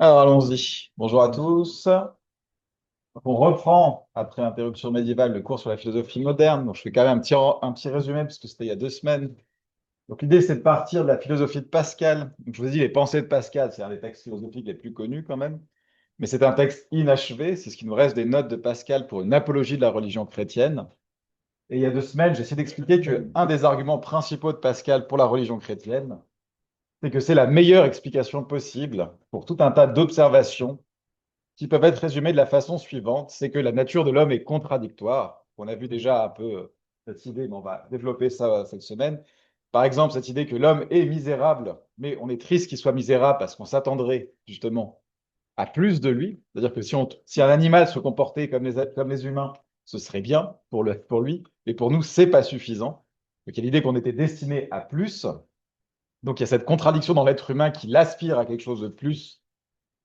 Alors allons-y. Bonjour à tous. On reprend, après l'interruption médiévale, le cours sur la philosophie moderne. Donc, je fais quand même un petit résumé, parce que c'était il y a 2 semaines. Donc l'idée, c'est de partir de la philosophie de Pascal. Donc, je vous ai dit, les pensées de Pascal, c'est un des textes philosophiques les plus connus quand même. Mais c'est un texte inachevé. C'est ce qui nous reste des notes de Pascal pour une apologie de la religion chrétienne. Et il y a 2 semaines, j'ai essayé d'expliquer qu'un des arguments principaux de Pascal pour la religion chrétienne, c'est que c'est la meilleure explication possible pour tout un tas d'observations qui peuvent être résumées de la façon suivante, c'est que la nature de l'homme est contradictoire. On a vu déjà un peu cette idée, mais on va développer ça cette semaine. Par exemple, cette idée que l'homme est misérable, mais on est triste qu'il soit misérable parce qu'on s'attendrait justement à plus de lui. C'est-à-dire que si un animal se comportait comme les humains, ce serait bien pour lui, mais pour nous, c'est pas suffisant. Donc il y a l'idée qu'on était destiné à plus. Donc il y a cette contradiction dans l'être humain qui l'aspire à quelque chose de plus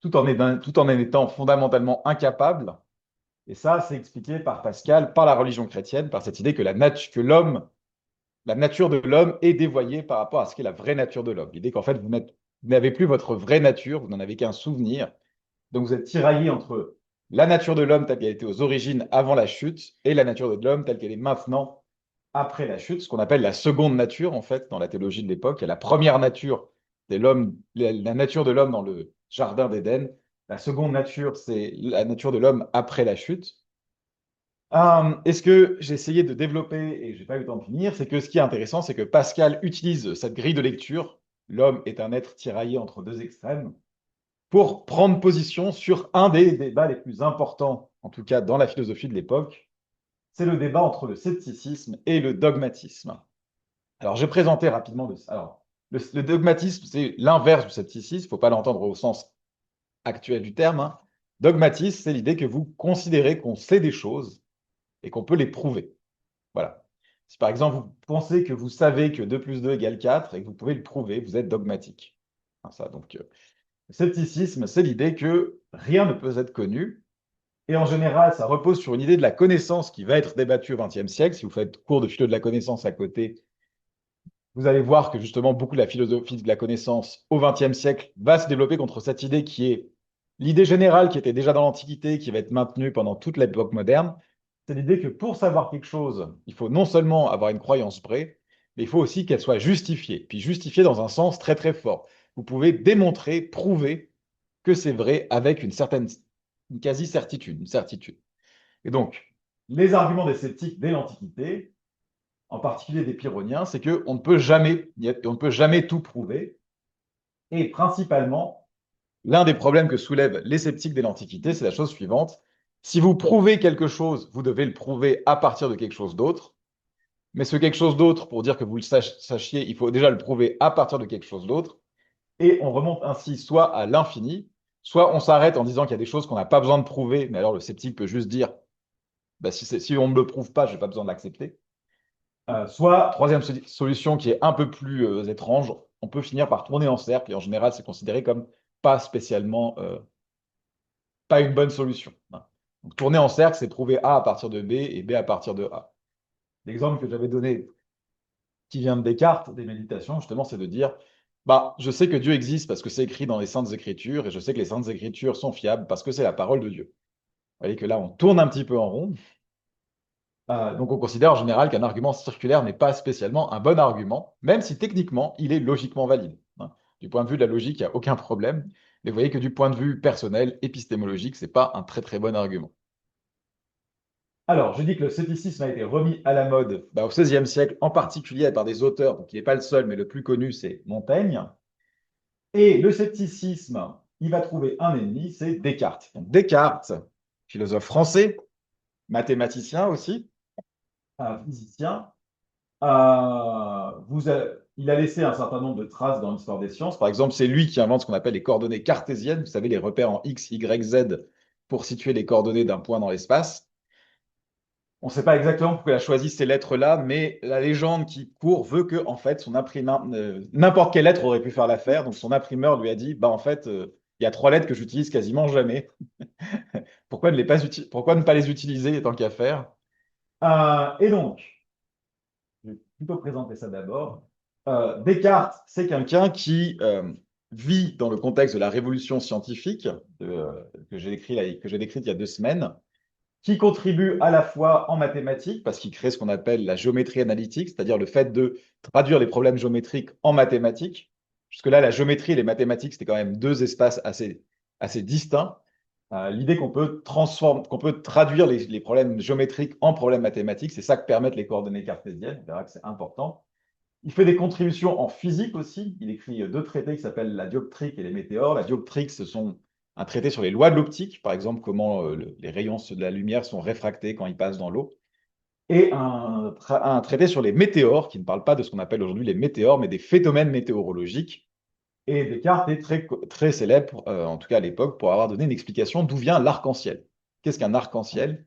tout en étant fondamentalement incapable. Et ça, c'est expliqué par Pascal, par la religion chrétienne, par cette idée que la nature de l'homme est dévoyée par rapport à ce qu'est la vraie nature de l'homme. L'idée qu'en fait, vous n'avez plus votre vraie nature, vous n'en avez qu'un souvenir. Donc vous êtes tiraillé entre la nature de l'homme telle qu'elle était aux origines avant la chute et la nature de l'homme telle qu'elle est maintenant après la chute, ce qu'on appelle la seconde nature, en fait, dans la théologie de l'époque. Il y a la première nature de l'homme, la nature de l'homme dans le jardin d'Éden. La seconde nature, c'est la nature de l'homme après la chute. Et ce que j'ai essayé de développer, et je n'ai pas eu le temps de finir, c'est que ce qui est intéressant, c'est que Pascal utilise cette grille de lecture. L'homme est un être tiraillé entre deux extrêmes pour prendre position sur un des débats les plus importants, en tout cas dans la philosophie de l'époque. C'est le débat entre le scepticisme et le dogmatisme. Alors, je vais présenter rapidement alors, le dogmatisme, c'est l'inverse du scepticisme. Il ne faut pas l'entendre au sens actuel du terme, hein. Dogmatisme, c'est l'idée que vous considérez qu'on sait des choses et qu'on peut les prouver. Voilà. Si par exemple, vous pensez que vous savez que 2 plus 2 égale 4 et que vous pouvez le prouver, vous êtes dogmatique. Hein, ça, donc, le scepticisme, c'est l'idée que rien ne peut être connu. Et en général, ça repose sur une idée de la connaissance qui va être débattue au XXe siècle. Si vous faites cours de philo de la connaissance à côté, vous allez voir que justement beaucoup de la philosophie de la connaissance au XXe siècle va se développer contre cette idée qui est l'idée générale qui était déjà dans l'Antiquité, qui va être maintenue pendant toute l'époque moderne. C'est l'idée que pour savoir quelque chose, il faut non seulement avoir une croyance vraie, mais il faut aussi qu'elle soit justifiée. Puis justifiée dans un sens très très fort. Vous pouvez démontrer, prouver que c'est vrai avec une quasi-certitude, une certitude. Et donc, les arguments des sceptiques dès l'Antiquité, en particulier des Pyrrhoniens, c'est on ne peut jamais tout prouver. Et principalement, l'un des problèmes que soulèvent les sceptiques de l'Antiquité, c'est la chose suivante. Si vous prouvez quelque chose, vous devez le prouver à partir de quelque chose d'autre. Mais ce quelque chose d'autre, pour dire que vous le sachiez, il faut déjà le prouver à partir de quelque chose d'autre. Et on remonte ainsi soit à l'infini, soit on s'arrête en disant qu'il y a des choses qu'on n'a pas besoin de prouver, mais alors le sceptique peut juste dire, bah, si on ne me le prouve pas, je n'ai pas besoin de l'accepter. Soit, troisième solution qui est un peu plus étrange, on peut finir par tourner en cercle et en général, c'est considéré comme pas spécialement, pas une bonne solution, hein. Donc, tourner en cercle, c'est prouver A à partir de B et B à partir de A. L'exemple que j'avais donné, qui vient de Descartes, des méditations, justement, c'est de dire, bah, je sais que Dieu existe parce que c'est écrit dans les Saintes Écritures et je sais que les Saintes Écritures sont fiables parce que c'est la parole de Dieu. Vous voyez que là, on tourne un petit peu en rond. Donc on considère en général qu'un argument circulaire n'est pas spécialement un bon argument, même si techniquement il est logiquement valide, hein. Du point de vue de la logique, il n'y a aucun problème. Mais vous voyez que du point de vue personnel, épistémologique, ce n'est pas un très très bon argument. Alors, je dis que le scepticisme a été remis à la mode au XVIe siècle, en particulier par des auteurs, donc il n'est pas le seul, mais le plus connu, c'est Montaigne. Et le scepticisme, il va trouver un ennemi, c'est Descartes. Donc, Descartes, philosophe français, mathématicien aussi, physicien, il a laissé un certain nombre de traces dans l'histoire des sciences. Par exemple, c'est lui qui invente ce qu'on appelle les coordonnées cartésiennes, vous savez, les repères en X, Y, Z pour situer les coordonnées d'un point dans l'espace. On ne sait pas exactement pourquoi il a choisi ces lettres-là, mais la légende qui court veut que, en fait, son imprimeur, n'importe quelle lettre aurait pu faire l'affaire. Donc, son imprimeur lui a dit, bah, en fait, il y a 3 lettres que j'utilise quasiment jamais. Pourquoi ne pas les utiliser tant qu'à faire? Et donc, je vais plutôt présenter ça d'abord. Descartes, c'est quelqu'un qui vit dans le contexte de la révolution scientifique que j'ai décrite il y a 2 semaines, qui contribue à la fois en mathématiques, parce qu'il crée ce qu'on appelle la géométrie analytique, c'est-à-dire le fait de traduire les problèmes géométriques en mathématiques. Jusque-là, la géométrie et les mathématiques, c'était quand même deux espaces assez distincts. L'idée qu'on peut traduire les problèmes géométriques en problèmes mathématiques, c'est ça que permettent les coordonnées cartésiennes. On verra que c'est important. Il fait des contributions en physique aussi. Il écrit 2 traités qui s'appellent la dioptrique et les météores. La dioptrique, ce sont un traité sur les lois de l'optique, par exemple comment les rayons de la lumière sont réfractés quand ils passent dans l'eau, et un traité sur les météores, qui ne parle pas de ce qu'on appelle aujourd'hui les météores, mais des phénomènes météorologiques. Et Descartes est très célèbre, en tout cas à l'époque, pour avoir donné une explication d'où vient l'arc-en-ciel. Qu'est-ce qu'un arc-en-ciel?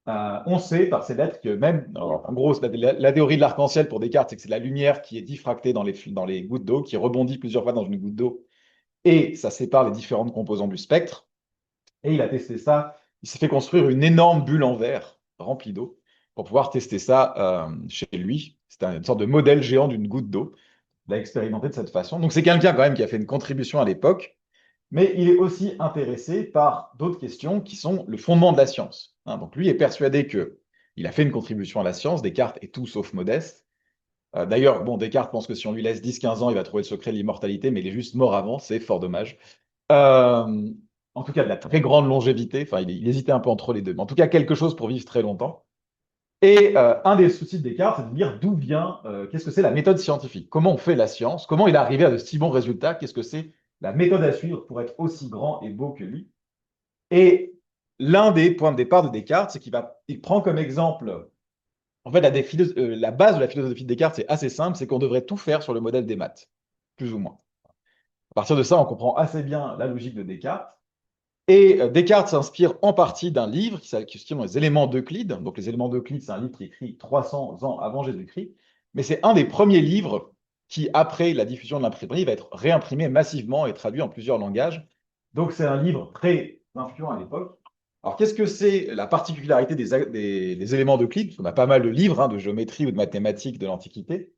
On sait par ces lettres que même, alors, en gros, la théorie de l'arc-en-ciel pour Descartes, c'est que c'est la lumière qui est diffractée dans les gouttes d'eau, qui rebondit plusieurs fois dans une goutte d'eau, et ça sépare les différentes composants du spectre. Et il a testé ça. Il s'est fait construire une énorme bulle en verre remplie d'eau pour pouvoir tester ça chez lui. C'était une sorte de modèle géant d'une goutte d'eau. Il a expérimenté de cette façon. Donc c'est quelqu'un quand même qui a fait une contribution à l'époque, mais il est aussi intéressé par d'autres questions qui sont le fondement de la science. Donc lui est persuadé que il a fait une contribution à la science, Descartes est tout sauf modeste. D'ailleurs, bon, Descartes pense que si on lui laisse 10-15 ans, il va trouver le secret de l'immortalité, mais il est juste mort avant, c'est fort dommage. Euh, En tout cas, de la très grande longévité, enfin, il hésitait un peu entre les deux, mais en tout cas, quelque chose pour vivre très longtemps. Et un des soucis de Descartes, c'est de dire d'où vient, qu'est-ce que c'est la méthode scientifique? Comment on fait la science? Comment il est arrivé à de si bons résultats? Qu'est-ce que c'est la méthode à suivre pour être aussi grand et beau que lui? Et l'un des points de départ de Descartes, c'est il prend comme exemple, en fait, la base de la philosophie de Descartes, c'est assez simple, c'est qu'on devrait tout faire sur le modèle des maths, plus ou moins. À partir de ça, on comprend assez bien la logique de Descartes. Et Descartes s'inspire en partie d'un livre qui s'appelle Les éléments d'Euclide. Donc, les éléments d'Euclide, c'est un livre qui est écrit 300 ans avant Jésus-Christ. Mais c'est un des premiers livres qui, après la diffusion de l'imprimerie, va être réimprimé massivement et traduit en plusieurs langages. Donc, c'est un livre très influent à l'époque. Alors, qu'est-ce que c'est la particularité des éléments d'Euclide? Parce qu'on a pas mal de livres de géométrie ou de mathématiques de l'Antiquité.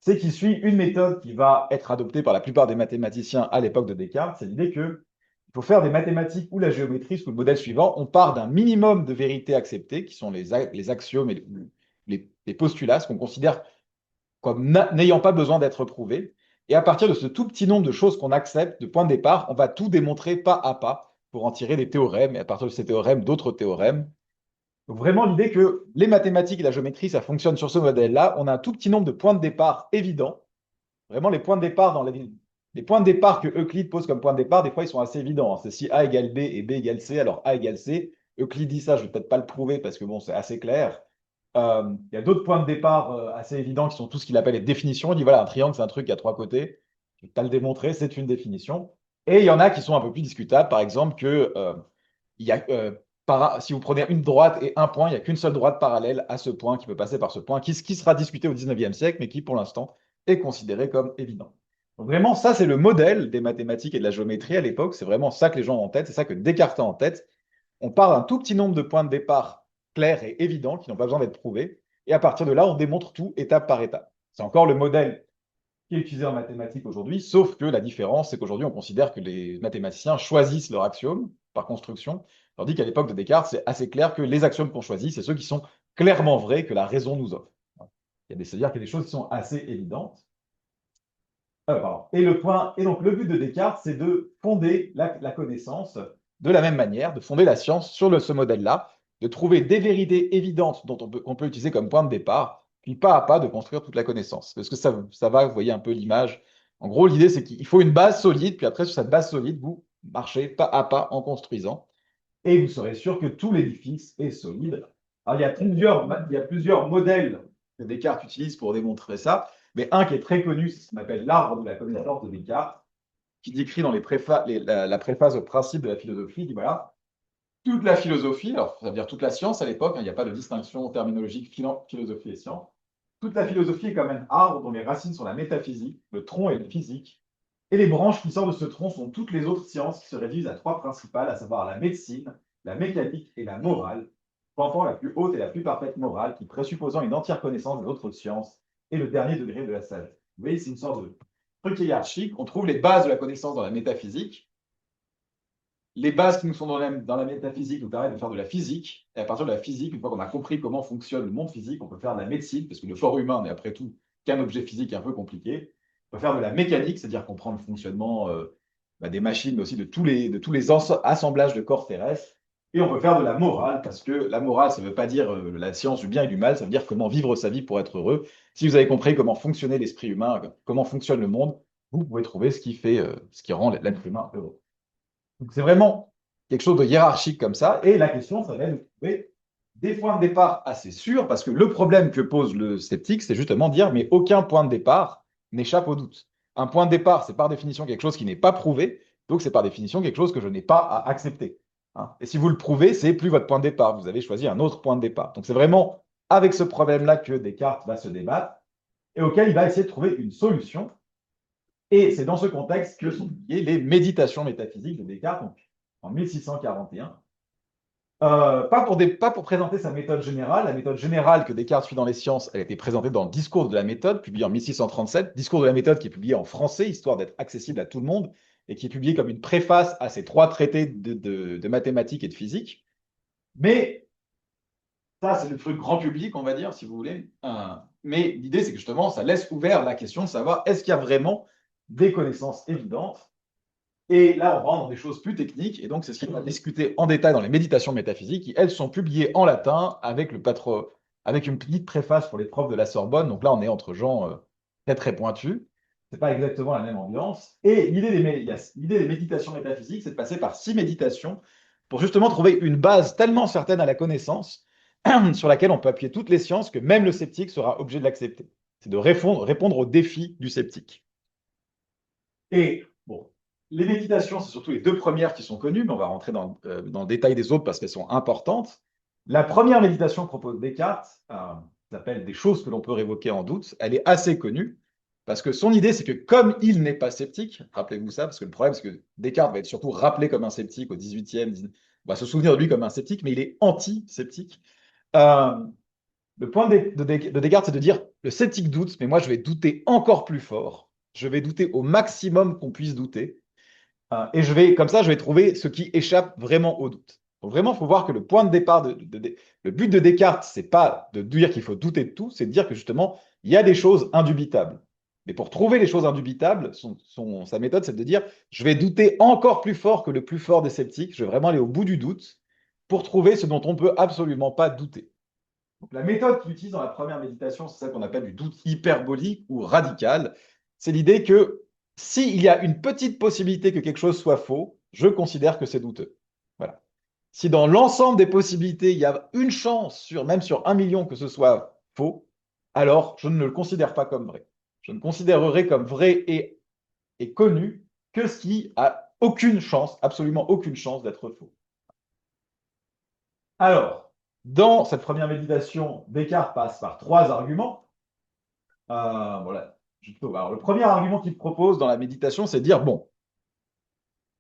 C'est qu'il suit une méthode qui va être adoptée par la plupart des mathématiciens à l'époque de Descartes. C'est l'idée que il faut faire des mathématiques ou la géométrie sous le modèle suivant. On part d'un minimum de vérités acceptées, qui sont les axiomes et les postulats, ce qu'on considère comme n'ayant pas besoin d'être prouvés. Et à partir de ce tout petit nombre de choses qu'on accepte de point de départ, on va tout démontrer pas à pas pour en tirer des théorèmes, et à partir de ces théorèmes, d'autres théorèmes. Donc vraiment l'idée que les mathématiques et la géométrie, ça fonctionne sur ce modèle-là. On a un tout petit nombre de points de départ évidents. Vraiment, les points de départ les points de départ que Euclide pose comme point de départ, des fois, ils sont assez évidents. C'est si A égale B et B égale C, alors A égale C. Euclide dit ça, je ne vais peut-être pas le prouver parce que bon, c'est assez clair. Il y a d'autres points de départ assez évidents qui sont tout ce qu'il appelle les définitions. Il dit voilà, un triangle, c'est un truc qui a 3 côtés. Je vais te le démontrer, c'est une définition. Et il y en a qui sont un peu plus discutables. Par exemple, que il y a, si vous prenez une droite et un point, il n'y a qu'une seule droite parallèle à ce point qui peut passer par ce point, qui sera discuté au 19e siècle, mais qui pour l'instant est considéré comme évident. Donc vraiment, ça c'est le modèle des mathématiques et de la géométrie à l'époque, c'est vraiment ça que les gens ont en tête, c'est ça que Descartes a en tête. On part d'un tout petit nombre de points de départ clairs et évidents qui n'ont pas besoin d'être prouvés, et à partir de là, on démontre tout étape par étape. C'est encore le modèle qui est utilisé en mathématiques aujourd'hui, sauf que la différence, c'est qu'aujourd'hui, on considère que les mathématiciens choisissent leur axiome par construction, tandis qu'à l'époque de Descartes, c'est assez clair que les axiomes qu'on choisit, c'est ceux qui sont clairement vrais que la raison nous offre. C'est-à-dire qu'il y a des choses qui sont assez évidentes. Et donc le but de Descartes, c'est de fonder la connaissance de la même manière, de fonder la science sur ce modèle-là, de trouver des vérités évidentes qu'on peut utiliser comme point de départ, puis pas à pas de construire toute la connaissance. Parce que ça va, vous voyez un peu l'image. En gros, l'idée, c'est qu'il faut une base solide, puis après, sur cette base solide, vous marchez pas à pas en construisant, et vous serez sûr que tout l'édifice est solide. Alors, il y a plusieurs modèles que Descartes utilise pour démontrer ça. Mais un qui est très connu, c'est ce qu'on appelle l'arbre de la connaissance de Descartes, qui décrit dans la préface au principe de la philosophie, il dit voilà, toute la philosophie, alors ça veut dire toute la science à l'époque, il n'y a pas de distinction terminologique philosophie et science, toute la philosophie est comme un arbre dont les racines sont la métaphysique, le tronc est la physique, et les branches qui sortent de ce tronc sont toutes les autres sciences qui se réduisent à 3 principales, à savoir la médecine, la mécanique et la morale, pointant la plus haute et la plus parfaite morale, qui présupposant une entière connaissance de l'autre science, et le dernier degré de la sagesse. Vous voyez, c'est une sorte truc hiérarchique, on trouve les bases de la connaissance dans la métaphysique. Les bases qui nous sont dans la métaphysique nous permettent de faire de la physique. Et à partir de la physique, une fois qu'on a compris comment fonctionne le monde physique, on peut faire de la médecine, parce que le corps humain n'est après tout qu'un objet physique un peu compliqué. On peut faire de la mécanique, c'est-à-dire comprendre le fonctionnement des machines, mais aussi de tous les assemblages de corps terrestres. Et on peut faire de la morale, parce que la morale, ça ne veut pas dire la science du bien et du mal, ça veut dire comment vivre sa vie pour être heureux. Si vous avez compris comment fonctionnait l'esprit humain, comment fonctionne le monde, vous pouvez trouver ce qui rend l'être humain heureux. Donc c'est vraiment quelque chose de hiérarchique comme ça. Et la question, ça va être de trouver des points de départ assez sûrs, parce que le problème que pose le sceptique, c'est justement de dire, mais aucun point de départ n'échappe au doute. Un point de départ, c'est par définition quelque chose qui n'est pas prouvé, donc c'est par définition quelque chose que je n'ai pas à accepter. Hein. Et si vous le prouvez, c'est plus votre point de départ. Vous avez choisi un autre point de départ. Donc c'est vraiment avec ce problème-là que Descartes va se débattre et auquel il va essayer de trouver une solution. Et c'est dans ce contexte que sont publiées les Méditations métaphysiques de Descartes, donc, en 1641. Pas pour présenter sa méthode générale. La méthode générale que Descartes suit dans les sciences, elle a été présentée dans le Discours de la méthode, publié en 1637. Discours de la méthode qui est publié en français, histoire d'être accessible à tout le monde, et qui est publié comme une préface à ces 3 traités de mathématiques et de physique. Mais ça, c'est le truc grand public, on va dire, si vous voulez. Mais l'idée, c'est que justement, ça laisse ouvert la question de savoir est-ce qu'il y a vraiment des connaissances évidentes. Et là, on rentre dans des choses plus techniques, et donc c'est ce qu'on va discuter en détail dans les méditations métaphysiques, qui, elles, sont publiées en latin avec une petite préface pour les profs de la Sorbonne. Donc là, on est entre gens très très pointus. C'est pas exactement la même ambiance. Et l'idée des méditations métaphysiques, c'est de passer par 6 méditations pour justement trouver une base tellement certaine à la connaissance sur laquelle on peut appuyer toutes les sciences que même le sceptique sera obligé de l'accepter. C'est de répondre aux défis du sceptique. Et bon, les méditations, c'est surtout les 2 premières qui sont connues, mais on va rentrer dans le détail des autres parce qu'elles sont importantes. La première méditation que propose Descartes, s'appelle Des choses que l'on peut révoquer en doute. Elle est assez connue parce que son idée, c'est que comme il n'est pas sceptique, rappelez-vous ça, parce que le problème, c'est que Descartes va être surtout rappelé comme un sceptique au 18e, on va se souvenir de lui comme un sceptique, mais il est anti-sceptique. Euh, le point de Descartes, c'est de dire le sceptique doute, mais moi je vais douter encore plus fort. Je vais douter au maximum qu'on puisse douter. Et comme ça, je vais trouver ce qui échappe vraiment au doute. Donc vraiment, il faut voir que le point de départ, le but de Descartes, c'est pas de dire qu'il faut douter de tout, c'est de dire que justement, il y a des choses indubitables. Mais pour trouver les choses indubitables, sa méthode, c'est de dire, je vais douter encore plus fort que le plus fort des sceptiques, je vais vraiment aller au bout du doute pour trouver ce dont on ne peut absolument pas douter. Donc, la méthode qu'il utilise dans la première méditation, c'est celle qu'on appelle du doute hyperbolique ou radical. C'est l'idée que s'il y a une petite possibilité que quelque chose soit faux, je considère que c'est douteux. Voilà. Si dans l'ensemble des possibilités, il y a une chance, même sur 1 million, que ce soit faux, alors je ne le considère pas comme vrai. Je ne considérerai comme vrai et connu que ce qui a aucune chance, absolument aucune chance d'être faux. Alors, dans cette première méditation, Descartes passe par 3 arguments. Voilà. Alors, le premier argument qu'il propose dans la méditation, c'est de dire, bon,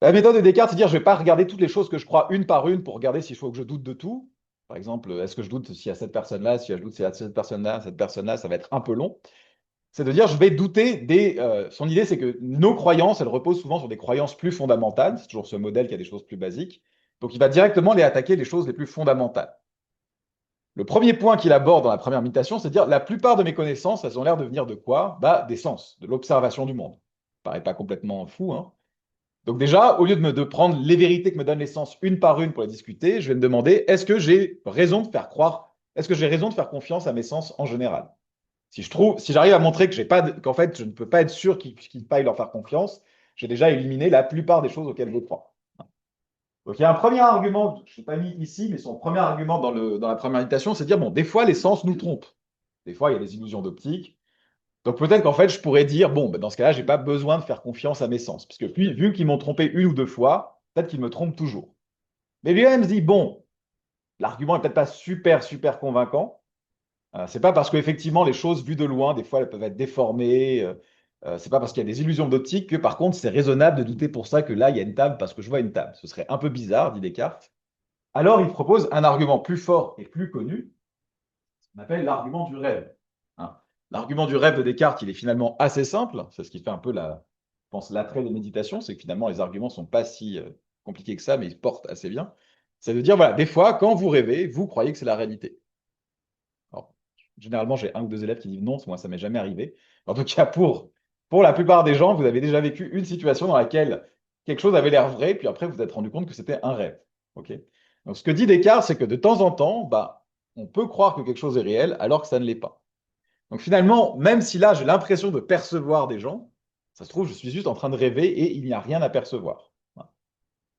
la méthode de Descartes, c'est de dire, je ne vais pas regarder toutes les choses que je crois une par une pour regarder s'il faut que je doute de tout. Par exemple, est-ce que je doute s'il y a cette personne-là, si je doute s'il y a cette personne-là, ça va être un peu long. C'est de dire, je vais douter son idée, c'est que nos croyances, elles reposent souvent sur des croyances plus fondamentales. C'est toujours ce modèle qui a des choses plus basiques. Donc, il va directement les attaquer les choses les plus fondamentales. Le premier point qu'il aborde dans la première méditation, c'est de dire la plupart de mes connaissances, elles ont l'air de venir de quoi? Des sens, de l'observation du monde. Ça paraît pas complètement fou, hein? Donc déjà, au lieu de prendre les vérités que me donnent les sens une par une pour les discuter, je vais me demander est-ce que j'ai raison de faire croire, est-ce que j'ai raison de faire confiance à mes sens en général? Si j'arrive à montrer que qu'en fait, je ne peux pas être sûr qu'il faille leur faire confiance, j'ai déjà éliminé la plupart des choses auxquelles je crois. Donc, il y a un premier argument, je ne l'ai pas mis ici, mais son premier argument dans la première méditation, c'est de dire, bon, des fois, les sens nous trompent. Des fois, il y a des illusions d'optique. Donc, peut-être qu'en fait, je pourrais dire, bon, dans ce cas-là, je n'ai pas besoin de faire confiance à mes sens. Parce que vu qu'ils m'ont trompé une ou deux fois, peut-être qu'ils me trompent toujours. Mais lui-même se dit, bon, l'argument n'est peut-être pas super, super convaincant. C'est pas parce qu'effectivement, les choses vues de loin, des fois, elles peuvent être déformées. C'est pas parce qu'il y a des illusions d'optique que, par contre, c'est raisonnable de douter pour ça que là, il y a une table parce que je vois une table. Ce serait un peu bizarre, dit Descartes. Alors, il propose un argument plus fort et plus connu, ce qu'on appelle l'argument du rêve. Hein. L'argument du rêve de Descartes, il est finalement assez simple. C'est ce qui fait un peu je pense, l'attrait des méditations, c'est que finalement, les arguments ne sont pas si compliqués que ça, mais ils portent assez bien. C'est de dire, voilà, des fois, quand vous rêvez, vous croyez que c'est la réalité. Alors, généralement, j'ai un ou deux élèves qui disent non, moi, ça m'est jamais arrivé. En tout cas, pour la plupart des gens, vous avez déjà vécu une situation dans laquelle quelque chose avait l'air vrai, puis après, vous vous êtes rendu compte que c'était un rêve. Ok. Donc, ce que dit Descartes, c'est que de temps en temps, bah, on peut croire que quelque chose est réel alors que ça ne l'est pas. Donc finalement, même si là, j'ai l'impression de percevoir des gens, ça se trouve, je suis juste en train de rêver et il n'y a rien à percevoir. Voilà.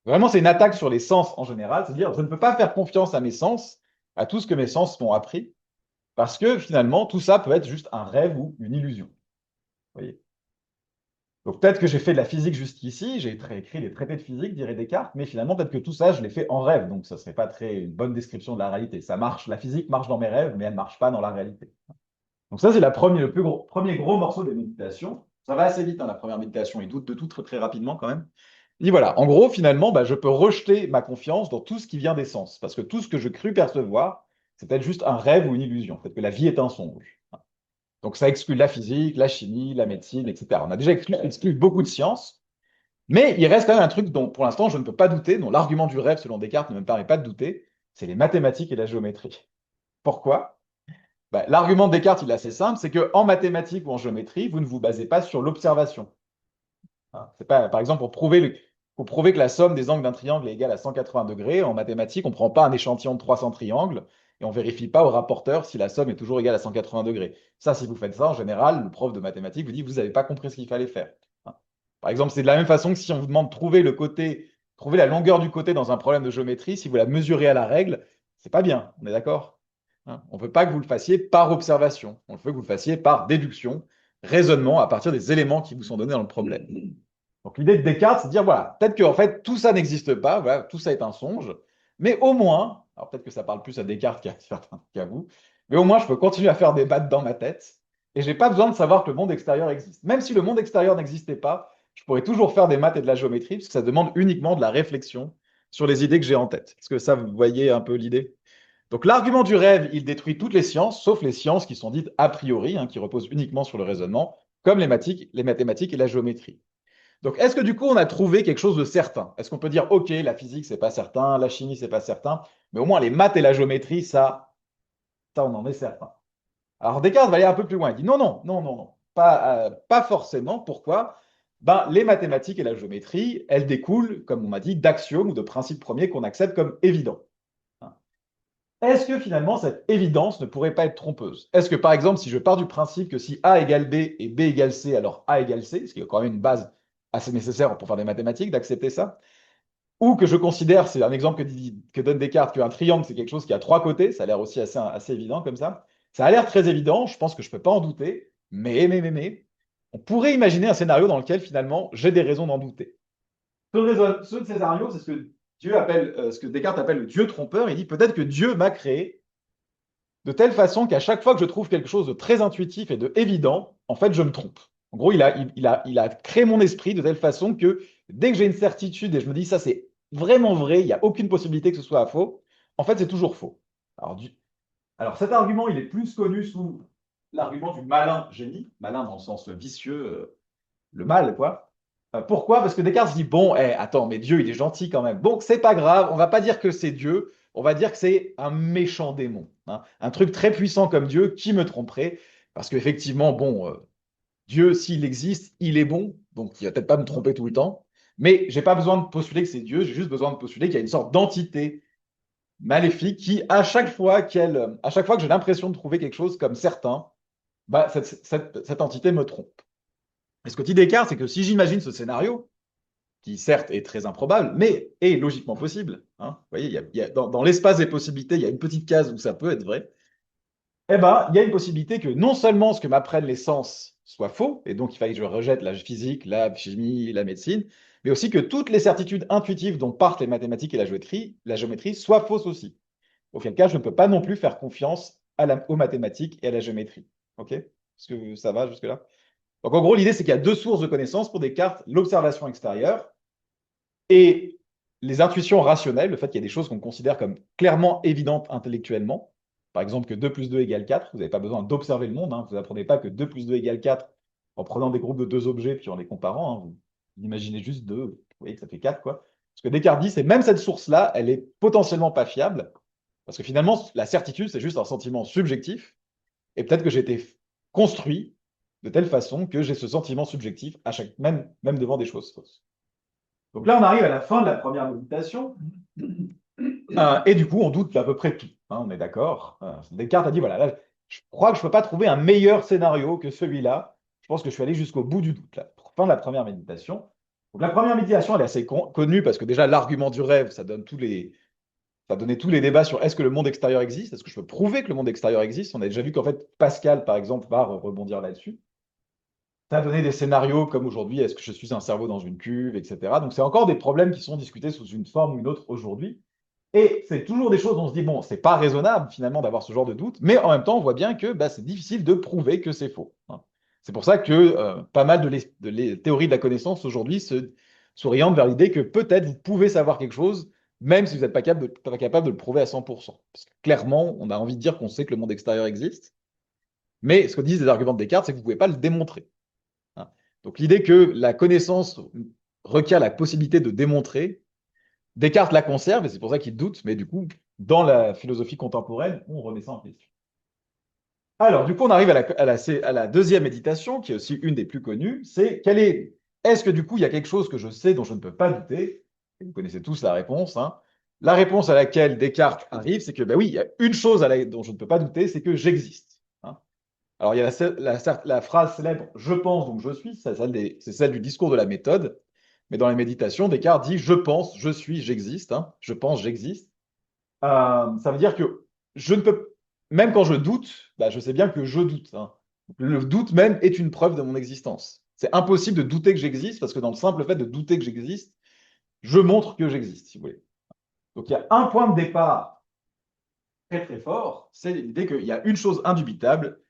Vraiment, c'est une attaque sur les sens en général, c'est-à-dire je ne peux pas faire confiance à mes sens, à tout ce que mes sens m'ont appris, parce que finalement, tout ça peut être juste un rêve ou une illusion. Vous voyez. Donc peut-être que j'ai fait de la physique jusqu'ici, j'ai écrit des traités de physique, dirait Descartes, mais finalement, peut-être que tout ça, je l'ai fait en rêve, donc ça ne serait pas une bonne description de la réalité. Ça marche, la physique marche dans mes rêves, mais elle ne marche pas dans la réalité. Donc ça, c'est le premier gros morceau des méditations. Ça va assez vite, hein, la première méditation. Il doute de tout très, très rapidement quand même. Il dit voilà, en gros, finalement, bah, je peux rejeter ma confiance dans tout ce qui vient des sens. Parce que tout ce que je crus percevoir, c'est peut-être juste un rêve ou une illusion. Peut-être que la vie est un songe. Donc ça exclut la physique, la chimie, la médecine, etc. On a déjà exclu beaucoup de sciences. Mais il reste quand même un truc dont, pour l'instant, je ne peux pas douter, dont l'argument du rêve, selon Descartes, ne me permet pas de douter, c'est les mathématiques et la géométrie. Pourquoi? Bah, l'argument de Descartes, il est assez simple, c'est qu'en mathématiques ou en géométrie, vous ne vous basez pas sur l'observation. Hein, c'est pas, par exemple, pour prouver que la somme des angles d'un triangle est égale à 180 degrés, en mathématiques, on ne prend pas un échantillon de 300 triangles et on ne vérifie pas au rapporteur si la somme est toujours égale à 180 degrés. Ça, si vous faites ça, en général, le prof de mathématiques vous dit que vous n'avez pas compris ce qu'il fallait faire. Hein. Par exemple, c'est de la même façon que si on vous demande de trouver la longueur du côté dans un problème de géométrie, si vous la mesurez à la règle, c'est pas bien, on est d'accord? Hein. On ne veut pas que vous le fassiez par observation, on veut que vous le fassiez par déduction, raisonnement à partir des éléments qui vous sont donnés dans le problème. Donc l'idée de Descartes, c'est de dire, voilà, peut-être que en fait, tout ça n'existe pas, voilà, tout ça est un songe, mais au moins, alors peut-être que ça parle plus à Descartes qu'à vous, mais au moins je peux continuer à faire des maths dans ma tête, et j'ai pas besoin de savoir que le monde extérieur existe. Même si le monde extérieur n'existait pas, je pourrais toujours faire des maths et de la géométrie, parce que ça demande uniquement de la réflexion sur les idées que j'ai en tête. Est-ce que ça, vous voyez un peu l'idée? Donc l'argument du rêve, il détruit toutes les sciences, sauf les sciences qui sont dites a priori, hein, qui reposent uniquement sur le raisonnement, comme les mathématiques et la géométrie. Donc est-ce que du coup on a trouvé quelque chose de certain? Est-ce qu'on peut dire, ok, la physique c'est pas certain, la chimie c'est pas certain, mais au moins les maths et la géométrie, ça on en est certain. Alors Descartes va aller un peu plus loin. Il dit non, non, non, non, non, pas forcément. Pourquoi? Ben, les mathématiques et la géométrie, elles découlent, comme on m'a dit, d'axiomes ou de principes premiers qu'on accepte comme évidents. Est-ce que finalement cette évidence ne pourrait pas être trompeuse? Est-ce que par exemple, si je pars du principe que si A égale B et B égale C, alors A égale C, ce qui est quand même une base assez nécessaire pour faire des mathématiques, d'accepter ça, ou que je considère, c'est un exemple que donne Descartes, qu'un triangle c'est quelque chose qui a trois côtés, ça a l'air aussi assez évident comme ça a l'air très évident, je pense que je ne peux pas en douter, mais, on pourrait imaginer un scénario dans lequel finalement j'ai des raisons d'en douter. Ce scénario, c'est ce que Dieu appelle, ce que Descartes appelle le Dieu trompeur. Il dit peut-être que Dieu m'a créé de telle façon qu'à chaque fois que je trouve quelque chose de très intuitif et de évident, en fait, je me trompe. En gros, il a créé mon esprit de telle façon que dès que j'ai une certitude et je me dis ça, c'est vraiment vrai, il n'y a aucune possibilité que ce soit faux, en fait, c'est toujours faux. Alors, alors, cet argument, il est plus connu sous l'argument du malin génie, malin dans le sens vicieux, le mal, quoi. Pourquoi? Parce que Descartes se dit, bon, attends, mais Dieu, il est gentil quand même. Bon, c'est pas grave, on va pas dire que c'est Dieu, on va dire que c'est un méchant démon. Hein. Un truc très puissant comme Dieu qui me tromperait. Parce qu'effectivement, bon, Dieu, s'il existe, il est bon, donc il va peut-être pas me tromper tout le temps. Mais j'ai pas besoin de postuler que c'est Dieu, j'ai juste besoin de postuler qu'il y a une sorte d'entité maléfique qui, à chaque fois que j'ai l'impression de trouver quelque chose comme certain, bah, cette entité me trompe. Et ce que dit Descartes, c'est que si j'imagine ce scénario, qui certes est très improbable, mais est logiquement possible, hein, vous voyez, dans l'espace des possibilités, il y a une petite case où ça peut être vrai, eh ben, il y a une possibilité que non seulement ce que m'apprennent les sens soit faux, et donc il faille que je rejette la physique, la chimie, la médecine, mais aussi que toutes les certitudes intuitives dont partent les mathématiques et la géométrie soient fausses aussi. Auquel cas, je ne peux pas non plus faire confiance aux mathématiques et à la géométrie. OK? Est-ce que ça va jusque-là? Donc en gros, l'idée, c'est qu'il y a deux sources de connaissances pour Descartes, l'observation extérieure et les intuitions rationnelles, le fait qu'il y a des choses qu'on considère comme clairement évidentes intellectuellement, par exemple, que 2 plus 2 égale 4. Vous n'avez pas besoin d'observer le monde, hein. Vous n'apprenez pas que 2 plus 2 égale 4 en prenant des groupes de deux objets puis en les comparant, hein. Vous imaginez juste 2, vous voyez que ça fait 4, quoi. Parce que Descartes dit, c'est même cette source-là, elle est potentiellement pas fiable, parce que finalement, la certitude, c'est juste un sentiment subjectif, et peut-être que j'ai été construit de telle façon que j'ai ce sentiment subjectif à chaque, même devant des choses fausses. Donc là, on arrive à la fin de la première méditation. Et du coup, on doute d'à peu près tout, hein, on est d'accord. Descartes a dit, voilà, là, je crois que je ne peux pas trouver un meilleur scénario que celui-là. Je pense que je suis allé jusqu'au bout du doute, là, fin de la première méditation. Donc la première méditation, elle est assez connue parce que déjà, l'argument du rêve, ça donne ça donnait tous les débats sur est-ce que le monde extérieur existe, est-ce que je peux prouver que le monde extérieur existe. On a déjà vu qu'en fait, Pascal, par exemple, va rebondir là-dessus. Ça a donné des scénarios comme aujourd'hui, est-ce que je suis un cerveau dans une cuve, etc. Donc c'est encore des problèmes qui sont discutés sous une forme ou une autre aujourd'hui. Et c'est toujours des choses où on se dit, bon, c'est pas raisonnable finalement d'avoir ce genre de doute, mais en même temps, on voit bien que bah, c'est difficile de prouver que c'est faux, hein. C'est pour ça que pas mal de théories de la connaissance aujourd'hui s'orientent vers l'idée que peut-être vous pouvez savoir quelque chose, même si vous n'êtes pas capable de le prouver à 100%. Parce que clairement, on a envie de dire qu'on sait que le monde extérieur existe, mais ce que disent les arguments de Descartes, c'est que vous ne pouvez pas le démontrer, hein. Donc l'idée que la connaissance requiert la possibilité de démontrer, Descartes la conserve, et c'est pour ça qu'il doute, mais du coup, dans la philosophie contemporaine, on remet ça en question. Alors, du coup, on arrive à la deuxième méditation, qui est aussi une des plus connues, c'est est-ce que du coup, il y a quelque chose que je sais dont je ne peux pas douter? Et vous connaissez tous la réponse, hein. La réponse à laquelle Descartes arrive, c'est que, ben oui, il y a une chose dont je ne peux pas douter, c'est que j'existe, hein. Alors, il y a la phrase célèbre «Je pense, donc je suis», c'est celle du discours de la méthode. Mais dans les méditations, Descartes dit «Je pense, je suis, j'existe», hein. Je pense, j'existe. Ça veut dire que je ne peux, même quand je doute, bah, je sais bien que je doute, hein. Le doute même est une preuve de mon existence. C'est impossible de douter que j'existe parce que dans le simple fait de douter que j'existe, je montre que j'existe, si vous voulez. Donc il y a un point de départ très très fort, c'est l'idée qu'il y a une chose indubitable.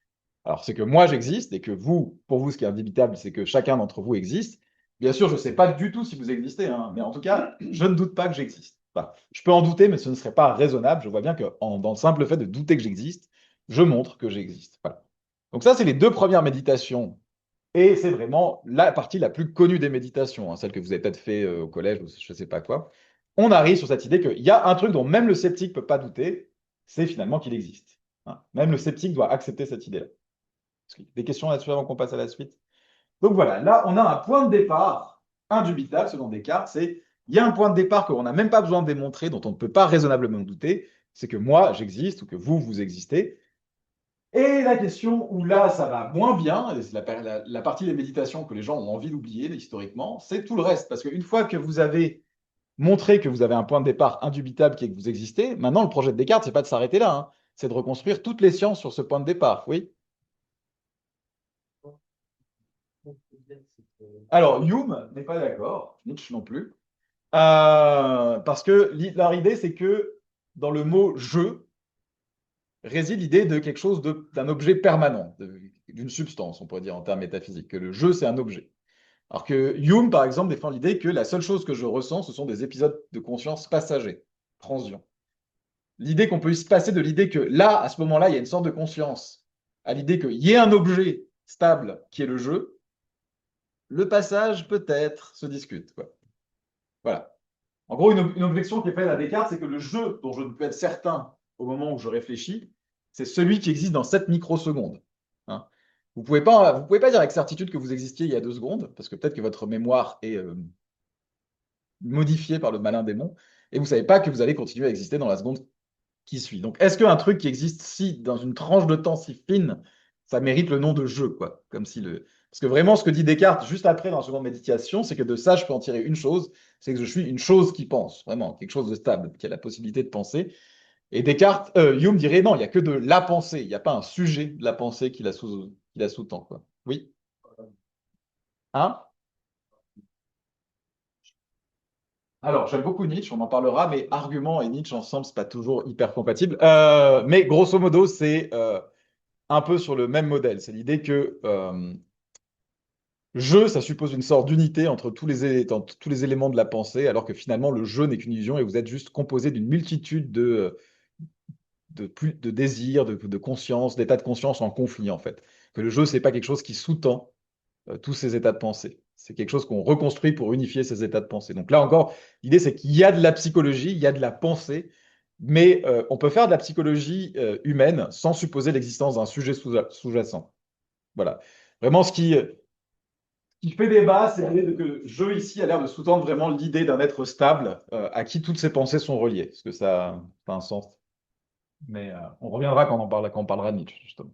Alors c'est que moi j'existe et que vous, pour vous, ce qui est indubitable, c'est que chacun d'entre vous existe. Bien sûr, je ne sais pas du tout si vous existez, hein, mais en tout cas, je ne doute pas que j'existe. Enfin, je peux en douter, mais ce ne serait pas raisonnable. Je vois bien que dans le simple fait de douter que j'existe, je montre que j'existe. Voilà. Donc ça, c'est les deux premières méditations. Et c'est vraiment la partie la plus connue des méditations, hein, celle que vous avez peut-être fait au collège ou je ne sais pas quoi. On arrive sur cette idée qu'il y a un truc dont même le sceptique ne peut pas douter, c'est finalement qu'il existe, hein. Même le sceptique doit accepter cette idée-là. Des questions là-dessus avant qu'on passe à la suite? Donc voilà, là, on a un point de départ indubitable selon Descartes. Il y a un point de départ qu'on n'a même pas besoin de démontrer, dont on ne peut pas raisonnablement douter, c'est que moi, j'existe ou que vous existez. Et la question où là, ça va moins bien, et c'est la partie des méditations que les gens ont envie d'oublier historiquement, c'est tout le reste. Parce qu'une fois que vous avez montré que vous avez un point de départ indubitable qui est que vous existez, maintenant, le projet de Descartes, c'est pas de s'arrêter là, hein. C'est de reconstruire toutes les sciences sur ce point de départ. Oui. Alors, Hume n'est pas d'accord, Nietzsche non plus. Parce que leur idée, c'est que dans le mot je réside l'idée de quelque chose d'un objet permanent, d'une substance, on pourrait dire en termes métaphysiques, que le je, c'est un objet. Alors que Hume, par exemple, défend l'idée que la seule chose que je ressens, ce sont des épisodes de conscience passagers, transients. L'idée qu'on peut se passer de l'idée que là, à ce moment-là, il y a une sorte de conscience, à l'idée qu'il y ait un objet stable qui est le je, le passage peut-être se discute, quoi. Voilà. En gros, une objection qui est faite à Descartes, c'est que le jeu dont je ne peux être certain au moment où je réfléchis, c'est celui qui existe dans 7 microsecondes, hein. Vous pouvez pas dire avec certitude que vous existiez il y a 2 secondes, parce que peut-être que votre mémoire est modifiée par le malin démon, et vous ne savez pas que vous allez continuer à exister dans la seconde qui suit. Donc, est-ce qu'un truc qui existe dans une tranche de temps si fine, ça mérite le nom de jeu, quoi? Comme si Parce que vraiment, ce que dit Descartes juste après dans la seconde méditation, c'est que de ça, je peux en tirer une chose, c'est que je suis une chose qui pense, vraiment, quelque chose de stable, qui a la possibilité de penser. Et Hume dirait non, il n'y a que de la pensée, il n'y a pas un sujet de la pensée qui la sous-tend, quoi. Oui? Hein? Alors, j'aime beaucoup Nietzsche, on en parlera, mais argument et Nietzsche ensemble, c'est pas toujours hyper compatible. Mais grosso modo, c'est un peu sur le même modèle. C'est l'idée que jeu, ça suppose une sorte d'unité entre entre tous les éléments de la pensée, alors que finalement, le jeu n'est qu'une illusion et vous êtes juste composé d'une multitude de désir, de conscience, d'état de conscience en conflit, en fait. Que le jeu, c'est pas quelque chose qui sous-tend tous ces états de pensée. C'est quelque chose qu'on reconstruit pour unifier ces états de pensée. Donc là encore, l'idée, c'est qu'il y a de la psychologie, il y a de la pensée, mais on peut faire de la psychologie humaine sans supposer l'existence d'un sujet sous-jacent. Voilà. Vraiment, ce qui fait débat, c'est l'idée que le jeu ici a l'air de sous-tendre vraiment l'idée d'un être stable à qui toutes ses pensées sont reliées. Est-ce que ça a un sens? Mais on reviendra quand on parlera de Nietzsche, justement.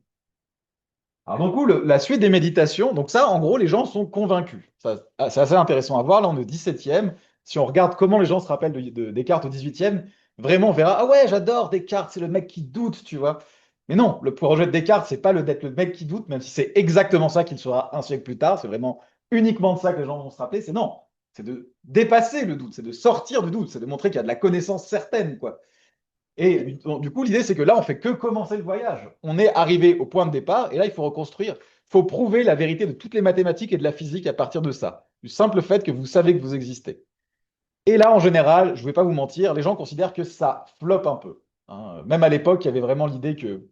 Alors, du coup, la suite des méditations, donc ça, en gros, les gens sont convaincus. C'est assez intéressant à voir. Là, on est au 17e. Si on regarde comment les gens se rappellent de Descartes au 18e, vraiment, on verra, ah ouais, j'adore Descartes, c'est le mec qui doute, tu vois. Mais non, le projet de Descartes, c'est pas d'être le mec qui doute, même si c'est exactement ça qu'il sera un siècle plus tard. C'est vraiment uniquement de ça que les gens vont se rappeler. C'est non, c'est de dépasser le doute, c'est de sortir du doute, c'est de montrer qu'il y a de la connaissance certaine, quoi. Et du coup, l'idée, c'est que là, on fait que commencer le voyage. On est arrivé au point de départ, et là, il faut reconstruire. Il faut prouver la vérité de toutes les mathématiques et de la physique à partir de ça, du simple fait que vous savez que vous existez. Et là, en général, je ne vais pas vous mentir, les gens considèrent que ça floppe un peu, hein. Même à l'époque, il y avait vraiment l'idée que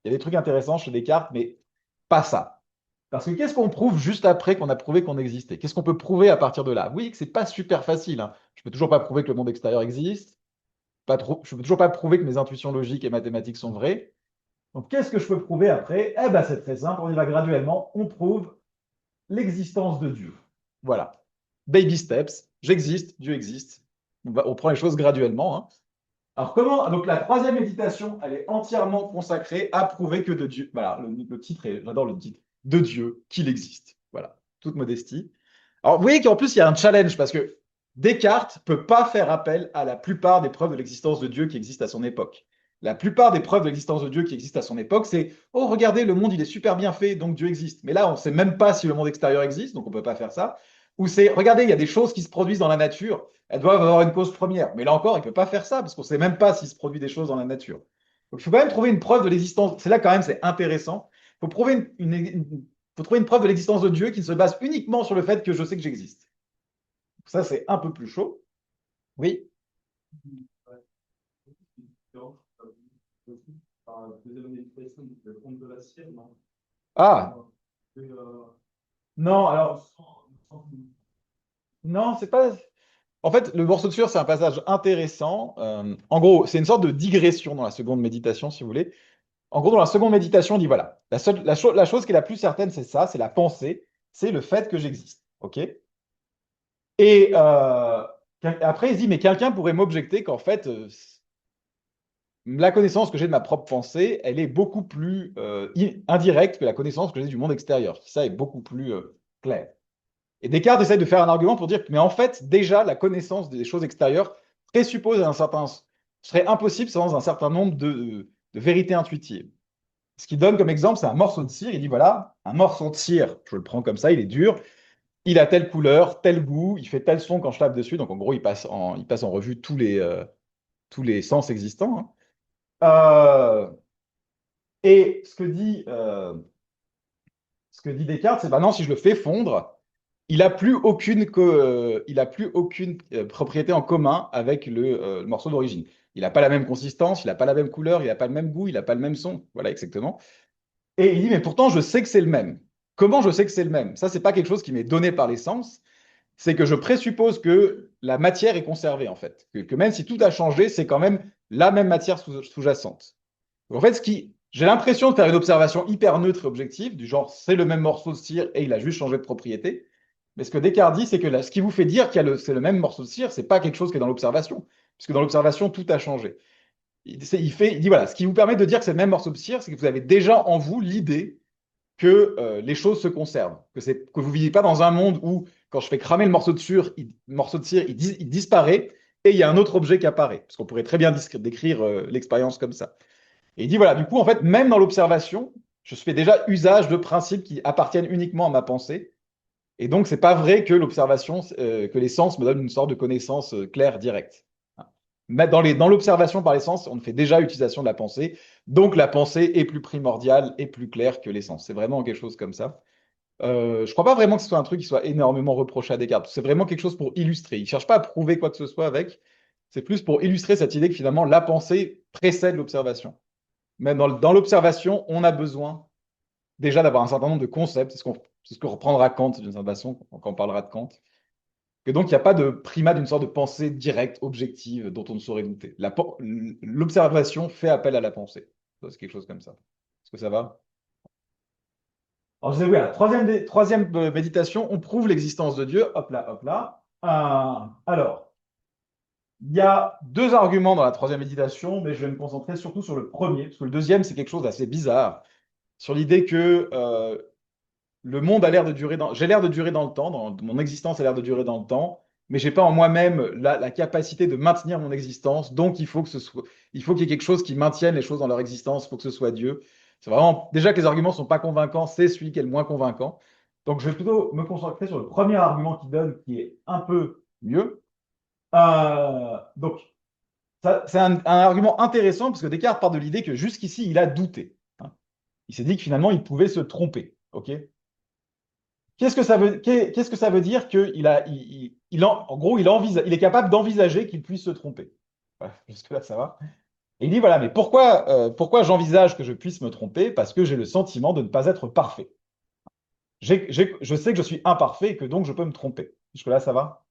il y a des trucs intéressants chez Descartes, mais pas ça. Parce que qu'est-ce qu'on prouve juste après qu'on a prouvé qu'on existait? Qu'est-ce qu'on peut prouver à partir de là? Oui, que c'est pas super facile, hein. Je peux toujours pas prouver que le monde extérieur existe. Je ne peux toujours pas prouver que mes intuitions logiques et mathématiques sont vraies. Donc, qu'est-ce que je peux prouver après? Eh ben, c'est très simple, on y va graduellement. On prouve l'existence de Dieu. Voilà. Baby steps. J'existe, Dieu existe. On prend les choses graduellement, hein. Alors, comment? Donc, la troisième méditation, elle est entièrement consacrée à prouver que de Dieu. Voilà, le titre j'adore le titre. De Dieu, qu'il existe. Voilà, toute modestie. Alors, vous voyez qu'en plus, il y a un challenge parce que Descartes ne peut pas faire appel à la plupart des preuves de l'existence de Dieu qui existent à son époque. La plupart des preuves de l'existence de Dieu qui existent à son époque, c'est oh, regardez, le monde, il est super bien fait, donc Dieu existe. Mais là, on ne sait même pas si le monde extérieur existe, donc on ne peut pas faire ça. Ou c'est regardez, il y a des choses qui se produisent dans la nature, elles doivent avoir une cause première. Mais là encore, il ne peut pas faire ça parce qu'on ne sait même pas s'il se produit des choses dans la nature. Donc il faut quand même trouver une preuve de l'existence. C'est là quand même, c'est intéressant. Il faut prouver faut trouver une preuve de l'existence de Dieu qui ne se base uniquement sur le fait que je sais que j'existe. Ça, c'est un peu plus chaud. Oui. Ah, non, alors, non, c'est pas. En fait, le morceau de sueur, c'est un passage intéressant. En gros, c'est une sorte de digression dans la seconde méditation, si vous voulez. En gros, dans la seconde méditation, on dit voilà, la chose qui est la plus certaine, c'est ça, c'est la pensée, c'est le fait que j'existe. OK? Et après, il se dit, mais quelqu'un pourrait m'objecter qu'en fait, la connaissance que j'ai de ma propre pensée, elle est beaucoup plus indirecte que la connaissance que j'ai du monde extérieur. Ça est beaucoup plus clair. Et Descartes essaie de faire un argument pour dire que, mais en fait, déjà, la connaissance des choses extérieures présuppose un certain, serait impossible sans un certain nombre de vérités intuitives. Ce qu'il donne comme exemple, c'est un morceau de cire. Il dit, voilà, un morceau de cire, je le prends comme ça, il est dur, il a telle couleur, tel goût, il fait tel son quand je tape dessus. Donc, en gros, il passe en revue tous les sens existants, hein. Et ce que dit Descartes, c'est bah non, si je le fais fondre, il a plus aucune propriété en commun avec le morceau d'origine. Il n'a pas la même consistance, il n'a pas la même couleur, il n'a pas le même goût, il n'a pas le même son. Voilà, exactement. Et il dit, mais pourtant, je sais que c'est le même. Comment je sais que c'est le même? Ça, c'est pas quelque chose qui m'est donné par les sens, c'est que je présuppose que la matière est conservée, en fait. Que même si tout a changé, c'est quand même la même matière sous-jacente. En fait, j'ai l'impression de faire une observation hyper neutre et objective, du genre c'est le même morceau de cire et il a juste changé de propriété. Mais ce que Descartes dit, c'est que là, ce qui vous fait dire c'est le même morceau de cire, c'est pas quelque chose qui est dans l'observation, puisque dans l'observation, tout a changé. Il dit voilà, ce qui vous permet de dire que c'est le même morceau de cire, c'est que vous avez déjà en vous l'idée que les choses se conservent, que vous ne vivez pas dans un monde où, quand je fais cramer le morceau de cire, il disparaît et il y a un autre objet qui apparaît. Parce qu'on pourrait très bien décrire l'expérience comme ça. Et il dit, voilà, du coup, en fait, même dans l'observation, je fais déjà usage de principes qui appartiennent uniquement à ma pensée. Et donc, c'est pas vrai que l'observation, que les sens me donnent une sorte de connaissance claire, directe. Mais dans l'observation par les sens, on fait déjà utilisation de la pensée. Donc, la pensée est plus primordiale et plus claire que les sens. C'est vraiment quelque chose comme ça. Je crois pas vraiment que ce soit un truc qui soit énormément reproché à Descartes. C'est vraiment quelque chose pour illustrer. Il cherche pas à prouver quoi que ce soit avec. C'est plus pour illustrer cette idée que finalement, la pensée précède l'observation. Mais dans l'observation, on a besoin déjà d'avoir un certain nombre de concepts. C'est ce que reprendra Kant d'une certaine façon, quand on parlera de Kant. Et donc, il n'y a pas de primat d'une sorte de pensée directe, objective, dont on ne saurait douter. L'observation fait appel à la pensée. C'est quelque chose comme ça. Est-ce que ça va? Alors, je disais, oui, à la troisième méditation, on prouve l'existence de Dieu. Hop là, hop là. Alors, il y a deux arguments dans la troisième méditation, mais je vais me concentrer surtout sur le premier, parce que le deuxième, c'est quelque chose d'assez bizarre, sur l'idée que le monde a l'air de durer j'ai l'air de durer dans le temps, mon existence a l'air de durer dans le temps, mais j'ai pas en moi-même la capacité de maintenir mon existence, donc il faut qu'il y ait quelque chose qui maintienne les choses dans leur existence, il faut que ce soit Dieu. C'est vraiment, déjà que les arguments sont pas convaincants, c'est celui qui est le moins convaincant. Donc je vais plutôt me concentrer sur le premier argument qui donne, qui est un peu mieux. Donc, c'est un argument intéressant parce que Descartes part de l'idée que jusqu'ici, il a douté, hein. Il s'est dit que finalement, il pouvait se tromper. OK? Qu'est-ce que ça veut dire qu'il a, en gros, il est capable d'envisager qu'il puisse se tromper. Ouais, jusque-là, ça va. Et il dit, voilà, mais pourquoi j'envisage que je puisse me tromper? Parce que j'ai le sentiment de ne pas être parfait. Je sais que je suis imparfait et que donc je peux me tromper. Jusque-là, ça va?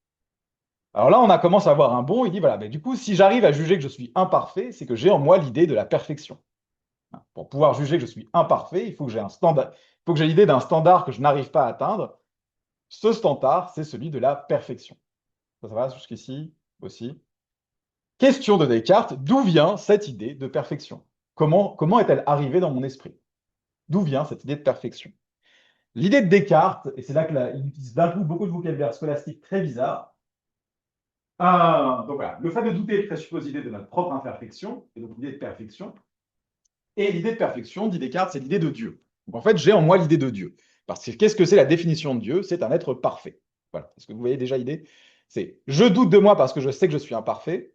Alors là, on a commencé à avoir un bon. Il dit, voilà, mais du coup, si j'arrive à juger que je suis imparfait, c'est que j'ai en moi l'idée de la perfection. Pour pouvoir juger que je suis imparfait, il faut que j'ai un standard, il faut que j'ai l'idée d'un standard que je n'arrive pas à atteindre. Ce standard, c'est celui de la perfection. Ça va jusqu'ici aussi. Question de Descartes, d'où vient cette idée de perfection? Comment est-elle arrivée dans mon esprit? D'où vient cette idée de perfection? L'idée de Descartes, et c'est là qu'il utilise d'un coup beaucoup de vocabulaire scolastique très bizarre. Donc voilà, le fait de douter présuppose l'idée de notre propre imperfection, et donc l'idée de perfection. Et l'idée de perfection, dit Descartes, c'est l'idée de Dieu. Donc en fait, j'ai en moi l'idée de Dieu. Parce que qu'est-ce que c'est la définition de Dieu? C'est un être parfait. Voilà. Est-ce que vous voyez déjà l'idée? C'est je doute de moi parce que je sais que je suis imparfait.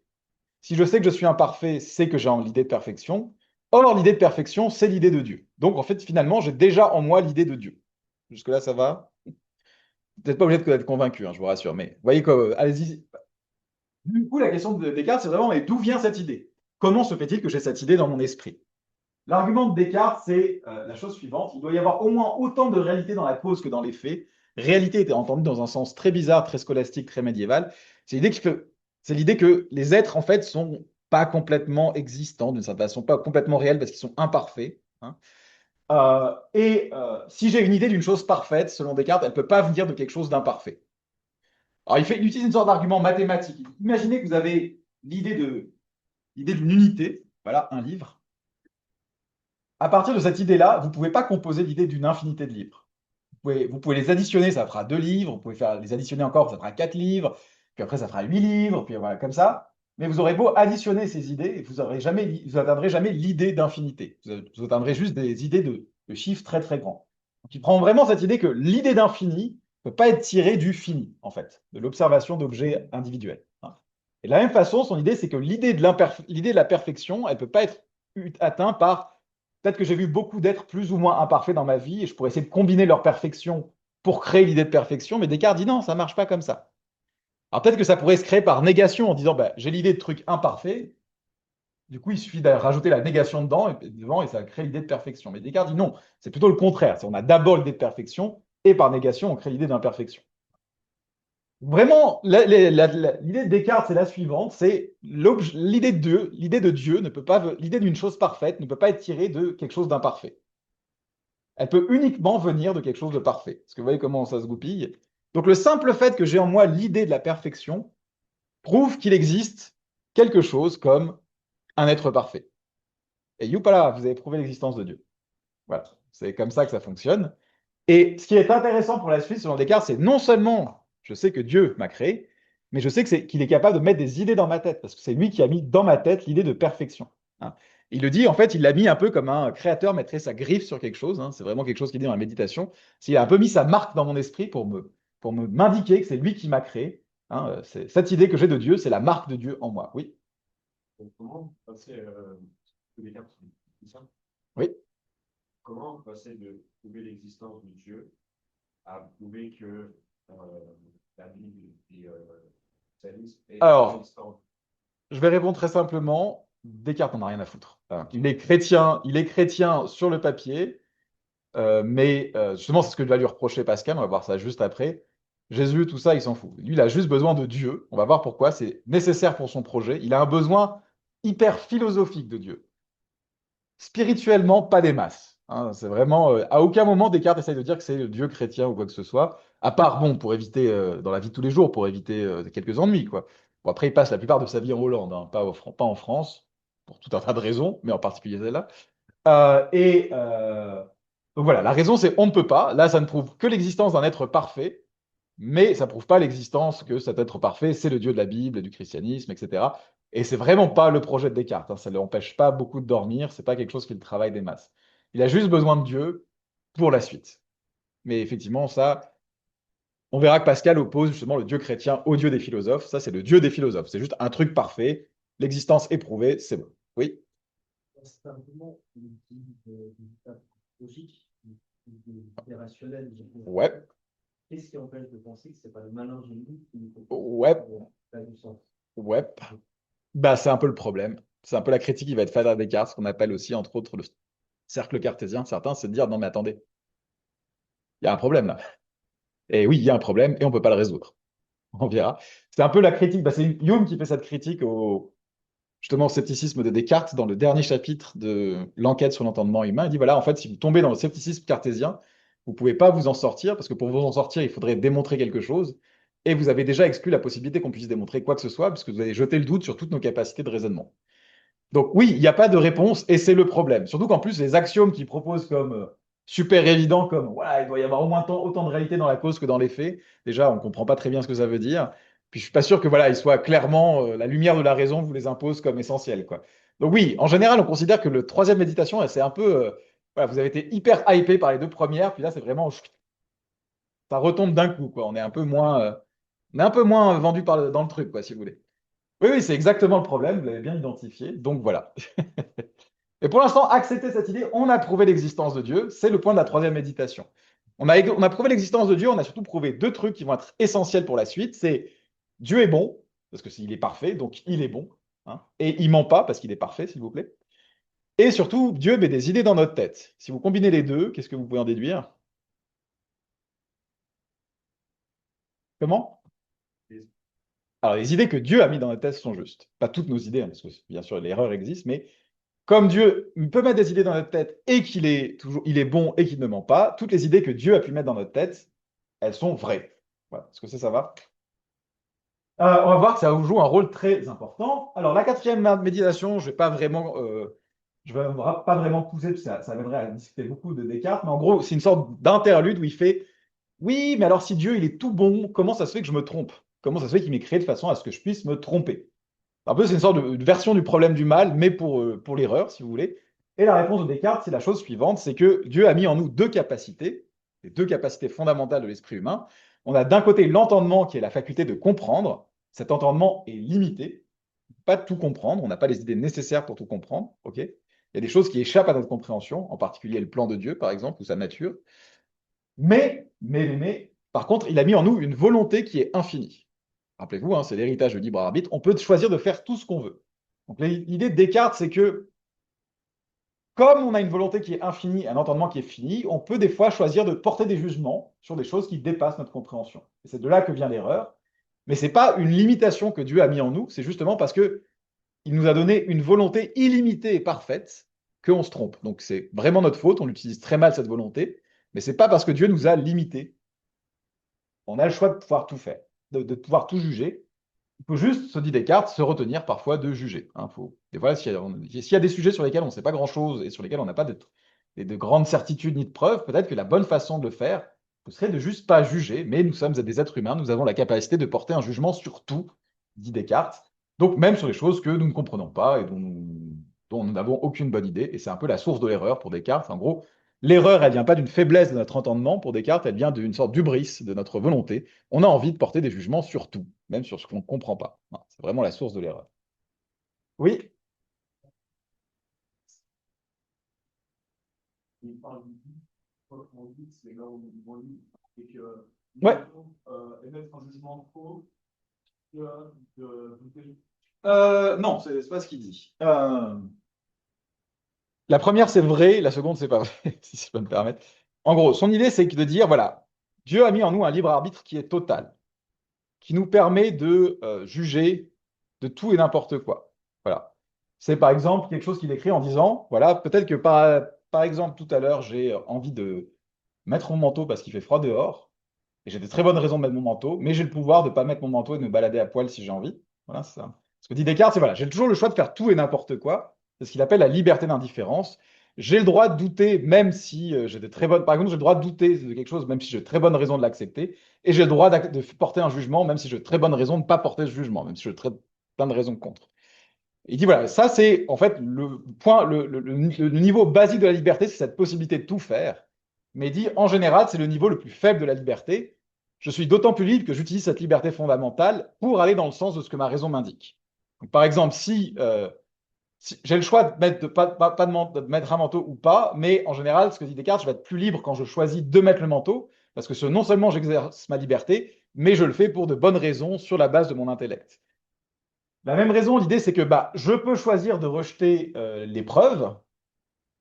Si je sais que je suis imparfait, c'est que j'ai l'idée de perfection. Or, l'idée de perfection, c'est l'idée de Dieu. Donc en fait, finalement, j'ai déjà en moi l'idée de Dieu. Jusque-là, ça va? Vous n'êtes pas obligé d'être convaincu, hein, je vous rassure. Mais vous voyez que, allez-y. Du coup, la question de Descartes, c'est vraiment, mais d'où vient cette idée? Comment se fait-il que j'ai cette idée dans mon esprit? L'argument de Descartes, c'est la chose suivante. Il doit y avoir au moins autant de réalité dans la cause que dans les faits. Réalité était entendue dans un sens très bizarre, très scolastique, très médiéval. C'est l'idée que les êtres, en fait, sont pas complètement existants, d'une certaine façon, pas complètement réels parce qu'ils sont imparfaits, hein. Si j'ai une idée d'une chose parfaite, selon Descartes, elle ne peut pas venir de quelque chose d'imparfait. Alors, il utilise une sorte d'argument mathématique. Imaginez que vous avez l'idée d'une unité, voilà, un livre. À partir de cette idée-là, vous ne pouvez pas composer l'idée d'une infinité de livres. Vous pouvez les additionner, ça fera 2 livres. Vous pouvez les additionner encore, ça fera 4 livres. Puis après, ça fera 8 livres. Puis voilà, comme ça. Mais vous aurez beau additionner ces idées, et vous n'atteindrez jamais l'idée d'infinité. Vous atteindrez juste des idées de chiffres très très grands. Donc, il prend vraiment cette idée que l'idée d'infini ne peut pas être tirée du fini, en fait, de l'observation d'objets individuels, hein. Et de la même façon, son idée, c'est que l'idée de la perfection, elle ne peut pas être atteinte par peut-être que j'ai vu beaucoup d'êtres plus ou moins imparfaits dans ma vie et je pourrais essayer de combiner leur perfection pour créer l'idée de perfection, mais Descartes dit non, ça ne marche pas comme ça. Alors peut-être que ça pourrait se créer par négation en disant bah, j'ai l'idée de truc imparfait, du coup il suffit de rajouter la négation devant et ça crée l'idée de perfection. Mais Descartes dit non, c'est plutôt le contraire. On a d'abord l'idée de perfection et par négation on crée l'idée d'imperfection. Vraiment, l'idée de Descartes, c'est la suivante, c'est l'idée de Dieu ne peut pas, l'idée d'une chose parfaite ne peut pas être tirée de quelque chose d'imparfait. Elle peut uniquement venir de quelque chose de parfait. Est-ce que vous voyez comment ça se goupille? Donc le simple fait que j'ai en moi l'idée de la perfection prouve qu'il existe quelque chose comme un être parfait. Et youpala, vous avez prouvé l'existence de Dieu. Voilà, c'est comme ça que ça fonctionne. Et ce qui est intéressant pour la suite, selon Descartes, c'est non seulement je sais que Dieu m'a créé, mais je sais qu'il est capable de mettre des idées dans ma tête, parce que c'est lui qui a mis dans ma tête l'idée de perfection, hein. Il le dit, en fait, il l'a mis un peu comme un créateur mettrait sa griffe sur quelque chose, hein. C'est vraiment quelque chose qu'il dit dans la méditation. Il a un peu mis sa marque dans mon esprit m'indiquer que c'est lui qui m'a créé, hein. Cette idée que j'ai de Dieu, c'est la marque de Dieu en moi. Oui, Donc, comment passer de l'écart, c'est ça? oui. Comment passer de prouver l'existence de Dieu à prouver que la Bible et Salis est Alors, existante? Je vais répondre très simplement. Descartes n'en a rien à foutre. Hein. Il est chrétien sur le papier, mais justement, c'est ce que va lui reprocher Pascal. On va voir ça juste après. Jésus, tout ça, il s'en fout. Lui, il a juste besoin de Dieu. On va voir pourquoi. C'est nécessaire pour son projet. Il a un besoin hyper philosophique de Dieu. Spirituellement, pas des masses. Hein. C'est vraiment, à aucun moment Descartes essaye de dire que c'est le Dieu chrétien ou quoi que ce soit, à part, bon, pour éviter, dans la vie de tous les jours, pour éviter quelques ennuis, quoi. Bon, après, il passe la plupart de sa vie en Hollande, hein, pas en France, pour tout un tas de raisons, mais en particulier celle-là. Donc voilà, la raison, c'est on ne peut pas. Là, ça ne prouve que l'existence d'un être parfait, mais ça ne prouve pas l'existence que cet être parfait, c'est le Dieu de la Bible, du christianisme, etc. Et c'est vraiment pas le projet de Descartes. Hein. Ça ne l'empêche pas beaucoup de dormir. C'est pas quelque chose qui le travaille des masses. Il a juste besoin de Dieu pour la suite. Mais effectivement, ça, on verra que Pascal oppose justement le Dieu chrétien au Dieu des philosophes. Ça, c'est le Dieu des philosophes. C'est juste un truc parfait. L'existence est prouvée, c'est bon. Oui. C'est un argument qui utilise des logiques, des rationnels. Ouais. Qu'est-ce qui empêche de penser que ce n'est pas le malin génie qui nous fait Ouais. ça a du sens? Ouais. Bah, c'est un peu le problème. C'est un peu la critique qui va être faite à Descartes, ce qu'on appelle aussi, entre autres, le cercle cartésien. Certains, c'est de dire, non, mais attendez, il y a un problème là. Et oui, il y a un problème et on ne peut pas le résoudre. On verra. C'est un peu la critique. Bah, c'est Hume qui fait cette critique justement au scepticisme de Descartes dans le dernier chapitre de l'enquête sur l'entendement humain. Il dit, voilà, en fait, si vous tombez dans le scepticisme cartésien, vous ne pouvez pas vous en sortir, parce que pour vous en sortir, il faudrait démontrer quelque chose. Et vous avez déjà exclu la possibilité qu'on puisse démontrer quoi que ce soit, puisque vous avez jeté le doute sur toutes nos capacités de raisonnement. Donc oui, il n'y a pas de réponse et c'est le problème. Surtout qu'en plus, les axiomes qu'ils proposent comme super évidents, comme voilà, il doit y avoir au moins autant de réalité dans la cause que dans les faits, déjà, on ne comprend pas très bien ce que ça veut dire. Puis je suis pas sûr que voilà, ils soient clairement, la lumière de la raison vous les impose comme essentiels, quoi. Donc oui, en général, on considère que le troisième méditation, c'est un peu, voilà, vous avez été hyper hypé par les deux premières, puis là, c'est vraiment, ça retombe d'un coup, quoi. On est un peu moins vendu dans le truc, quoi, si vous voulez. Oui, oui, c'est exactement le problème, vous l'avez bien identifié. Donc voilà. Et pour l'instant, accepter cette idée, on a prouvé l'existence de Dieu, c'est le point de la troisième méditation. On a prouvé l'existence de Dieu, on a surtout prouvé deux trucs qui vont être essentiels pour la suite. C'est Dieu est bon, parce que s'il est parfait, donc il est bon. Hein, et il ment pas, parce qu'il est parfait, s'il vous plaît. Et surtout, Dieu met des idées dans notre tête. Si vous combinez les deux, qu'est-ce que vous pouvez en déduire? Comment? Alors, les idées que Dieu a mis dans notre tête sont justes. Pas toutes nos idées, hein, parce que bien sûr, l'erreur existe, mais comme Dieu peut mettre des idées dans notre tête et il est bon et qu'il ne ment pas, toutes les idées que Dieu a pu mettre dans notre tête, elles sont vraies. Voilà. Est-ce que ça va? On va voir que ça joue un rôle très important. Alors, la quatrième méditation, je vais pas vraiment pousser, parce que ça m'aiderait à discuter beaucoup de Descartes, mais en gros, c'est une sorte d'interlude où il fait, oui, mais alors si Dieu, il est tout bon, comment ça se fait que je me trompe? Comment ça se fait qu'il m'ait créé de façon à ce que je puisse me tromper? Un peu, c'est une sorte de version du problème du mal, mais pour l'erreur, si vous voulez. Et la réponse de Descartes, c'est la chose suivante, c'est que Dieu a mis en nous deux capacités, les deux capacités fondamentales de l'esprit humain. On a d'un côté l'entendement, qui est la faculté de comprendre. Cet entendement est limité, pas tout comprendre, on n'a pas les idées nécessaires pour tout comprendre. Ok. Il y a des choses qui échappent à notre compréhension, en particulier le plan de Dieu, par exemple, ou sa nature. Par contre, il a mis en nous une volonté qui est infinie. Rappelez-vous, hein, c'est l'héritage du libre arbitre. On peut choisir de faire tout ce qu'on veut. Donc l'idée de Descartes, c'est que comme on a une volonté qui est infinie, un entendement qui est fini, on peut des fois choisir de porter des jugements sur des choses qui dépassent notre compréhension. Et c'est de là que vient l'erreur. Mais ce n'est pas une limitation que Dieu a mis en nous, c'est justement parce que il nous a donné une volonté illimitée et parfaite qu'on se trompe. Donc c'est vraiment notre faute, on utilise très mal cette volonté, mais ce n'est pas parce que Dieu nous a limités. On a le choix de pouvoir tout faire, de pouvoir tout juger. Il faut juste, se dit Descartes, se retenir parfois de juger. Hein, des fois, s'il y a des sujets sur lesquels on ne sait pas grand-chose et sur lesquels on n'a pas de grandes certitudes ni de preuves, peut-être que la bonne façon de le faire ce serait de juste pas juger, mais nous sommes des êtres humains, nous avons la capacité de porter un jugement sur tout, dit Descartes, donc même sur les choses que nous ne comprenons pas et dont nous n'avons aucune bonne idée, et c'est un peu la source de l'erreur pour Descartes. En gros, l'erreur, elle vient pas d'une faiblesse de notre entendement pour Descartes, elle vient d'une sorte d'hubris de notre volonté. On a envie de porter des jugements sur tout, même sur ce qu'on ne comprend pas. C'est vraiment la source de l'erreur. Oui, Il parle du dit, on dit, c'est là où on lit, et que nous ouais, devons émettre un jugement faux de, Non, c'est pas ce qu'il dit. La première, c'est vrai, la seconde, c'est pas vrai, si je peux me permettre. En gros, son idée, c'est de dire, voilà, Dieu a mis en nous un libre arbitre qui est total, qui nous permet de juger de tout et n'importe quoi. Voilà. C'est par exemple quelque chose qu'il écrit en disant, voilà, peut-être que par exemple, tout à l'heure, j'ai envie de mettre mon manteau parce qu'il fait froid dehors, et j'ai de très bonnes raisons de mettre mon manteau, mais j'ai le pouvoir de ne pas mettre mon manteau et de me balader à poil si j'ai envie. Voilà, c'est ça. Ce que dit Descartes, c'est voilà, j'ai toujours le choix de faire tout et n'importe quoi. C'est ce qu'il appelle la liberté d'indifférence. J'ai le droit de douter, même si j'ai de très bonnes. Par exemple, j'ai le droit de douter de quelque chose, même si j'ai de très bonnes raisons de l'accepter. Et j'ai le droit de porter un jugement, même si j'ai de très bonnes raisons de ne pas porter ce jugement, même si j'ai plein de raisons contre. Il dit voilà, ça c'est en fait le point, le niveau basique de la liberté, c'est cette possibilité de tout faire. Mais il dit en général, c'est le niveau le plus faible de la liberté. Je suis d'autant plus libre que j'utilise cette liberté fondamentale pour aller dans le sens de ce que ma raison m'indique. Donc, par exemple, si j'ai le choix de mettre, de mettre un manteau ou pas, mais en général, ce que dit Descartes, je vais être plus libre quand je choisis de mettre le manteau, parce que non seulement j'exerce ma liberté, mais je le fais pour de bonnes raisons sur la base de mon intellect. La même raison, l'idée, c'est que je peux choisir de rejeter l'épreuve,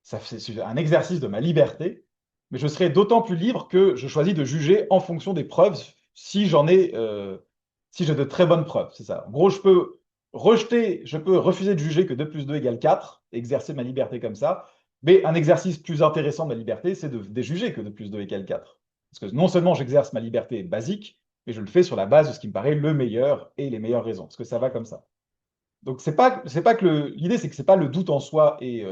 ça c'est un exercice de ma liberté, mais je serai d'autant plus libre que je choisis de juger en fonction des preuves si j'ai de très bonnes preuves. C'est ça. En gros, je peux refuser de juger que 2 plus 2 égale 4, exercer ma liberté comme ça, mais un exercice plus intéressant de ma liberté, c'est de juger que 2 plus 2 égale 4. Parce que non seulement j'exerce ma liberté basique, mais je le fais sur la base de ce qui me paraît le meilleur et les meilleures raisons. Parce que ça va comme ça. Donc, c'est pas que l'idée, c'est que c'est pas le doute en soi est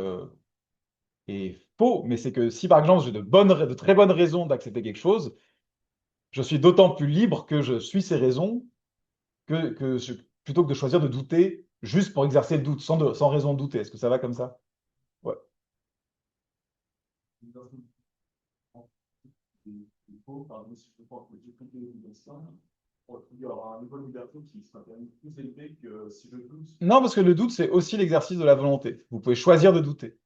faux, mais c'est que si par exemple j'ai de très bonnes raisons d'accepter quelque chose, je suis d'autant plus libre que je suis ces raisons plutôt que de choisir de douter juste pour exercer le doute, sans raison de douter. Est-ce que ça va comme ça? Ouais. Il faut, pardon, si je pense que j'ai compris les ça, il y aura un niveau de liberté qui sera quand même plus élevé que si je doute. Non, parce que le doute, c'est aussi l'exercice de la volonté. Vous pouvez choisir de douter,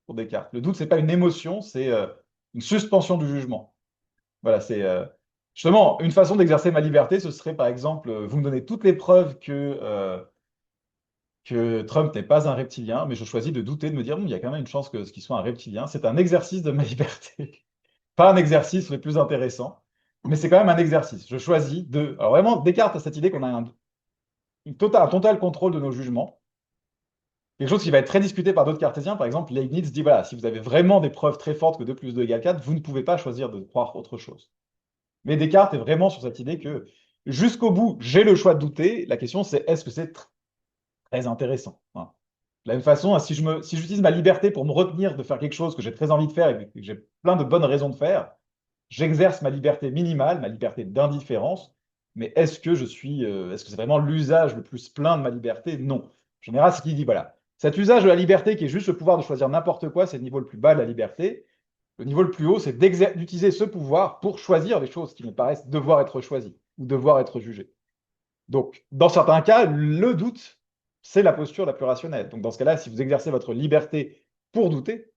pour Descartes. Le doute, c'est pas une émotion, c'est une suspension du jugement. Voilà, c'est justement une façon d'exercer ma liberté, ce serait par exemple, vous me donnez toutes les preuves que Trump n'est pas un reptilien, mais je choisis de douter, de me dire, il y a quand même une chance que ce qu'il soit un reptilien. C'est un exercice de ma liberté. Pas un exercice le plus intéressant, mais c'est quand même un exercice. Je choisis de. Alors vraiment, Descartes a cette idée qu'on a un total contrôle de nos jugements. Quelque chose qui va être très discuté par d'autres cartésiens. Par exemple, Leibniz dit, voilà, si vous avez vraiment des preuves très fortes que 2 plus 2 égale 4, vous ne pouvez pas choisir de croire autre chose. Mais Descartes est vraiment sur cette idée que jusqu'au bout, j'ai le choix de douter. La question, c'est est-ce que c'est très intéressant? Voilà. De la même façon, si j'utilise ma liberté pour me retenir de faire quelque chose que j'ai très envie de faire et que j'ai plein de bonnes raisons de faire, j'exerce ma liberté minimale, ma liberté d'indifférence. Mais est-ce que c'est vraiment l'usage le plus plein de ma liberté? Non. En général, ce qu'il dit, voilà. Cet usage de la liberté qui est juste le pouvoir de choisir n'importe quoi, c'est le niveau le plus bas de la liberté. Le niveau le plus haut, c'est d'utiliser ce pouvoir pour choisir les choses qui me paraissent devoir être choisies ou devoir être jugées. Donc, dans certains cas, le doute, c'est la posture la plus rationnelle. Donc, dans ce cas-là, si vous exercez votre liberté pour douter,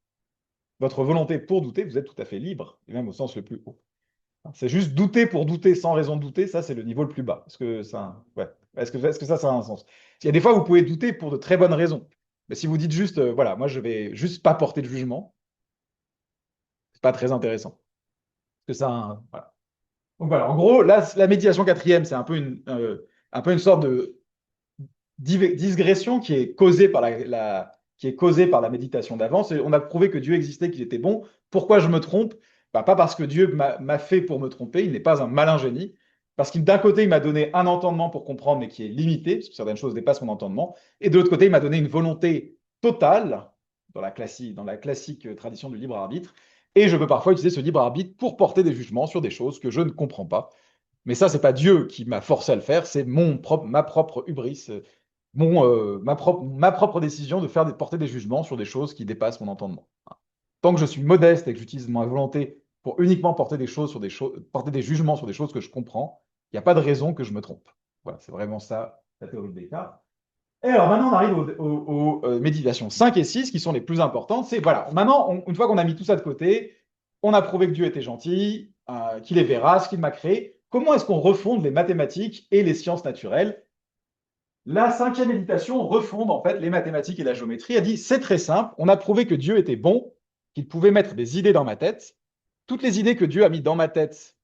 votre volonté pour douter, vous êtes tout à fait libre, et même au sens le plus haut. C'est juste douter pour douter sans raison de douter, ça, c'est le niveau le plus bas. Ouais. Est-ce que ça a un sens? Il y a des fois, vous pouvez douter pour de très bonnes raisons. Mais si vous dites juste, voilà, moi, je vais juste pas porter de jugement, c'est pas très intéressant. Parce que voilà. Donc voilà, en gros, là, la méditation quatrième, c'est un peu une sorte de digression qui est causée par qui est causée par la méditation d'avance. On a prouvé que Dieu existait, qu'il était bon. Pourquoi je me trompe? Pas parce que Dieu m'a fait pour me tromper, il n'est pas un malin génie. Parce qu'il d'un côté, il m'a donné un entendement pour comprendre, mais qui est limité, parce que certaines choses dépassent mon entendement. Et de l'autre côté, il m'a donné une volonté totale, dans la classique tradition du libre arbitre. Et je peux parfois utiliser ce libre arbitre pour porter des jugements sur des choses que je ne comprends pas. Mais ça, c'est pas Dieu qui m'a forcé à le faire, c'est ma propre hubris, ma propre décision de porter des jugements sur des choses qui dépassent mon entendement. Tant que je suis modeste et que j'utilise ma volonté pour uniquement porter des jugements sur des choses que je comprends, il n'y a pas de raison que je me trompe. Voilà, c'est vraiment ça, la théorie de Descartes. Et alors maintenant, on arrive aux méditations 5 et 6 qui sont les plus importantes. C'est, voilà, maintenant, une fois qu'on a mis tout ça de côté, on a prouvé que Dieu était gentil, qu'il est vérace, qu'il m'a créé. Comment est-ce qu'on refonde les mathématiques et les sciences naturelles? La cinquième méditation refonde en fait les mathématiques et la géométrie. Elle dit, c'est très simple, on a prouvé que Dieu était bon, qu'il pouvait mettre des idées dans ma tête. Toutes les idées que Dieu a mis dans ma tête,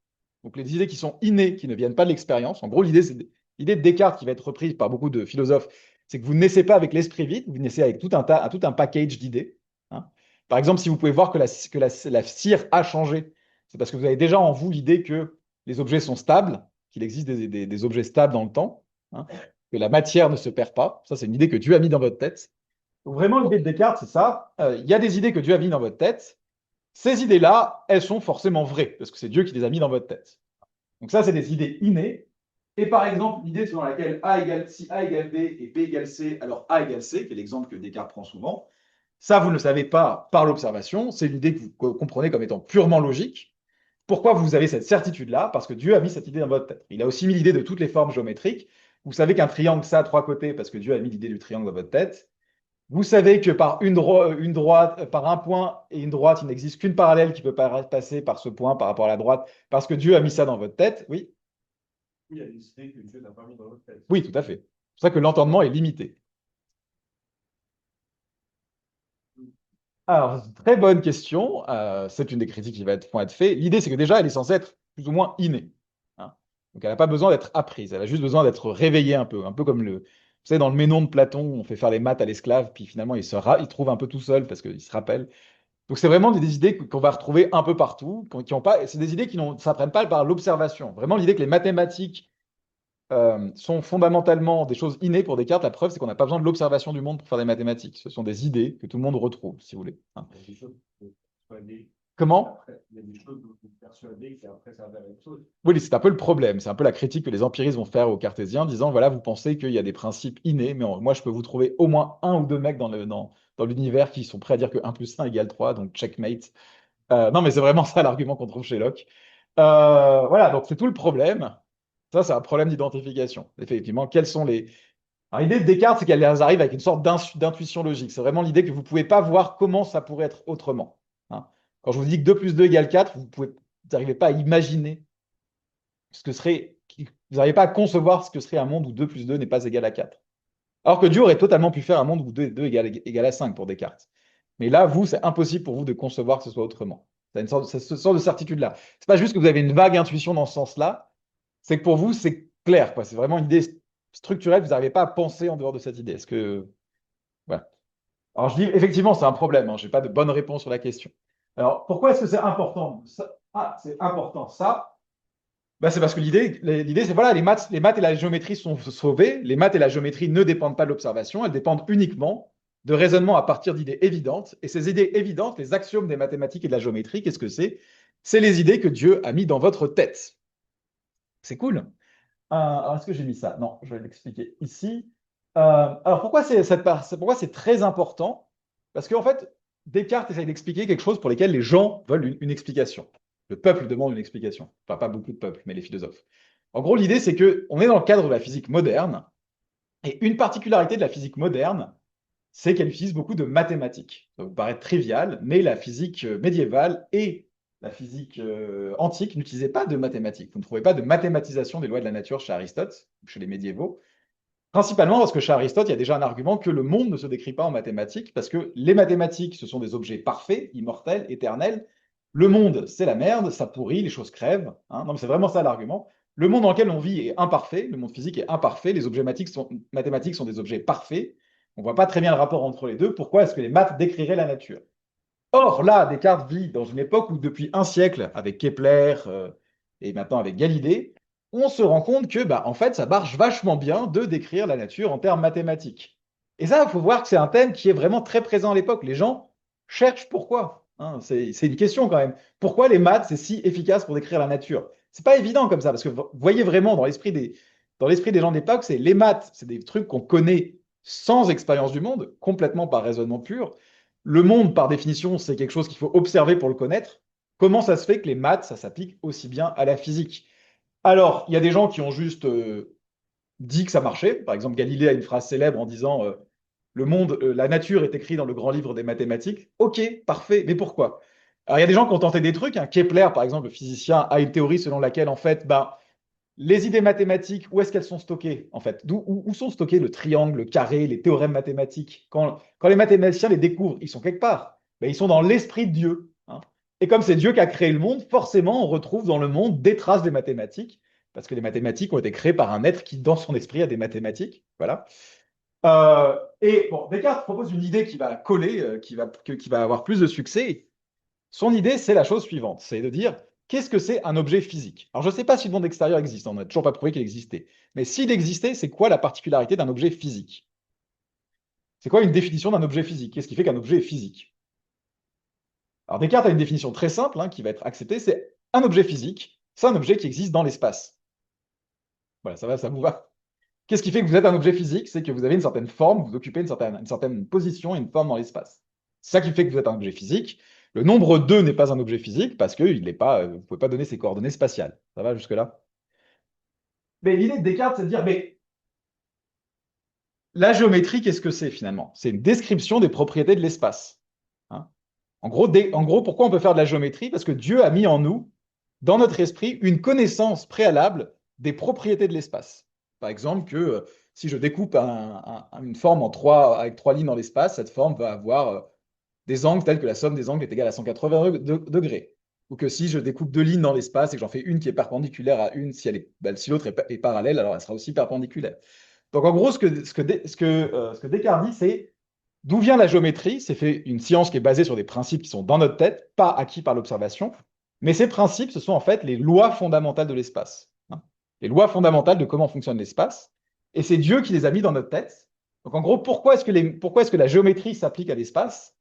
donc les idées qui sont innées, qui ne viennent pas de l'expérience. En gros, l'idée de Descartes qui va être reprise par beaucoup de philosophes, c'est que vous ne naissez pas avec l'esprit vide, vous naissez avec tout un package d'idées, hein. Par exemple, si vous pouvez voir que la cire a changé, c'est parce que vous avez déjà en vous l'idée que les objets sont stables, qu'il existe des objets stables dans le temps, hein, que la matière ne se perd pas. Ça, c'est une idée que Dieu a mis dans votre tête. Donc vraiment, l'idée de Descartes, c'est ça. Il y a des idées que Dieu a mis dans votre tête. Ces idées-là, elles sont forcément vraies, parce que c'est Dieu qui les a mis dans votre tête. Donc ça, c'est des idées innées. Et par exemple, l'idée selon laquelle si A égale B et B égale C, alors A égale C, qui est l'exemple que Descartes prend souvent, ça, vous ne le savez pas par l'observation, c'est une idée que vous comprenez comme étant purement logique. Pourquoi vous avez cette certitude-là? Parce que Dieu a mis cette idée dans votre tête. Il a aussi mis l'idée de toutes les formes géométriques. Vous savez qu'un triangle, ça a trois côtés, parce que Dieu a mis l'idée du triangle dans votre tête. Vous savez que par une droite, par un point et une droite, il n'existe qu'une parallèle qui peut passer par ce point par rapport à la droite, parce que Dieu a mis ça dans votre tête. Oui, Oui, il y a des idées que Dieu n'a pas mis dans votre tête. oui, tout à fait. C'est pour ça que l'entendement est limité. Alors, très bonne question. C'est une des critiques qui vont être faites. L'idée, c'est que déjà, elle est censée être plus ou moins innée, hein. Donc, elle n'a pas besoin d'être apprise. Elle a juste besoin d'être réveillée un peu comme vous savez, dans le Ménon de Platon, on fait faire les maths à l'esclave, puis finalement, il trouve un peu tout seul parce qu'il se rappelle. Donc, c'est vraiment des idées qu'on va retrouver un peu partout, qui ont pas, c'est des idées qui ne s'apprennent pas par l'observation. Vraiment, l'idée que les mathématiques sont fondamentalement des choses innées pour Descartes. La preuve, c'est qu'on n'a pas besoin de l'observation du monde pour faire des mathématiques. Ce sont des idées que tout le monde retrouve, si vous voulez, hein. Il y a des choses que vous persuadez, Comment? après, il y a des choses que vous persuadez qui après servent à la même chose. Oui, c'est un peu le problème. C'est un peu la critique que les empiristes vont faire aux cartésiens, disant, voilà, vous pensez qu'il y a des principes innés, mais moi, je peux vous trouver au moins un ou deux mecs dans l'univers qui sont prêts à dire que 1 plus 1 égale 3, donc checkmate. Non, mais c'est vraiment ça l'argument qu'on trouve chez Locke. Voilà, donc c'est tout le problème. Ça, c'est un problème d'identification. Effectivement, quels sont les... Alors, l'idée de Descartes, c'est qu'elle arrive avec une sorte d'intuition logique. C'est vraiment l'idée que vous ne pouvez pas voir comment ça pourrait être autrement, hein. Quand je vous dis que 2 plus 2 égale 4, vous n'arrivez pas à imaginer ce que serait... Vous n'arrivez pas à concevoir ce que serait un monde où 2 plus 2 n'est pas égal à 4. Alors que Dieu aurait totalement pu faire un monde où 2 égale à 5 pour Descartes. Mais là, vous, c'est impossible pour vous de concevoir que ce soit autrement. C'est ce sorte de certitude-là. C'est pas juste que vous avez une vague intuition dans ce sens-là, c'est que pour vous, c'est clair, quoi. C'est vraiment une idée structurelle, vous n'arrivez pas à penser en dehors de cette idée. Est-ce que... Voilà. Alors je dis, effectivement, c'est un problème, hein. Je n'ai pas de bonne réponse sur la question. Alors, pourquoi est-ce que c'est important? Ah, c'est important, ça. Bah, c'est parce que l'idée, c'est voilà, les maths et la géométrie sont sauvées. Les maths et la géométrie ne dépendent pas de l'observation, elles dépendent uniquement de raisonnements à partir d'idées évidentes. Et ces idées évidentes, les axiomes des mathématiques et de la géométrie, qu'est-ce que c'est? C'est les idées que Dieu a mis dans votre tête. C'est cool. Alors, est-ce que j'ai mis ça? Non, je vais l'expliquer ici. Alors, pourquoi c'est très important? Parce qu'en fait, Descartes essaye d'expliquer quelque chose pour lequel les gens veulent une explication. Le peuple demande une explication. Enfin, pas beaucoup de peuples, mais les philosophes. En gros, l'idée, c'est que on est dans le cadre de la physique moderne, et une particularité de la physique moderne, c'est qu'elle utilise beaucoup de mathématiques. Ça vous paraît trivial, mais la physique médiévale et la physique antique n'utilisaient pas de mathématiques. Vous ne trouvez pas de mathématisation des lois de la nature chez Aristote, chez les médiévaux. Principalement parce que chez Aristote, il y a déjà un argument que le monde ne se décrit pas en mathématiques, parce que les mathématiques, ce sont des objets parfaits, immortels, éternels. Le monde, c'est la merde, ça pourrit, les choses crèvent, hein. Non, mais c'est vraiment ça l'argument. Le monde dans lequel on vit est imparfait, le monde physique est imparfait, les objets mathématiques sont des objets parfaits. On ne voit pas très bien le rapport entre les deux. Pourquoi est-ce que les maths décriraient la nature? Or, là, Descartes vit dans une époque où, depuis un siècle, avec Kepler et maintenant avec Galilée, on se rend compte que, bah, en fait, ça marche vachement bien de décrire la nature en termes mathématiques. Et ça, il faut voir que c'est un thème qui est vraiment très présent à l'époque. Les gens cherchent pourquoi, hein. C'est une question quand même. Pourquoi les maths, c'est si efficace pour décrire la nature? C'est pas évident comme ça, parce que vous voyez vraiment dans l'esprit des gens de l'époque, c'est les maths, c'est des trucs qu'on connaît sans expérience du monde, complètement par raisonnement pur. Le monde, par définition, c'est quelque chose qu'il faut observer pour le connaître. Comment ça se fait que les maths, ça s'applique aussi bien à la physique? Alors, il y a des gens qui ont juste dit que ça marchait. Par exemple, Galilée a une phrase célèbre en disant la nature est écrite dans le grand livre des mathématiques. Ok, parfait, mais pourquoi? Alors, il y a des gens qui ont tenté des trucs, hein. Kepler, par exemple, le physicien, a une théorie selon laquelle, en fait, bah, les idées mathématiques, où est-ce qu'elles sont stockées, en fait? Où sont stockés le triangle, le carré, les théorèmes mathématiques? Quand les mathématiciens les découvrent, ils sont quelque part. Ben, ils sont dans l'esprit de Dieu, hein. Et comme c'est Dieu qui a créé le monde, forcément, on retrouve dans le monde des traces des mathématiques, parce que les mathématiques ont été créées par un être qui, dans son esprit, a des mathématiques. Voilà. Et bon, Descartes propose une idée qui va coller, qui va avoir plus de succès. Son idée, c'est la chose suivante, c'est de dire, qu'est-ce que c'est un objet physique? Alors, je ne sais pas si le monde extérieur existe, on n'a toujours pas prouvé qu'il existait. Mais s'il existait, c'est quoi la particularité d'un objet physique? C'est quoi une définition d'un objet physique? Qu'est-ce qui fait qu'un objet est physique? Alors, Descartes a une définition très simple, hein, qui va être acceptée, c'est un objet physique, c'est un objet qui existe dans l'espace. Voilà, ça va, ça vous va? Qu'est-ce qui fait que vous êtes un objet physique? C'est que vous avez une certaine forme, vous occupez une certaine position et une forme dans l'espace. C'est ça qui fait que vous êtes un objet physique. Le nombre 2 n'est pas un objet physique parce que vous ne pouvez pas donner ses coordonnées spatiales. Ça va jusque-là? Mais l'idée de Descartes, c'est de dire, mais la géométrie, qu'est-ce que c'est finalement? C'est une description des propriétés de l'espace, hein. En gros, pourquoi on peut faire de la géométrie? Parce que Dieu a mis en nous, dans notre esprit, une connaissance préalable des propriétés de l'espace. Par exemple, si je découpe une forme avec 3 lignes dans l'espace, cette forme va avoir des angles tels que la somme des angles est égale à 180 degrés. Ou que si je découpe 2 lignes dans l'espace et que j'en fais une qui est perpendiculaire à une, si l'autre est parallèle, alors elle sera aussi perpendiculaire. Donc en gros, ce que Descartes dit, c'est d'où vient la géométrie? C'est fait une science qui est basée sur des principes qui sont dans notre tête, pas acquis par l'observation. Mais ces principes, ce sont en fait les lois fondamentales de l'espace, hein. Les lois fondamentales de comment fonctionne l'espace. Et c'est Dieu qui les a mis dans notre tête. Donc en gros, pourquoi est-ce que la géométrie s'applique à l'espace?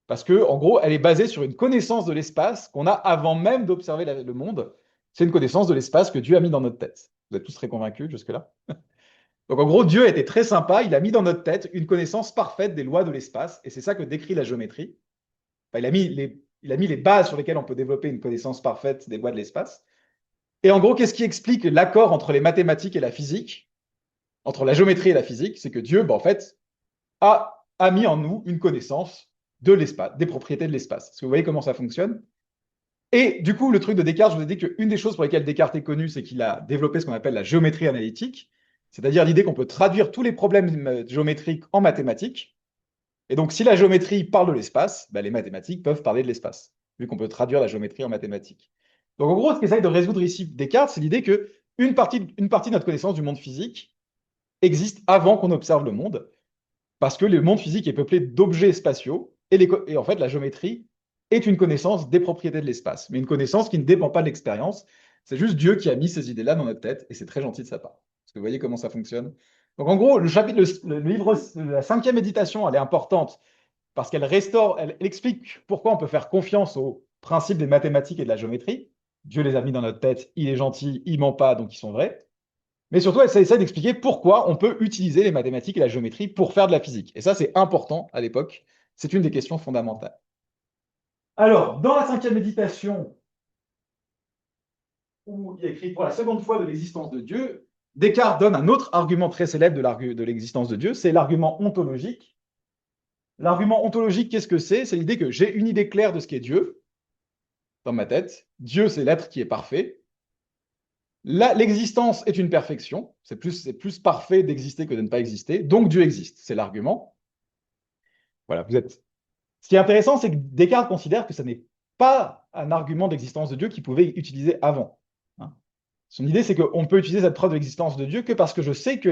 Parce que, en gros, elle est basée sur une connaissance de l'espace qu'on a avant même d'observer le monde. C'est une connaissance de l'espace que Dieu a mis dans notre tête. Vous êtes tous très convaincus jusque-là? Donc en gros, Dieu était très sympa, il a mis dans notre tête une connaissance parfaite des lois de l'espace, et c'est ça que décrit la géométrie. Enfin, il a mis les bases sur lesquelles on peut développer une connaissance parfaite des lois de l'espace. Et en gros, qu'est-ce qui explique l'accord entre les mathématiques et la physique, entre la géométrie et la physique? C'est que Dieu, ben, en fait, a mis en nous une connaissance de l'espace, des propriétés de l'espace. Est-ce que vous voyez comment ça fonctionne? Et du coup, le truc de Descartes, je vous ai dit qu'une des choses pour lesquelles Descartes est connu, c'est qu'il a développé ce qu'on appelle la géométrie analytique, c'est-à-dire l'idée qu'on peut traduire tous les problèmes géométriques en mathématiques. Et donc, si la géométrie parle de l'espace, ben, les mathématiques peuvent parler de l'espace, vu qu'on peut traduire la géométrie en mathématiques. Donc, en gros, ce qu'essaye de résoudre ici Descartes, c'est l'idée qu'une partie de notre connaissance du monde physique existe avant qu'on observe le monde, parce que le monde physique est peuplé d'objets spatiaux, et en fait, la géométrie est une connaissance des propriétés de l'espace, mais une connaissance qui ne dépend pas de l'expérience. C'est juste Dieu qui a mis ces idées-là dans notre tête, et c'est très gentil de sa part. Parce que vous voyez comment ça fonctionne. Donc en gros, le livre, la 5e méditation, elle est importante parce qu'elle restaure, elle explique pourquoi on peut faire confiance aux principes des mathématiques et de la géométrie. Dieu les a mis dans notre tête, il est gentil, il ment pas, donc ils sont vrais. Mais surtout, elle essaie d'expliquer pourquoi on peut utiliser les mathématiques et la géométrie pour faire de la physique. Et ça, c'est important à l'époque. C'est une des questions fondamentales. Alors, dans la 5e méditation, où il est écrit pour la seconde fois de l'existence de Dieu, Descartes donne un autre argument très célèbre de l'existence de Dieu, c'est l'argument ontologique. L'argument ontologique, qu'est-ce que c'est? C'est l'idée que j'ai une idée claire de ce qu'est Dieu dans ma tête. Dieu, c'est l'être qui est parfait. L'existence est une perfection. C'est plus parfait d'exister que de ne pas exister. Donc Dieu existe. C'est l'argument. Voilà, vous êtes. Ce qui est intéressant, c'est que Descartes considère que ce n'est pas un argument d'existence de Dieu qu'il pouvait utiliser avant, hein. Son idée, c'est qu'on peut utiliser cette preuve de l'existence de Dieu que parce que je sais que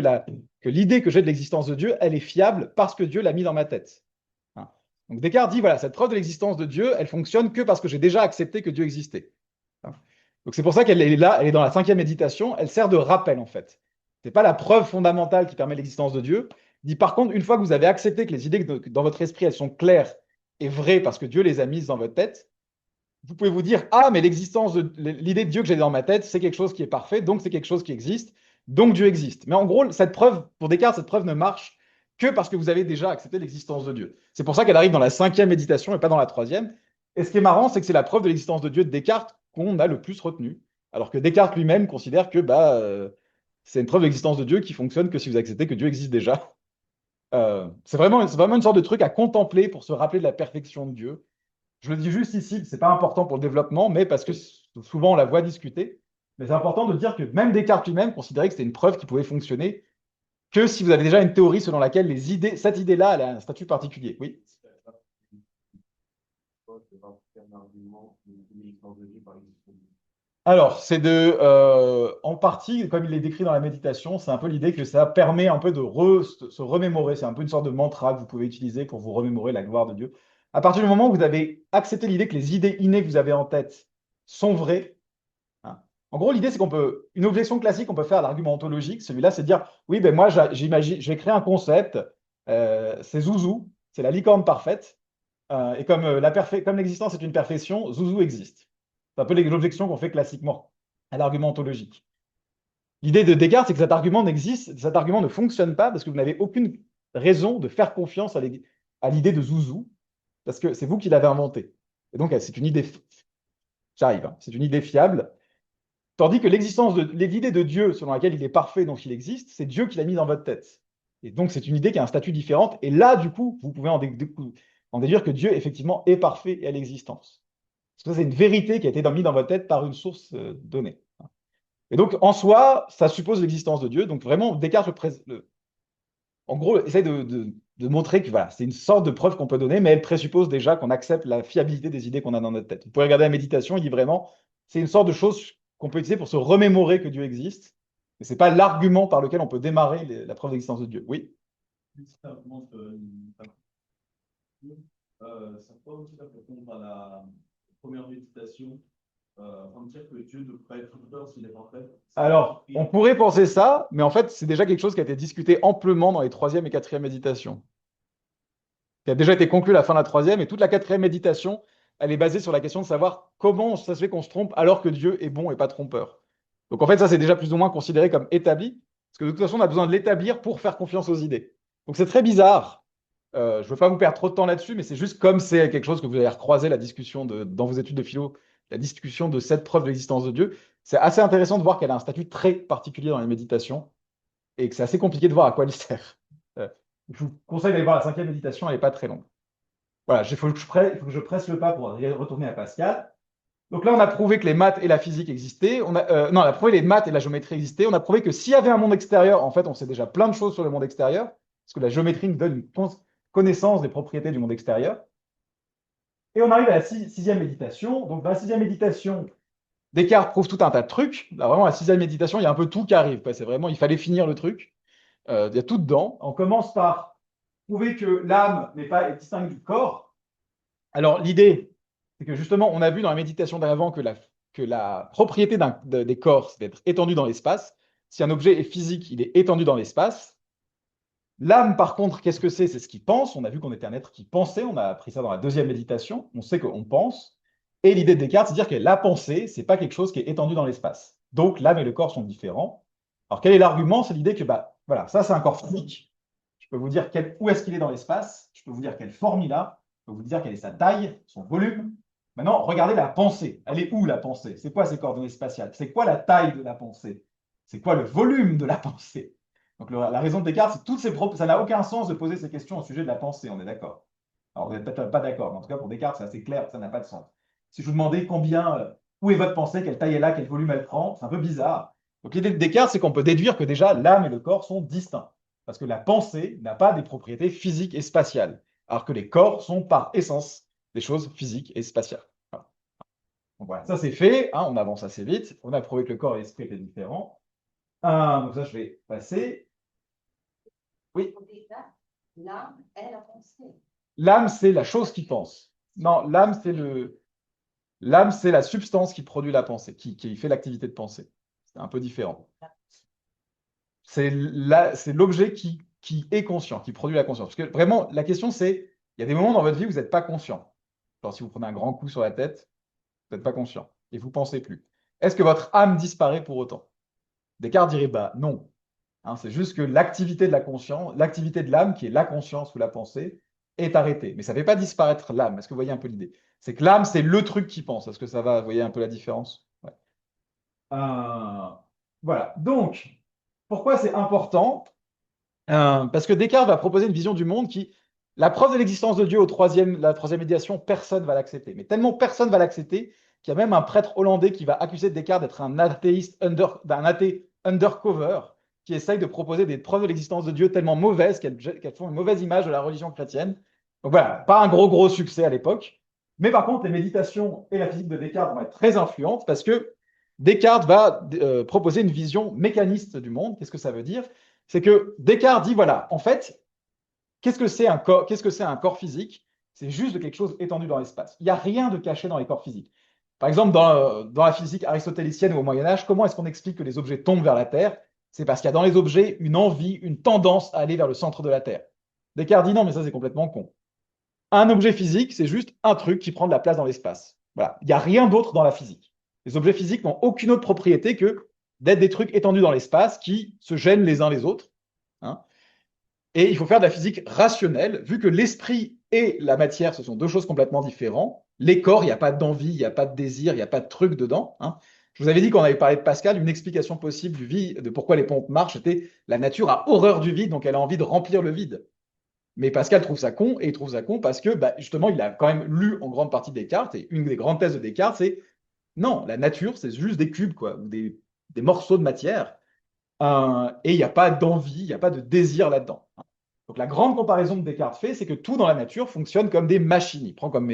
l'idée que j'ai de l'existence de Dieu, elle est fiable parce que Dieu l'a mis dans ma tête, hein. Donc Descartes dit, voilà, cette preuve de l'existence de Dieu, elle fonctionne que parce que j'ai déjà accepté que Dieu existait, hein. Donc c'est pour ça qu'elle est là, elle est dans la 5e méditation, elle sert de rappel en fait. Ce n'est pas la preuve fondamentale qui permet l'existence de Dieu. Il dit par contre, une fois que vous avez accepté que les idées dans votre esprit, elles sont claires et vraies parce que Dieu les a mises dans votre tête, vous pouvez vous dire, ah, mais l'idée de Dieu que j'ai dans ma tête, c'est quelque chose qui est parfait, donc c'est quelque chose qui existe, donc Dieu existe. Mais en gros, pour Descartes, cette preuve ne marche que parce que vous avez déjà accepté l'existence de Dieu. C'est pour ça qu'elle arrive dans la 5e méditation et pas dans la 3e. Et ce qui est marrant, c'est que c'est la preuve de l'existence de Dieu de Descartes qu'on a le plus retenu. Alors que Descartes lui-même considère que c'est une preuve de l'existence de Dieu qui fonctionne que si vous acceptez que Dieu existe déjà. C'est vraiment une sorte de truc à contempler pour se rappeler de la perfection de Dieu. Je le dis juste ici, c'est pas important pour le développement, mais parce que souvent on la voit discuter. Mais c'est important de dire que même Descartes lui-même considérait que c'était une preuve qui pouvait fonctionner que si vous avez déjà une théorie selon laquelle cette idée-là, elle a un statut particulier. Oui. Alors, en partie, comme il est décrit dans la méditation, c'est un peu l'idée que ça permet un peu de se remémorer. C'est un peu une sorte de mantra que vous pouvez utiliser pour vous remémorer la gloire de Dieu. À partir du moment où vous avez accepté l'idée que les idées innées que vous avez en tête sont vraies, hein. En gros, l'idée, c'est une objection classique qu'on peut faire à l'argument ontologique, celui-là, c'est de dire, oui, ben moi, j'imagine, je vais créer un concept, c'est Zouzou, c'est la licorne parfaite, et comme l'existence est une perfection, Zouzou existe. C'est un peu l'objection qu'on fait classiquement à l'argument ontologique. L'idée de Descartes, c'est que cet argument ne fonctionne pas parce que vous n'avez aucune raison de faire confiance à l'idée de Zouzou, parce que c'est vous qui l'avez inventé. Et donc, c'est une idée, j'arrive, hein, c'est une idée fiable. Tandis que l'idée de Dieu, selon laquelle il est parfait, donc il existe, c'est Dieu qui l'a mis dans votre tête. Et donc, c'est une idée qui a un statut différent. Et là, du coup, vous pouvez en déduire que Dieu, effectivement, est parfait et a l'existence. Parce que ça, c'est une vérité qui a été mise dans votre tête par une source donnée. Et donc, en soi, ça suppose l'existence de Dieu. Donc, vraiment, Descartes, en gros, essaie de montrer que voilà, c'est une sorte de preuve qu'on peut donner, mais elle présuppose déjà qu'on accepte la fiabilité des idées qu'on a dans notre tête. Vous pouvez regarder la méditation, il dit vraiment, c'est une sorte de chose qu'on peut utiliser pour se remémorer que Dieu existe. Mais ce n'est pas l'argument par lequel on peut démarrer la preuve d'existence de Dieu. Oui. Ça peut aussi répondre à la première méditation, en dire que Dieu devrait être peur s'il est parfait. Alors, on pourrait penser ça, mais en fait, c'est déjà quelque chose qui a été discuté amplement dans les troisième et quatrième méditations, qui a déjà été conclu à la fin de la troisième, et toute la quatrième méditation, elle est basée sur la question de savoir comment ça se fait qu'on se trompe alors que Dieu est bon et pas trompeur. Donc en fait, ça, c'est déjà plus ou moins considéré comme établi, parce que de toute façon, on a besoin de l'établir pour faire confiance aux idées. Donc c'est très bizarre. Je ne veux pas vous perdre trop de temps là-dessus, mais c'est juste comme c'est quelque chose que vous allez recroiser dans vos études de philo, la discussion de cette preuve de l'existence de Dieu. C'est assez intéressant de voir qu'elle a un statut très particulier dans les méditations et que c'est assez compliqué de voir à quoi elle sert. Euh, je vous conseille d'aller voir la cinquième méditation, elle n'est pas très longue. Voilà, il faut que je presse le pas pour retourner à Pascal. Donc là, on a prouvé que les maths et la physique existaient. Non, on a prouvé que les maths et la géométrie existaient. On a prouvé que s'il y avait un monde extérieur, en fait, on sait déjà plein de choses sur le monde extérieur, parce que la géométrie nous donne une connaissance des propriétés du monde extérieur. Et on arrive à la sixième méditation. Donc, dans la sixième méditation, Descartes prouve tout un tas de trucs. Là, vraiment, la sixième méditation, il y a un peu tout qui arrive, quoi. C'est vraiment, il fallait finir le truc. Il y a tout dedans. On commence par prouver que l'âme n'est pas distincte du corps. Alors, l'idée, c'est que justement, on a vu dans la méditation d'avant que la propriété des corps, c'est d'être étendu dans l'espace. Si un objet est physique, il est étendu dans l'espace. L'âme, par contre, qu'est-ce que c'est? C'est ce qui pense. On a vu qu'on était un être qui pensait. On a appris ça dans la deuxième méditation. On sait qu'on pense. Et l'idée de Descartes, c'est de dire que la pensée, c'est pas quelque chose qui est étendu dans l'espace. Donc, l'âme et le corps sont différents. Alors, quel est l'argument? C'est l'idée que, bah, voilà, ça, c'est un corps physique. Je peux vous dire où est-ce qu'il est dans l'espace. Je peux vous dire quelle forme il a. Je peux vous dire quelle est sa taille, son volume. Maintenant, regardez la pensée. Elle est où, la pensée? C'est quoi ces coordonnées spatiales? C'est quoi la taille de la pensée? C'est quoi le volume de la pensée? Donc, la raison de Descartes, c'est ça n'a aucun sens de poser ces questions au sujet de la pensée, on est d'accord. Alors, vous n'êtes peut-être pas d'accord, mais en tout cas, pour Descartes, c'est assez clair, ça n'a pas de sens. Si je vous demandais où est votre pensée, quelle taille elle a, quel volume elle prend, c'est un peu bizarre. Donc, l'idée de Descartes, c'est qu'on peut déduire que déjà, l'âme et le corps sont distincts. Parce que la pensée n'a pas des propriétés physiques et spatiales, alors que les corps sont par essence des choses physiques et spatiales. Voilà. Donc voilà, ça c'est fait, hein, on avance assez vite. On a prouvé que le corps et l'esprit étaient différents. Donc ça, je vais passer. Oui. L'âme est la pensée. L'âme, c'est la chose qui pense. Non, l'âme, c'est la substance qui produit la pensée, qui fait l'activité de pensée. C'est un peu différent. C'est l'objet qui est conscient, qui produit la conscience. Parce que vraiment, la question, c'est, il y a des moments dans votre vie où vous n'êtes pas conscient. Genre, si vous prenez un grand coup sur la tête, vous n'êtes pas conscient et vous ne pensez plus. Est-ce que votre âme disparaît pour autant? Descartes dirait, bah non. Hein, c'est juste que l'activité de la conscience, l'activité de l'âme, qui est la conscience ou la pensée, est arrêtée. Mais ça ne fait pas disparaître l'âme. Est-ce que vous voyez un peu l'idée? C'est que l'âme, c'est le truc qui pense. Est-ce que ça va? Vous voyez un peu la différence? Ouais. Voilà. Donc, pourquoi c'est important? Parce que Descartes va proposer une vision du monde la preuve de l'existence de Dieu la troisième médiation, personne ne va l'accepter. Mais tellement personne ne va l'accepter qu'il y a même un prêtre hollandais qui va accuser Descartes d'être un athéiste d'un athée undercover, qui essaye de proposer des preuves de l'existence de Dieu tellement mauvaises qu'elles font une mauvaise image de la religion chrétienne. Donc voilà, pas un gros succès à l'époque. Mais par contre, les méditations et la physique de Descartes vont être très influentes parce que Descartes va proposer une vision mécaniste du monde. Qu'est-ce que ça veut dire? C'est que Descartes dit, voilà, en fait, qu'est-ce que c'est un corps physique? C'est juste quelque chose étendu dans l'espace. Il n'y a rien de caché dans les corps physiques. Par exemple, dans la physique aristotélicienne ou au Moyen-Âge, comment est-ce qu'on explique que les objets tombent vers la Terre? C'est parce qu'il y a dans les objets une envie, une tendance à aller vers le centre de la Terre. Descartes dit non, mais ça c'est complètement con. Un objet physique, c'est juste un truc qui prend de la place dans l'espace. Voilà. Il n'y a rien d'autre dans la physique. Les objets physiques n'ont aucune autre propriété que d'être des trucs étendus dans l'espace qui se gênent les uns les autres. Hein. Et il faut faire de la physique rationnelle, vu que l'esprit et la matière, ce sont deux choses complètement différentes. Les corps, il n'y a pas d'envie, il n'y a pas de désir, il n'y a pas de truc dedans. Hein. Je vous avais dit qu'on avait parlé de Pascal, une explication possible du vide, de pourquoi les pompes marchent, c'était la nature a horreur du vide, donc elle a envie de remplir le vide. Mais Pascal trouve ça con, et il trouve ça con parce que justement, il a quand même lu en grande partie Descartes, et une des grandes thèses de Descartes, c'est non, la nature, c'est juste des cubes, quoi, ou des morceaux de matière, et il n'y a pas d'envie, il n'y a pas de désir là-dedans. Donc la grande comparaison que Descartes fait, c'est que tout dans la nature fonctionne comme des machines. Il prend comme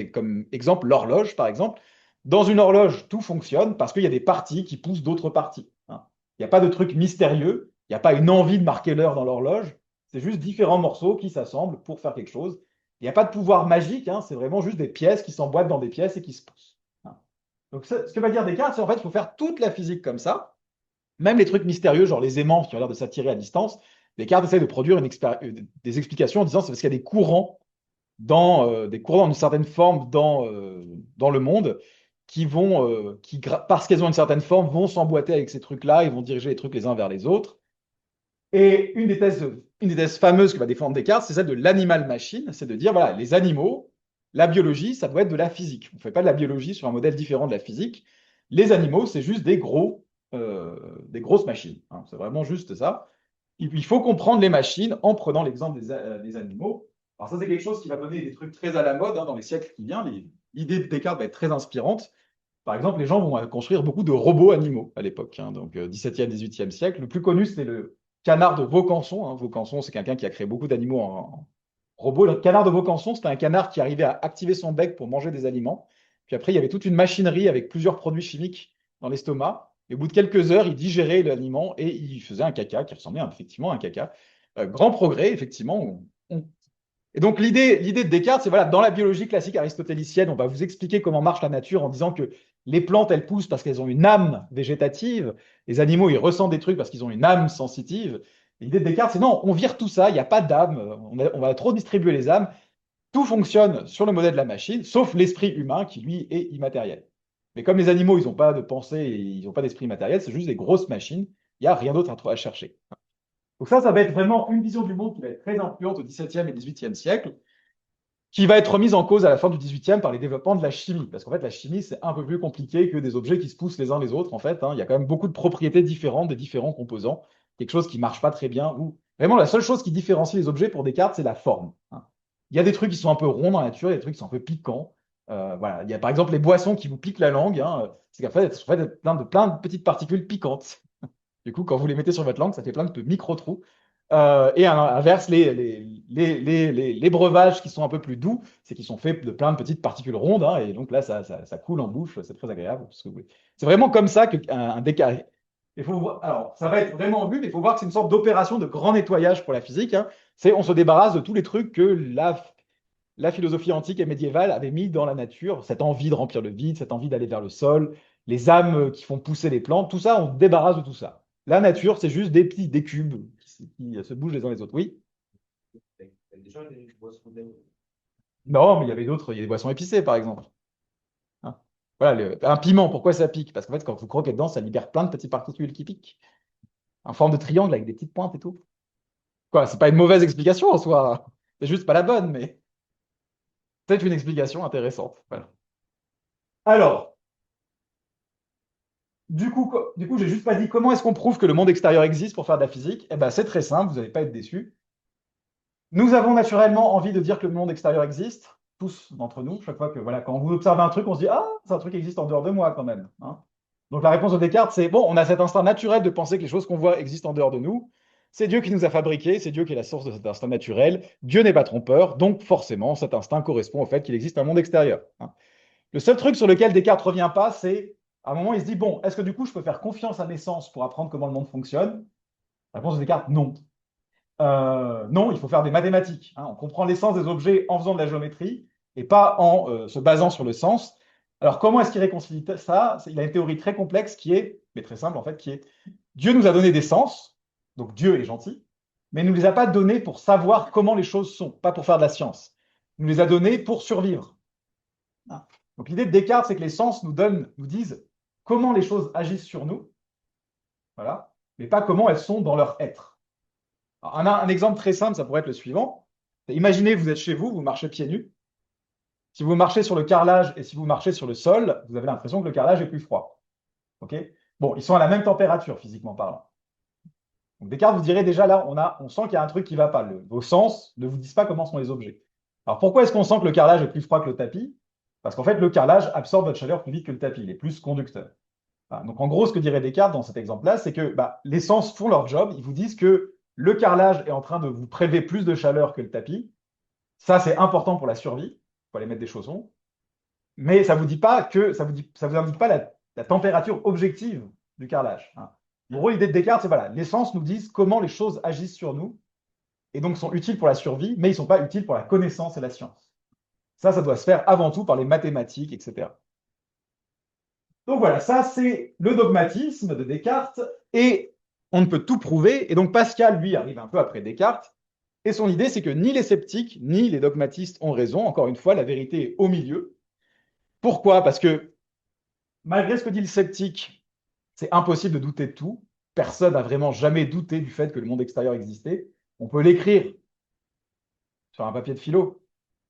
exemple l'horloge, par exemple. Dans une horloge, tout fonctionne parce qu'il y a des parties qui poussent d'autres parties. Hein. Il n'y a pas de truc mystérieux, il n'y a pas une envie de marquer l'heure dans l'horloge, c'est juste différents morceaux qui s'assemblent pour faire quelque chose. Il n'y a pas de pouvoir magique, hein, c'est vraiment juste des pièces qui s'emboîtent dans des pièces et qui se poussent. Hein. Donc ce que va dire Descartes, c'est en fait qu'il faut faire toute la physique comme ça, même les trucs mystérieux, genre les aimants qui ont l'air de s'attirer à distance. Descartes essaie de produire des explications en disant c'est parce qu'il y a des courants dans une certaine forme dans le monde qui vont, parce qu'elles ont une certaine forme, vont s'emboîter avec ces trucs-là, ils vont diriger les trucs les uns vers les autres. Et une des thèses fameuses que va défendre Descartes, c'est celle de l'animal machine, c'est de dire voilà, les animaux, la biologie, ça doit être de la physique. On ne fait pas de la biologie sur un modèle différent de la physique. Les animaux, c'est juste des grosses machines. Hein. C'est vraiment juste ça. Il faut comprendre les machines en prenant l'exemple des animaux. Alors ça, c'est quelque chose qui va donner des trucs très à la mode hein, dans les siècles qui viennent. L'idée de Descartes va être très inspirante. Par exemple, les gens vont construire beaucoup de robots animaux à l'époque, hein, donc 17e, 18e siècle. Le plus connu, c'est le canard de Vaucanson. Hein. Vaucanson, c'est quelqu'un qui a créé beaucoup d'animaux en robots. Le canard de Vaucanson, c'était un canard qui arrivait à activer son bec pour manger des aliments. Puis après, il y avait toute une machinerie avec plusieurs produits chimiques dans l'estomac. Et au bout de quelques heures, il digérait l'aliment et il faisait un caca qui ressemblait effectivement à un caca. Grand progrès, effectivement. Et donc, l'idée de Descartes, c'est voilà, dans la biologie classique aristotélicienne, on va vous expliquer comment marche la nature en disant que les plantes, elles poussent parce qu'elles ont une âme végétative. Les animaux, ils ressentent des trucs parce qu'ils ont une âme sensitive. L'idée de Descartes, c'est non, on vire tout ça, il n'y a pas d'âme, on va trop distribuer les âmes. Tout fonctionne sur le modèle de la machine, sauf l'esprit humain qui, lui, est immatériel. Mais comme les animaux, ils n'ont pas de pensée et ils n'ont pas d'esprit matériel, c'est juste des grosses machines, il n'y a rien d'autre à chercher. Donc ça va être vraiment une vision du monde qui va être très influente au XVIIe et XVIIIe siècle, qui va être remise en cause à la fin du XVIIIe par les développements de la chimie. Parce qu'en fait, la chimie, c'est un peu plus compliqué que des objets qui se poussent les uns les autres. En fait, hein. Il y a quand même beaucoup de propriétés différentes des différents composants. Quelque chose qui ne marche pas très bien. Ou vraiment, la seule chose qui différencie les objets pour Descartes, c'est la forme. Hein. Il y a des trucs qui sont un peu ronds dans la nature, il y a des trucs qui sont un peu piquants. Voilà. Il y a par exemple les boissons qui vous piquent la langue. Hein. C'est qu'en fait, elles sont faites plein de petites particules piquantes. Du coup, quand vous les mettez sur votre langue, ça fait plein de micro-trous. Et à l'inverse, les breuvages qui sont un peu plus doux, c'est qu'ils sont faits de plein de petites particules rondes. Hein, et donc là, ça coule en bouche, c'est très agréable. C'est vraiment comme ça qu'un décarré. Alors, ça va être vraiment vu, mais il faut voir que c'est une sorte d'opération de grand nettoyage pour la physique. Hein. On se débarrasse de tous les trucs que la philosophie antique et médiévale avait mis dans la nature, cette envie de remplir le vide, cette envie d'aller vers le sol, les âmes qui font pousser les plantes, tout ça, on se débarrasse de tout ça. La nature, c'est juste des cubes qui se bougent les uns les autres. Oui? Déjà, les boissons d'air. Non, mais il y a des boissons épicées, par exemple. Hein. Voilà, un piment, pourquoi ça pique? Parce qu'en fait, quand vous croquez dedans, ça libère plein de petites particules qui piquent. En forme de triangle avec des petites pointes et tout. Quoi, c'est pas une mauvaise explication en soi. C'est juste pas la bonne, mais c'est une explication intéressante. Voilà. Alors, du coup, j'ai juste pas dit comment est-ce qu'on prouve que le monde extérieur existe pour faire de la physique. Eh ben, c'est très simple, vous n'allez pas être déçus. Nous avons naturellement envie de dire que le monde extérieur existe. tous d'entre nous, chaque fois que, voilà, quand vous observez un truc, on se dit, ah, c'est un truc qui existe en dehors de moi quand même, hein. Donc la réponse de Descartes, c'est, bon, on a cet instinct naturel de penser que les choses qu'on voit existent en dehors de nous. C'est Dieu qui nous a fabriqués, c'est Dieu qui est la source de cet instinct naturel. Dieu n'est pas trompeur, donc forcément, cet instinct correspond au fait qu'il existe un monde extérieur, hein. Le seul truc sur lequel Descartes ne revient pas, c'est, à un moment, il se dit, bon, est-ce que du coup, je peux faire confiance à mes sens pour apprendre comment le monde fonctionne? La réponse de Descartes, non. Non, il faut faire des mathématiques, hein. On comprend l'essence des objets en faisant de la géométrie et pas en se basant sur le sens. Alors, comment est-ce qu'il réconcilie ça? Il a une théorie très complexe qui est, mais très simple en fait, qui est Dieu nous a donné des sens, donc Dieu est gentil, mais il ne nous les a pas donnés pour savoir comment les choses sont, pas pour faire de la science. Il nous les a donnés pour survivre, hein. Donc, l'idée de Descartes, c'est que les sens nous disent comment les choses agissent sur nous, voilà, mais pas comment elles sont dans leur être. Alors, un exemple très simple, ça pourrait être le suivant. Imaginez, vous êtes chez vous, vous marchez pieds nus. Si vous marchez sur le carrelage et si vous marchez sur le sol, vous avez l'impression que le carrelage est plus froid. Ok? Bon, ils sont à la même température, physiquement parlant. Donc Descartes, vous direz déjà là, on sent qu'il y a un truc qui ne va pas. Vos sens ne vous disent pas comment sont les objets. Alors pourquoi est-ce qu'on sent que le carrelage est plus froid que le tapis? Parce qu'en fait, le carrelage absorbe votre chaleur plus vite que le tapis. Il est plus conducteur. Voilà. Donc en gros, ce que dirait Descartes dans cet exemple-là, c'est que les sens font leur job. Ils vous disent que le carrelage est en train de vous prélever plus de chaleur que le tapis. Ça, c'est important pour la survie. Il faut aller mettre des chaussons. Mais ça ne vous dit pas que ça vous indique pas la température objective du carrelage, hein. En gros, l'idée de Descartes, c'est voilà, les sens nous disent comment les choses agissent sur nous et donc sont utiles pour la survie, mais ils ne sont pas utiles pour la connaissance et la science. Ça doit se faire avant tout par les mathématiques, etc. Donc voilà, ça c'est le dogmatisme de Descartes et on ne peut tout prouver. Et donc Pascal, lui, arrive un peu après Descartes. Et son idée, c'est que ni les sceptiques, ni les dogmatistes ont raison. Encore une fois, la vérité est au milieu. Pourquoi? Parce que malgré ce que dit le sceptique, c'est impossible de douter de tout. Personne n'a vraiment jamais douté du fait que le monde extérieur existait. On peut l'écrire sur un papier de philo,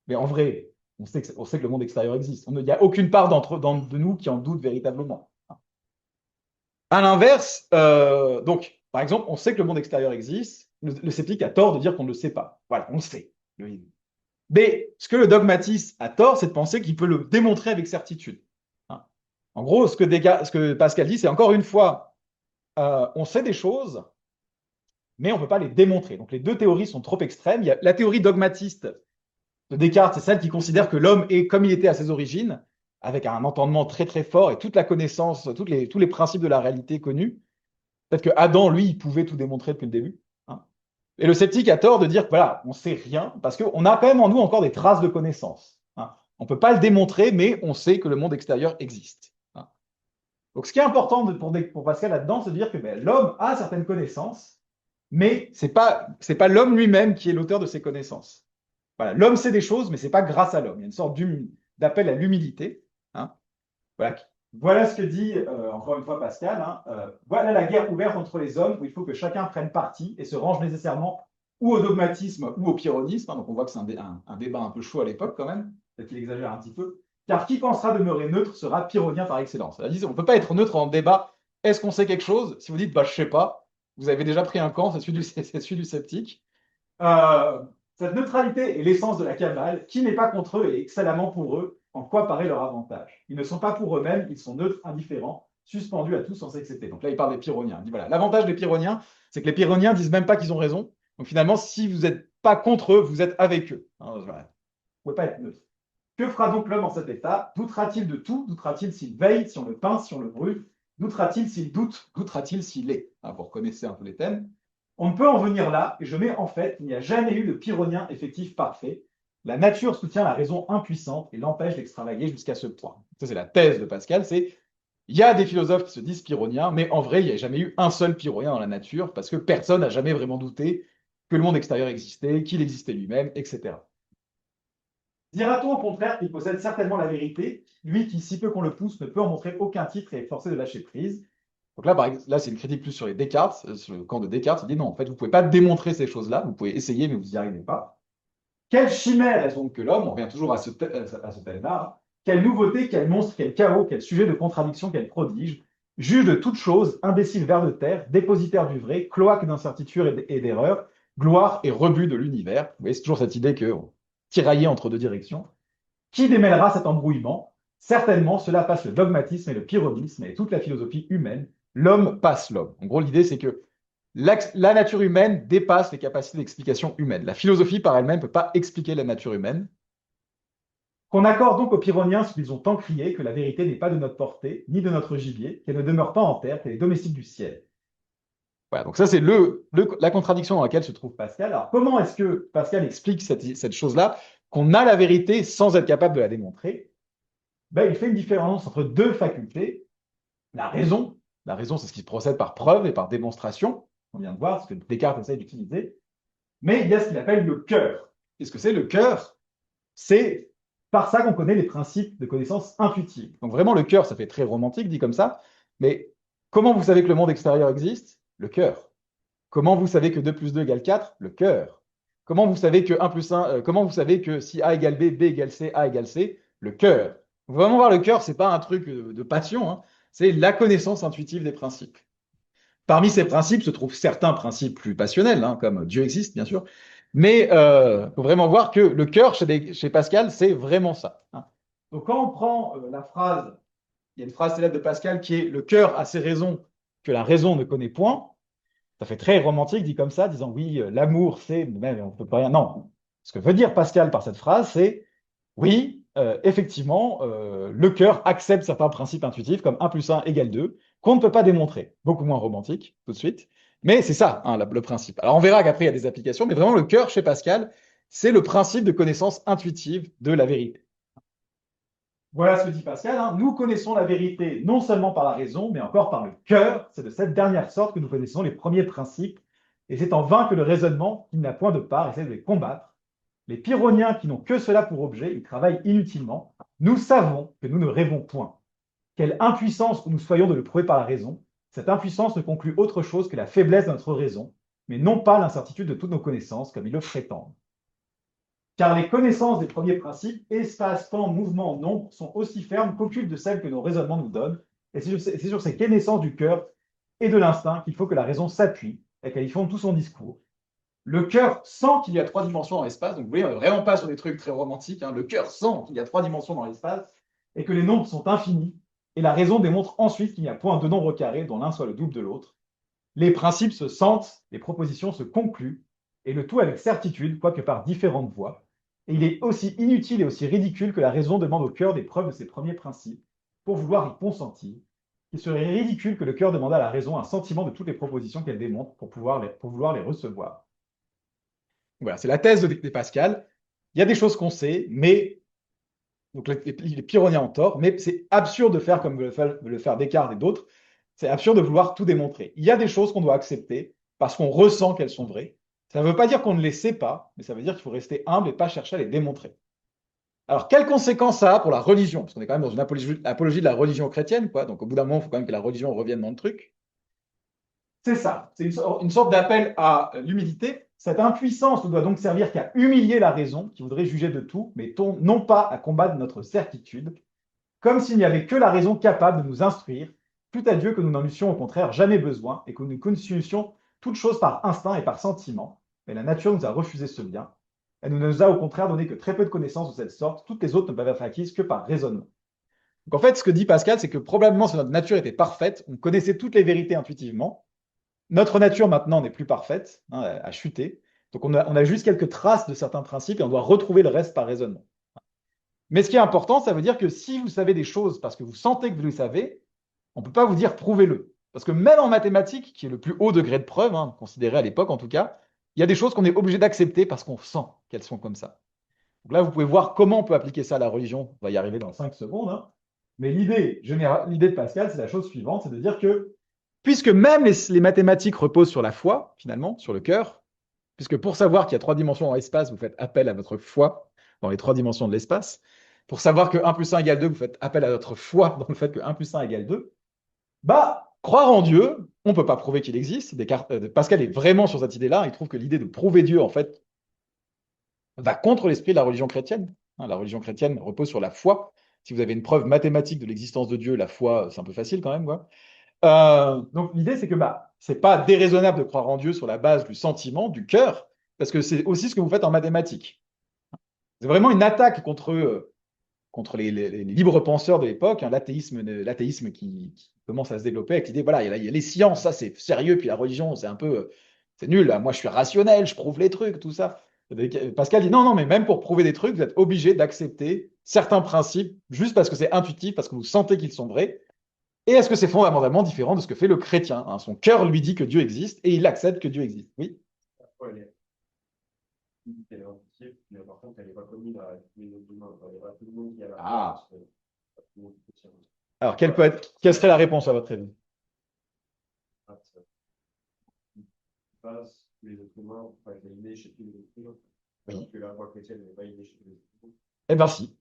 mais en vrai, on sait que le monde extérieur existe. Il n'y a aucune part de nous qui en doute véritablement. À l'inverse, donc, par exemple, on sait que le monde extérieur existe. Le sceptique a tort de dire qu'on ne le sait pas. Voilà, on le sait. Mais ce que le dogmatiste a tort, c'est de penser qu'il peut le démontrer avec certitude. En gros, ce que Pascal dit, c'est encore une fois, on sait des choses, mais on ne peut pas les démontrer. Donc les deux théories sont trop extrêmes. Il y a la théorie dogmatiste de Descartes, c'est celle qui considère que l'homme est comme il était à ses origines, avec un entendement très très fort et toute la connaissance, tous les principes de la réalité connus. Peut-être que Adam, lui, il pouvait tout démontrer depuis le début, hein. Et le sceptique a tort de dire que voilà, on ne sait rien, parce qu'on a quand même en nous encore des traces de connaissances, hein. On ne peut pas le démontrer, mais on sait que le monde extérieur existe, hein. Donc ce qui est important pour Pascal là-dedans, c'est de dire que l'homme a certaines connaissances, mais ce n'est pas l'homme lui-même qui est l'auteur de ces connaissances. Voilà, l'homme sait des choses, mais ce n'est pas grâce à l'homme. Il y a une sorte d'appel à l'humilité, hein. Voilà ce que dit, encore une fois, Pascal, hein. Voilà la guerre ouverte entre les hommes où il faut que chacun prenne parti et se range nécessairement ou au dogmatisme ou au pyrrhonisme, hein. Donc on voit que c'est un débat un peu chaud à l'époque quand même, peut-être qu'il exagère un petit peu, car qui pensera demeurer neutre sera pyrrhonien par excellence. C'est-à-dire, on ne peut pas être neutre en débat. Est-ce qu'on sait quelque chose? Si vous dites, je ne sais pas, vous avez déjà pris un camp, c'est celui du sceptique. Cette neutralité est l'essence de la cabale, qui n'est pas contre eux et excellemment pour eux, en quoi paraît leur avantage. Ils ne sont pas pour eux-mêmes, ils sont neutres, indifférents, suspendus à tout sans excepter. Donc là, il parle des pyrrhoniens. Il dit voilà, l'avantage des pyrrhoniens, c'est que les pyrrhoniens disent même pas qu'ils ont raison. Donc finalement, si vous n'êtes pas contre eux, vous êtes avec eux, hein, voilà. Vous ne pouvez pas être neutre. Que fera donc l'homme en cet état? Doutera-t-il de tout? Doutera-t-il s'il veille, si on le pince, si on le brûle? Doutera-t-il s'il doute? Doutera-t-il s'il est? Hein, vous reconnaissez un peu les thèmes. On ne peut en venir là, et je mets en fait qu'il n'y a jamais eu de pyrrhonien effectif parfait. La nature soutient la raison impuissante et l'empêche d'extravaguer jusqu'à ce point. Ça, c'est la thèse de Pascal, c'est il y a des philosophes qui se disent pyrrhoniens, mais en vrai, il n'y a jamais eu un seul pyrrhonien dans la nature, parce que personne n'a jamais vraiment douté que le monde extérieur existait, qu'il existait lui-même, etc. Dira-t-on au contraire qu'il possède certainement la vérité, lui qui, si peu qu'on le pousse, ne peut en montrer aucun titre et est forcé de lâcher prise? Donc là, c'est une critique plus sur les Descartes, sur le camp de Descartes. Il dit non, en fait, vous ne pouvez pas démontrer ces choses-là, vous pouvez essayer, mais vous n'y arrivez pas. Quelle chimère est donc que l'homme? On revient toujours à ce thème-là. Quelle nouveauté, quel monstre, quel chaos, quel sujet de contradiction, quel prodige, juge de toute chose, imbécile ver de terre, dépositaire du vrai, cloaque d'incertitude et d'erreur, gloire et rebut de l'univers. Vous voyez, c'est toujours cette idée que tiraillé entre deux directions. Qui démêlera cet embrouillement? Certainement, cela passe le dogmatisme et le pyrrhonisme et toute la philosophie humaine. L'homme passe l'homme. En gros, l'idée, c'est que la nature humaine dépasse les capacités d'explication humaine. La philosophie par elle-même ne peut pas expliquer la nature humaine. Qu'on accorde donc aux pyrrhoniens ce qu'ils ont tant crié, que la vérité n'est pas de notre portée, ni de notre gibier, qu'elle ne demeure pas en terre, qu'elle est domestique du ciel. Voilà, donc ça, c'est la contradiction dans laquelle se trouve Pascal. Alors, comment est-ce que Pascal explique cette chose-là, qu'on a la vérité sans être capable de la démontrer? Il fait une différence entre deux facultés. La raison, c'est ce qui procède par preuve et par démonstration, on vient de voir, ce que Descartes essaie d'utiliser. Mais il y a ce qu'il appelle le cœur. Qu'est-ce que c'est le cœur? C'est par ça qu'on connaît les principes de connaissance intuitive. Donc vraiment, le cœur, ça fait très romantique, dit comme ça, mais comment vous savez que le monde extérieur existe? Le cœur. Comment vous savez que 2 plus 2 égale 4? Le cœur. Comment vous savez que 1 plus 1, comment vous savez que si A égale B, B égale C, A égale C? Le cœur. Faut vraiment voir le cœur, c'est pas un truc de passion, hein, c'est la connaissance intuitive des principes. Parmi ces principes se trouvent certains principes plus passionnels, hein, comme Dieu existe, bien sûr, mais il faut vraiment voir que le cœur, chez Pascal, c'est vraiment ça, hein. Donc quand on prend la phrase, il y a une phrase célèbre de Pascal qui est « le cœur a ses raisons que la raison ne connaît point », ça fait très romantique, dit comme ça, disant « oui, l'amour, c'est… » mais on peut pas rien. Non, ce que veut dire Pascal par cette phrase, c'est « oui, effectivement, le cœur accepte certains principes intuitifs comme 1 plus 1 égale 2, qu'on ne peut pas démontrer. » Beaucoup moins romantique, tout de suite. Mais c'est ça, hein, le principe. Alors on verra qu'après, il y a des applications, mais vraiment, le cœur, chez Pascal, c'est le principe de connaissance intuitive de la vérité. Voilà ce que dit Pascal, hein. Nous connaissons la vérité non seulement par la raison, mais encore par le cœur. C'est de cette dernière sorte que nous connaissons les premiers principes. Et c'est en vain que le raisonnement, qui n'a point de part, essaie de les combattre. Les pyrrhoniens qui n'ont que cela pour objet, ils travaillent inutilement. Nous savons que nous ne rêvons point. Quelle impuissance que nous soyons de le prouver par la raison, cette impuissance ne conclut autre chose que la faiblesse de notre raison, mais non pas l'incertitude de toutes nos connaissances, comme ils le prétendent. Car les connaissances des premiers principes, espace, temps, mouvement, nombre, sont aussi fermes qu'aucune de celles que nos raisonnements nous donnent, et c'est sur ces connaissances du cœur et de l'instinct qu'il faut que la raison s'appuie, et qu'elle y fonde tout son discours. Le cœur sent qu'il y a 3 dimensions dans l'espace, donc vous voyez, on n'est vraiment pas sur des trucs très romantiques, hein. Le cœur sent qu'il y a 3 dimensions dans l'espace, et que les nombres sont infinis, et la raison démontre ensuite qu'il n'y a point de nombre carré dont l'un soit le double de l'autre. Les principes se sentent, les propositions se concluent, et le tout avec certitude, quoique par différentes voies. Et il est aussi inutile et aussi ridicule que la raison demande au cœur des preuves de ses premiers principes, pour vouloir y consentir. Il serait ridicule que le cœur demandât à la raison un sentiment de toutes les propositions qu'elle démontre pour vouloir les recevoir. Voilà, c'est la thèse de Pascal. Il y a des choses qu'on sait, mais donc les pyrrhoniens ont tort, mais c'est absurde de faire comme veut le faire Descartes et d'autres. C'est absurde de vouloir tout démontrer. Il y a des choses qu'on doit accepter parce qu'on ressent qu'elles sont vraies. Ça ne veut pas dire qu'on ne les sait pas, mais ça veut dire qu'il faut rester humble et pas chercher à les démontrer. Alors, quelles conséquences ça a pour la religion? Parce qu'on est quand même dans une apologie de la religion chrétienne, quoi. Donc, au bout d'un moment, il faut quand même que la religion revienne dans le truc. C'est ça, c'est une sorte d'appel à l'humilité. Cette impuissance ne doit donc servir qu'à humilier la raison, qui voudrait juger de tout, mais non pas à combattre notre certitude, comme s'il n'y avait que la raison capable de nous instruire, plût à Dieu que nous n'en eussions au contraire jamais besoin, et que nous connaissions toutes choses par instinct et par sentiment. Mais la nature nous a refusé ce bien. Elle ne nous a au contraire donné que très peu de connaissances de cette sorte, toutes les autres ne peuvent être acquises que par raisonnement. Donc en fait, ce que dit Pascal, c'est que probablement si notre nature était parfaite, on connaissait toutes les vérités intuitivement. Notre nature maintenant n'est plus parfaite, hein, a chuté. Donc on a juste quelques traces de certains principes et on doit retrouver le reste par raisonnement. Mais ce qui est important, ça veut dire que si vous savez des choses parce que vous sentez que vous les savez, on ne peut pas vous dire prouvez-le. Parce que même en mathématiques, qui est le plus haut degré de preuve, hein, considéré à l'époque en tout cas, il y a des choses qu'on est obligé d'accepter parce qu'on sent qu'elles sont comme ça. Donc là, vous pouvez voir comment on peut appliquer ça à la religion. On va y arriver dans 5 secondes. Hein. Mais l'idée de Pascal, c'est la chose suivante, c'est de dire que puisque même les mathématiques reposent sur la foi, finalement, sur le cœur, puisque pour savoir qu'il y a 3 dimensions dans l'espace, vous faites appel à votre foi dans les 3 dimensions de l'espace. Pour savoir que 1 plus 1 égale 2, vous faites appel à votre foi dans le fait que 1 plus 1 égale 2. Croire en Dieu, on ne peut pas prouver qu'il existe. Pascal est vraiment sur cette idée-là. Il trouve que l'idée de prouver Dieu, en fait, va contre l'esprit de la religion chrétienne. La religion chrétienne repose sur la foi. Si vous avez une preuve mathématique de l'existence de Dieu, la foi, c'est un peu facile quand même, quoi. Donc l'idée, c'est que c'est pas déraisonnable de croire en Dieu sur la base du sentiment, du cœur, parce que c'est aussi ce que vous faites en mathématiques. C'est vraiment une attaque contre contre les libres penseurs de l'époque, hein, l'athéisme qui commence à se développer avec l'idée, voilà, il y a les sciences, ça c'est sérieux, puis la religion, c'est un peu, c'est nul, là. Moi je suis rationnel, je prouve les trucs, tout ça. Pascal dit, non, non, mais même pour prouver des trucs, vous êtes obligé d'accepter certains principes, juste parce que c'est intuitif, parce que vous sentez qu'ils sont vrais. Et est-ce que c'est fondamentalement différent de ce que fait le chrétien, hein? Son cœur lui dit que Dieu existe, et il accepte que Dieu existe. Oui. Ouais, elle est entière, mais par contre, elle n'est pas commune à tous les humains. Il n'y a pas tout le monde qui a la Ah. réponse, pas tout le monde qui tient. Alors, quelle serait la réponse à votre avis? Ah, ça passe, les êtres humains vont pas être innés chez tous les êtres humains. Alors que la foi chrétienne n'est pas innée chez tous les êtres humains. Eh bien, si.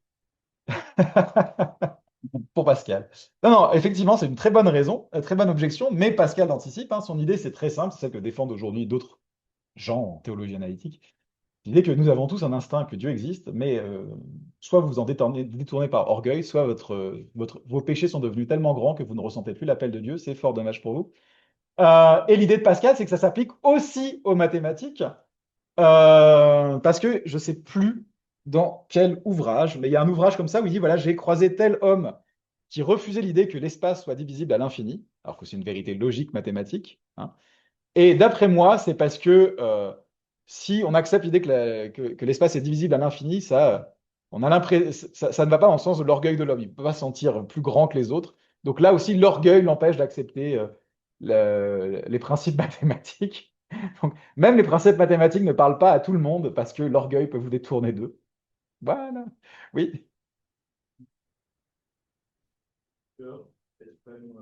Pour Pascal. Non, non, effectivement, c'est une très bonne raison, très bonne objection, mais Pascal anticipe, hein, son idée, c'est très simple, c'est celle que défendent aujourd'hui d'autres gens en théologie analytique. L'idée que nous avons tous un instinct, que Dieu existe, mais soit vous vous en détournez par orgueil, soit vos péchés sont devenus tellement grands que vous ne ressentez plus l'appel de Dieu, c'est fort dommage pour vous. Et l'idée de Pascal, c'est que ça s'applique aussi aux mathématiques, parce que je ne sais plus dans quel ouvrage, mais il y a un ouvrage comme ça où il dit, voilà, j'ai croisé tel homme qui refusait l'idée que l'espace soit divisible à l'infini, alors que c'est une vérité logique mathématique, hein. Et d'après moi, c'est parce que si on accepte l'idée que l'espace est divisible à l'infini, ça ne va pas dans le sens de l'orgueil de l'homme. Il ne peut pas se sentir plus grand que les autres. Donc là aussi, l'orgueil l'empêche d'accepter les principes mathématiques. Donc, même les principes mathématiques ne parlent pas à tout le monde parce que l'orgueil peut vous détourner d'eux. Voilà. Oui. Est-ce quand même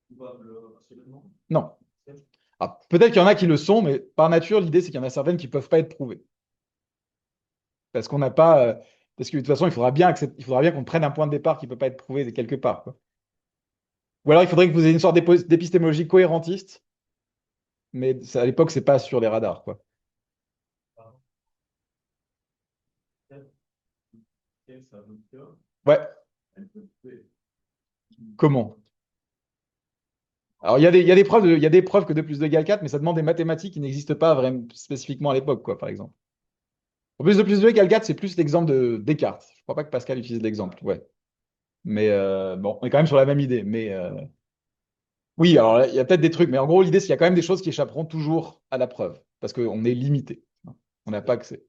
coupable absolument? Non. Ah, peut-être qu'il y en a qui le sont, mais par nature, l'idée, c'est qu'il y en a certaines qui ne peuvent pas être prouvées. Parce qu'on n'a pas. Parce que de toute façon, il faudra bien qu'on prenne un point de départ qui ne peut pas être prouvé de quelque part, quoi. Ou alors il faudrait que vous ayez une sorte d'épistémologie cohérentiste, mais à l'époque, c'est pas sur les radars, quoi. Ça veut dire Ouais, comment? Alors, il y a des preuves que 2 plus 2 égale 4, mais ça demande des mathématiques qui n'existent pas vraiment spécifiquement à l'époque, quoi, par exemple. En plus, 2 plus 2 égale 4, c'est plus l'exemple de Descartes. Je crois pas que Pascal utilise l'exemple, ouais. Mais bon, on est quand même sur la même idée. Mais oui, alors il y a peut-être des trucs, mais en gros, l'idée, c'est qu'il y a quand même des choses qui échapperont toujours à la preuve, parce qu'on est limité. On n'a pas accès.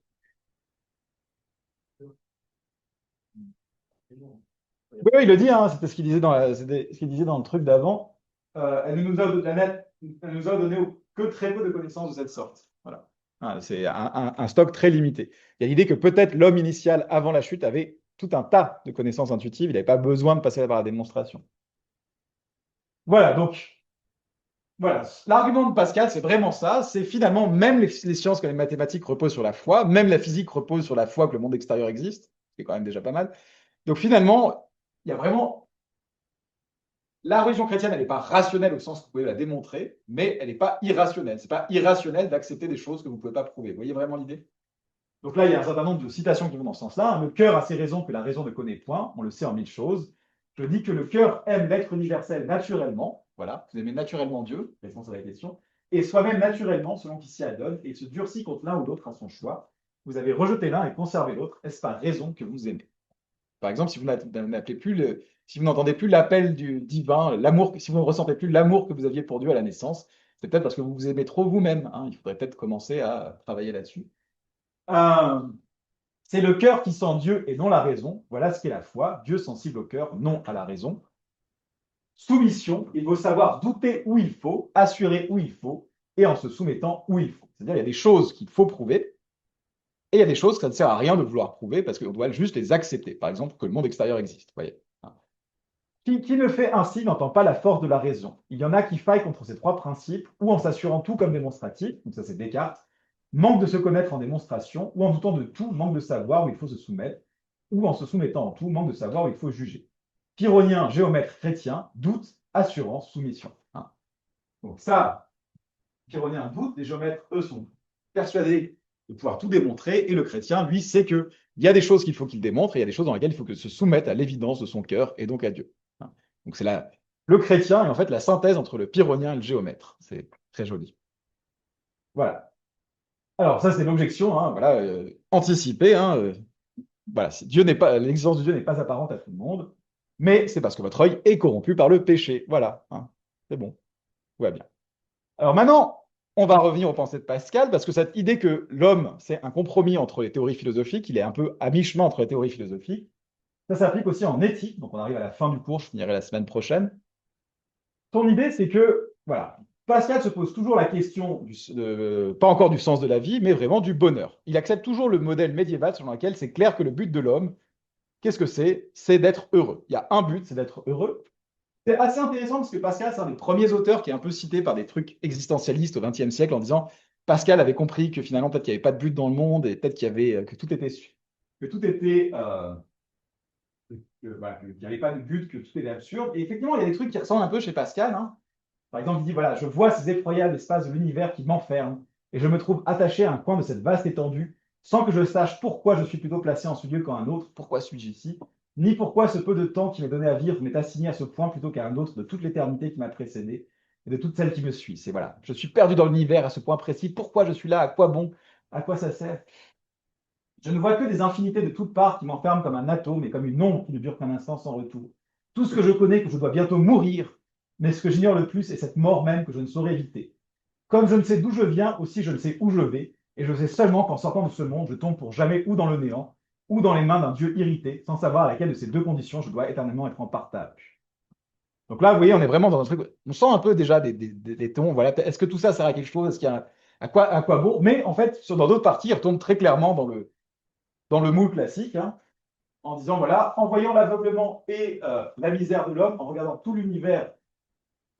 Oui, oui, il le dit, hein, c'était ce qu'il disait c'était ce qu'il disait dans le truc d'avant. Elle nous a donné que très peu de connaissances de cette sorte. Voilà. Ah, c'est un stock très limité. Il y a l'idée que peut-être l'homme initial, avant la chute, avait tout un tas de connaissances intuitives. Il n'avait pas besoin de passer par la démonstration. Voilà, donc, voilà. L'argument de Pascal, c'est vraiment ça. C'est finalement, même les sciences comme les mathématiques reposent sur la foi, même la physique repose sur la foi que le monde extérieur existe, c'est quand même déjà pas mal. Donc finalement, il y a vraiment. La religion chrétienne, elle n'est pas rationnelle au sens que vous pouvez la démontrer, mais elle n'est pas irrationnelle. Ce n'est pas irrationnel d'accepter des choses que vous ne pouvez pas prouver. Vous voyez vraiment l'idée? Donc là, il y a un certain nombre de citations qui vont dans ce sens-là. Le cœur a ses raisons que la raison ne connaît point. On le sait en 1000 choses. Je dis que le cœur aime l'être universel naturellement. Voilà, vous aimez naturellement Dieu, réponse à la question. Et soi-même naturellement, selon qui s'y adonne, et se durcit contre l'un ou l'autre à son choix. Vous avez rejeté l'un et conservé l'autre. Est-ce par raison que vous aimez? Par exemple, si vous n'appelez plus si vous n'entendez plus l'appel du divin, l'amour, si vous ne ressentez plus l'amour que vous aviez pour Dieu à la naissance, c'est peut-être parce que vous vous aimez trop vous-même, hein. Il faudrait peut-être commencer à travailler là-dessus. Euh, c'est le cœur qui sent Dieu et non la raison. Voilà ce qu'est la foi. Dieu sensible au cœur, non à la raison. Soumission, il faut savoir douter où il faut, assurer où il faut, et en se soumettant où il faut. C'est-à-dire, il y a des choses qu'il faut prouver, et il y a des choses que ça ne sert à rien de vouloir prouver parce qu'on doit juste les accepter. Par exemple, que le monde extérieur existe. Vous voyez. Qui ne fait ainsi n'entend pas la force de la raison. Il y en a qui faillent contre ces 3 principes, ou en s'assurant tout comme démonstratif, donc ça c'est Descartes, manque de se connaître en démonstration, ou en doutant de tout, manque de savoir où il faut se soumettre, ou en se soumettant en tout, manque de savoir où il faut juger. Pyrrhonien, géomètre chrétien, doute, assurance, soumission. Hein. Donc ça, Pyrrhonien doute, les géomètres, eux, sont persuadés de pouvoir tout démontrer, et le chrétien, lui, sait qu'il y a des choses qu'il faut qu'il démontre, et il y a des choses dans lesquelles il faut qu'il se soumette à l'évidence de son cœur, et donc à Dieu. Donc c'est le chrétien et en fait la synthèse entre le pyrrhonien et le géomètre. C'est très joli. Voilà. Alors ça c'est l'objection, hein, voilà, anticipée. Hein, voilà, l'existence de Dieu n'est pas apparente à tout le monde, mais c'est parce que votre œil est corrompu par le péché. Voilà, hein. C'est bon, tout va bien. Alors maintenant, on va revenir aux pensées de Pascal, parce que cette idée que l'homme, c'est un compromis entre les théories philosophiques, il est un peu à mi-chemin entre les théories philosophiques, ça s'applique aussi en éthique, donc on arrive à la fin du cours, je finirai la semaine prochaine. Son idée, c'est que, voilà, Pascal se pose toujours la question, pas encore du sens de la vie, mais vraiment du bonheur. Il accepte toujours le modèle médiéval selon lequel c'est clair que le but de l'homme, qu'est-ce que c'est? C'est d'être heureux. Il y a un but, c'est d'être heureux. C'est assez intéressant parce que Pascal, c'est un des premiers auteurs qui est un peu cité par des trucs existentialistes au XXe siècle en disant Pascal avait compris que finalement, peut-être qu'il n'y avait pas de but dans le monde et peut-être que tout était, voilà, qu'il n'y avait pas de but, que tout était absurde. Et effectivement, il y a des trucs qui ressemblent un peu chez Pascal, hein. Par exemple, il dit, voilà, je vois ces effroyables espaces de l'univers qui m'enferment, et je me trouve attaché à un coin de cette vaste étendue, sans que je sache pourquoi je suis plutôt placé en ce lieu qu'en un autre, pourquoi suis-je ici, ni pourquoi ce peu de temps qui m'est donné à vivre m'est assigné à ce point plutôt qu'à un autre de toute l'éternité qui m'a précédé, et de toute celle qui me suit. C'est voilà, je suis perdu dans l'univers à ce point précis, pourquoi je suis là, à quoi bon, à quoi ça sert? Je ne vois que des infinités de toutes parts qui m'enferment comme un atome et comme une ombre qui ne dure qu'un instant sans retour. Tout ce que je connais, que je dois bientôt mourir, mais ce que j'ignore le plus est cette mort même que je ne saurais éviter. Comme je ne sais d'où je viens, aussi je ne sais où je vais, et je sais seulement qu'en sortant de ce monde, je tombe pour jamais ou dans le néant, ou dans les mains d'un Dieu irrité, sans savoir à laquelle de ces deux conditions je dois éternellement être en partage. Donc là, vous voyez, on est vraiment dans un truc, on sent un peu déjà des tons, voilà, est-ce que tout ça sert à quelque chose, est-ce qu'il y a à quoi bon? Mais en fait, dans d'autres parties, il retombe très clairement dans le moule classique, hein, en disant, voilà, en voyant l'aveuglement et la misère de l'homme, en regardant tout l'univers.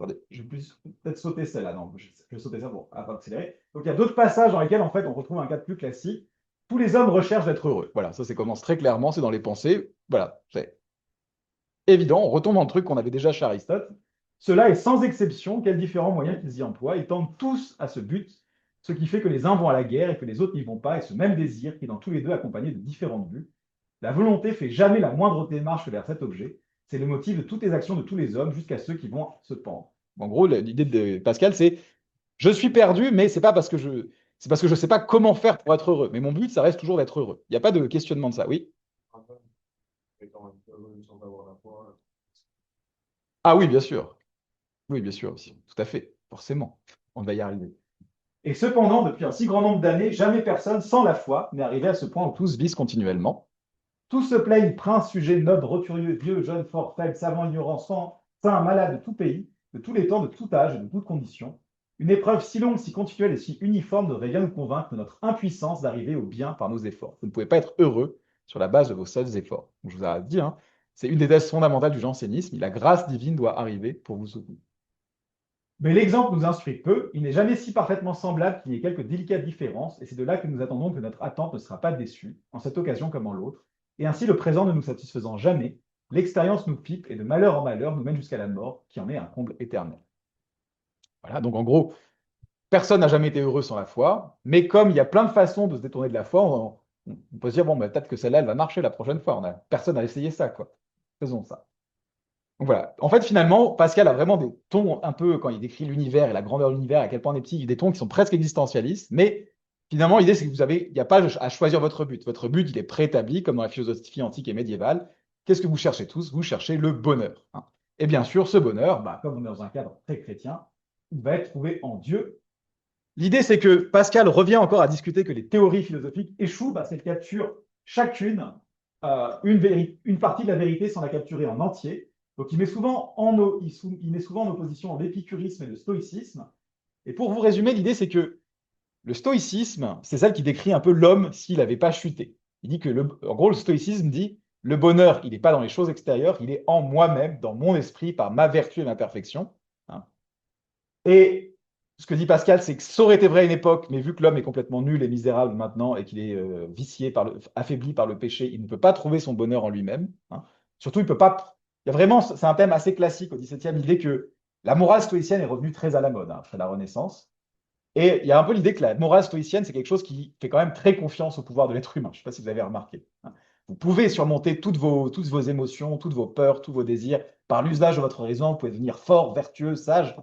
Attendez, je vais peut-être sauter celle-là, non, je vais sauter ça pour accélérer. Donc il y a d'autres passages dans lesquels, en fait, on retrouve un cas plus classique. Tous les hommes recherchent d'être heureux. Voilà, ça commence très clairement, c'est dans les pensées. Voilà, c'est évident, on retombe dans le truc qu'on avait déjà chez Aristote. Cela est sans exception, quels différents moyens qu'ils y emploient. Ils tendent tous à ce but, ce qui fait que les uns vont à la guerre et que les autres n'y vont pas, et ce même désir qui est dans tous les deux accompagné de différentes vues. La volonté fait jamais la moindre démarche vers cet objet. C'est le motif de toutes les actions de tous les hommes jusqu'à ceux qui vont se pendre. En gros, l'idée de Pascal, c'est je suis perdu, mais c'est parce que je ne sais pas comment faire pour être heureux. Mais mon but, ça reste toujours d'être heureux. Il n'y a pas de questionnement de ça. Oui. Ah oui, bien sûr. Oui, bien sûr, aussi. Tout à fait. Forcément. On va y arriver. Et cependant, depuis un si grand nombre d'années, jamais personne, sans la foi, n'est arrivé à ce point où tous vivent continuellement. Tous se plaignent, princes, sujets, nobles, roturieux, vieux, jeunes, forts, faibles, savants, ignorants, saints, malades de tout pays, de tous les temps, de tout âge et de toutes conditions. Une épreuve si longue, si continuelle et si uniforme devrait bien nous convaincre de notre impuissance d'arriver au bien par nos efforts. Vous ne pouvez pas être heureux sur la base de vos seuls efforts. Donc, je vous ai dit, hein, c'est une des thèses fondamentales du jansénisme. La grâce divine doit arriver pour vous soutenir. Mais l'exemple nous instruit peu, il n'est jamais si parfaitement semblable qu'il y ait quelques délicates différences, et c'est de là que nous attendons que notre attente ne sera pas déçue, en cette occasion comme en l'autre, et ainsi le présent ne nous satisfaisant jamais, l'expérience nous pipe et de malheur en malheur nous mène jusqu'à la mort, qui en est un comble éternel. Voilà, donc en gros, personne n'a jamais été heureux sans la foi, mais comme il y a plein de façons de se détourner de la foi, on peut se dire, bon, bah, peut-être que celle-là, elle va marcher la prochaine fois. Personne n'a essayé ça, quoi. Faisons ça. Donc voilà. En fait, finalement, Pascal a vraiment des tons un peu, quand il décrit l'univers et la grandeur de l'univers, à quel point on est petit, il y a des tons qui sont presque existentialistes, mais finalement, l'idée, c'est que il n'y a pas à choisir votre but. Votre but, il est préétabli, comme dans la philosophie antique et médiévale. Qu'est-ce que vous cherchez tous? Vous cherchez le bonheur, hein. Et bien sûr, ce bonheur, bah, comme on est dans un cadre très chrétien, il va être trouvé en Dieu. L'idée, c'est que Pascal revient encore à discuter que les théories philosophiques échouent parce qu'elles capturent chacune une partie de la vérité sans la capturer en entier. Donc, il met souvent en opposition l'épicurisme et le stoïcisme. Et pour vous résumer, l'idée, c'est que le stoïcisme, c'est celle qui décrit un peu l'homme s'il n'avait pas chuté. Il dit que, en gros, le stoïcisme dit le bonheur, il n'est pas dans les choses extérieures, il est en moi-même, dans mon esprit, par ma vertu et ma perfection, hein. Et ce que dit Pascal, c'est que ça aurait été vrai à une époque, mais vu que l'homme est complètement nul et misérable maintenant et qu'il est affaibli par le péché, il ne peut pas trouver son bonheur en lui-même, hein. Surtout, il peut pas. Il y a vraiment, c'est un thème assez classique au XVIIe, l'idée que la morale stoïcienne est revenue très à la mode, hein, après la Renaissance. Et il y a un peu l'idée que la morale stoïcienne, c'est quelque chose qui fait quand même très confiance au pouvoir de l'être humain. Je ne sais pas si vous avez remarqué, hein. Vous pouvez surmonter toutes vos émotions, toutes vos peurs, tous vos désirs par l'usage de votre raison. Vous pouvez devenir fort, vertueux, sage.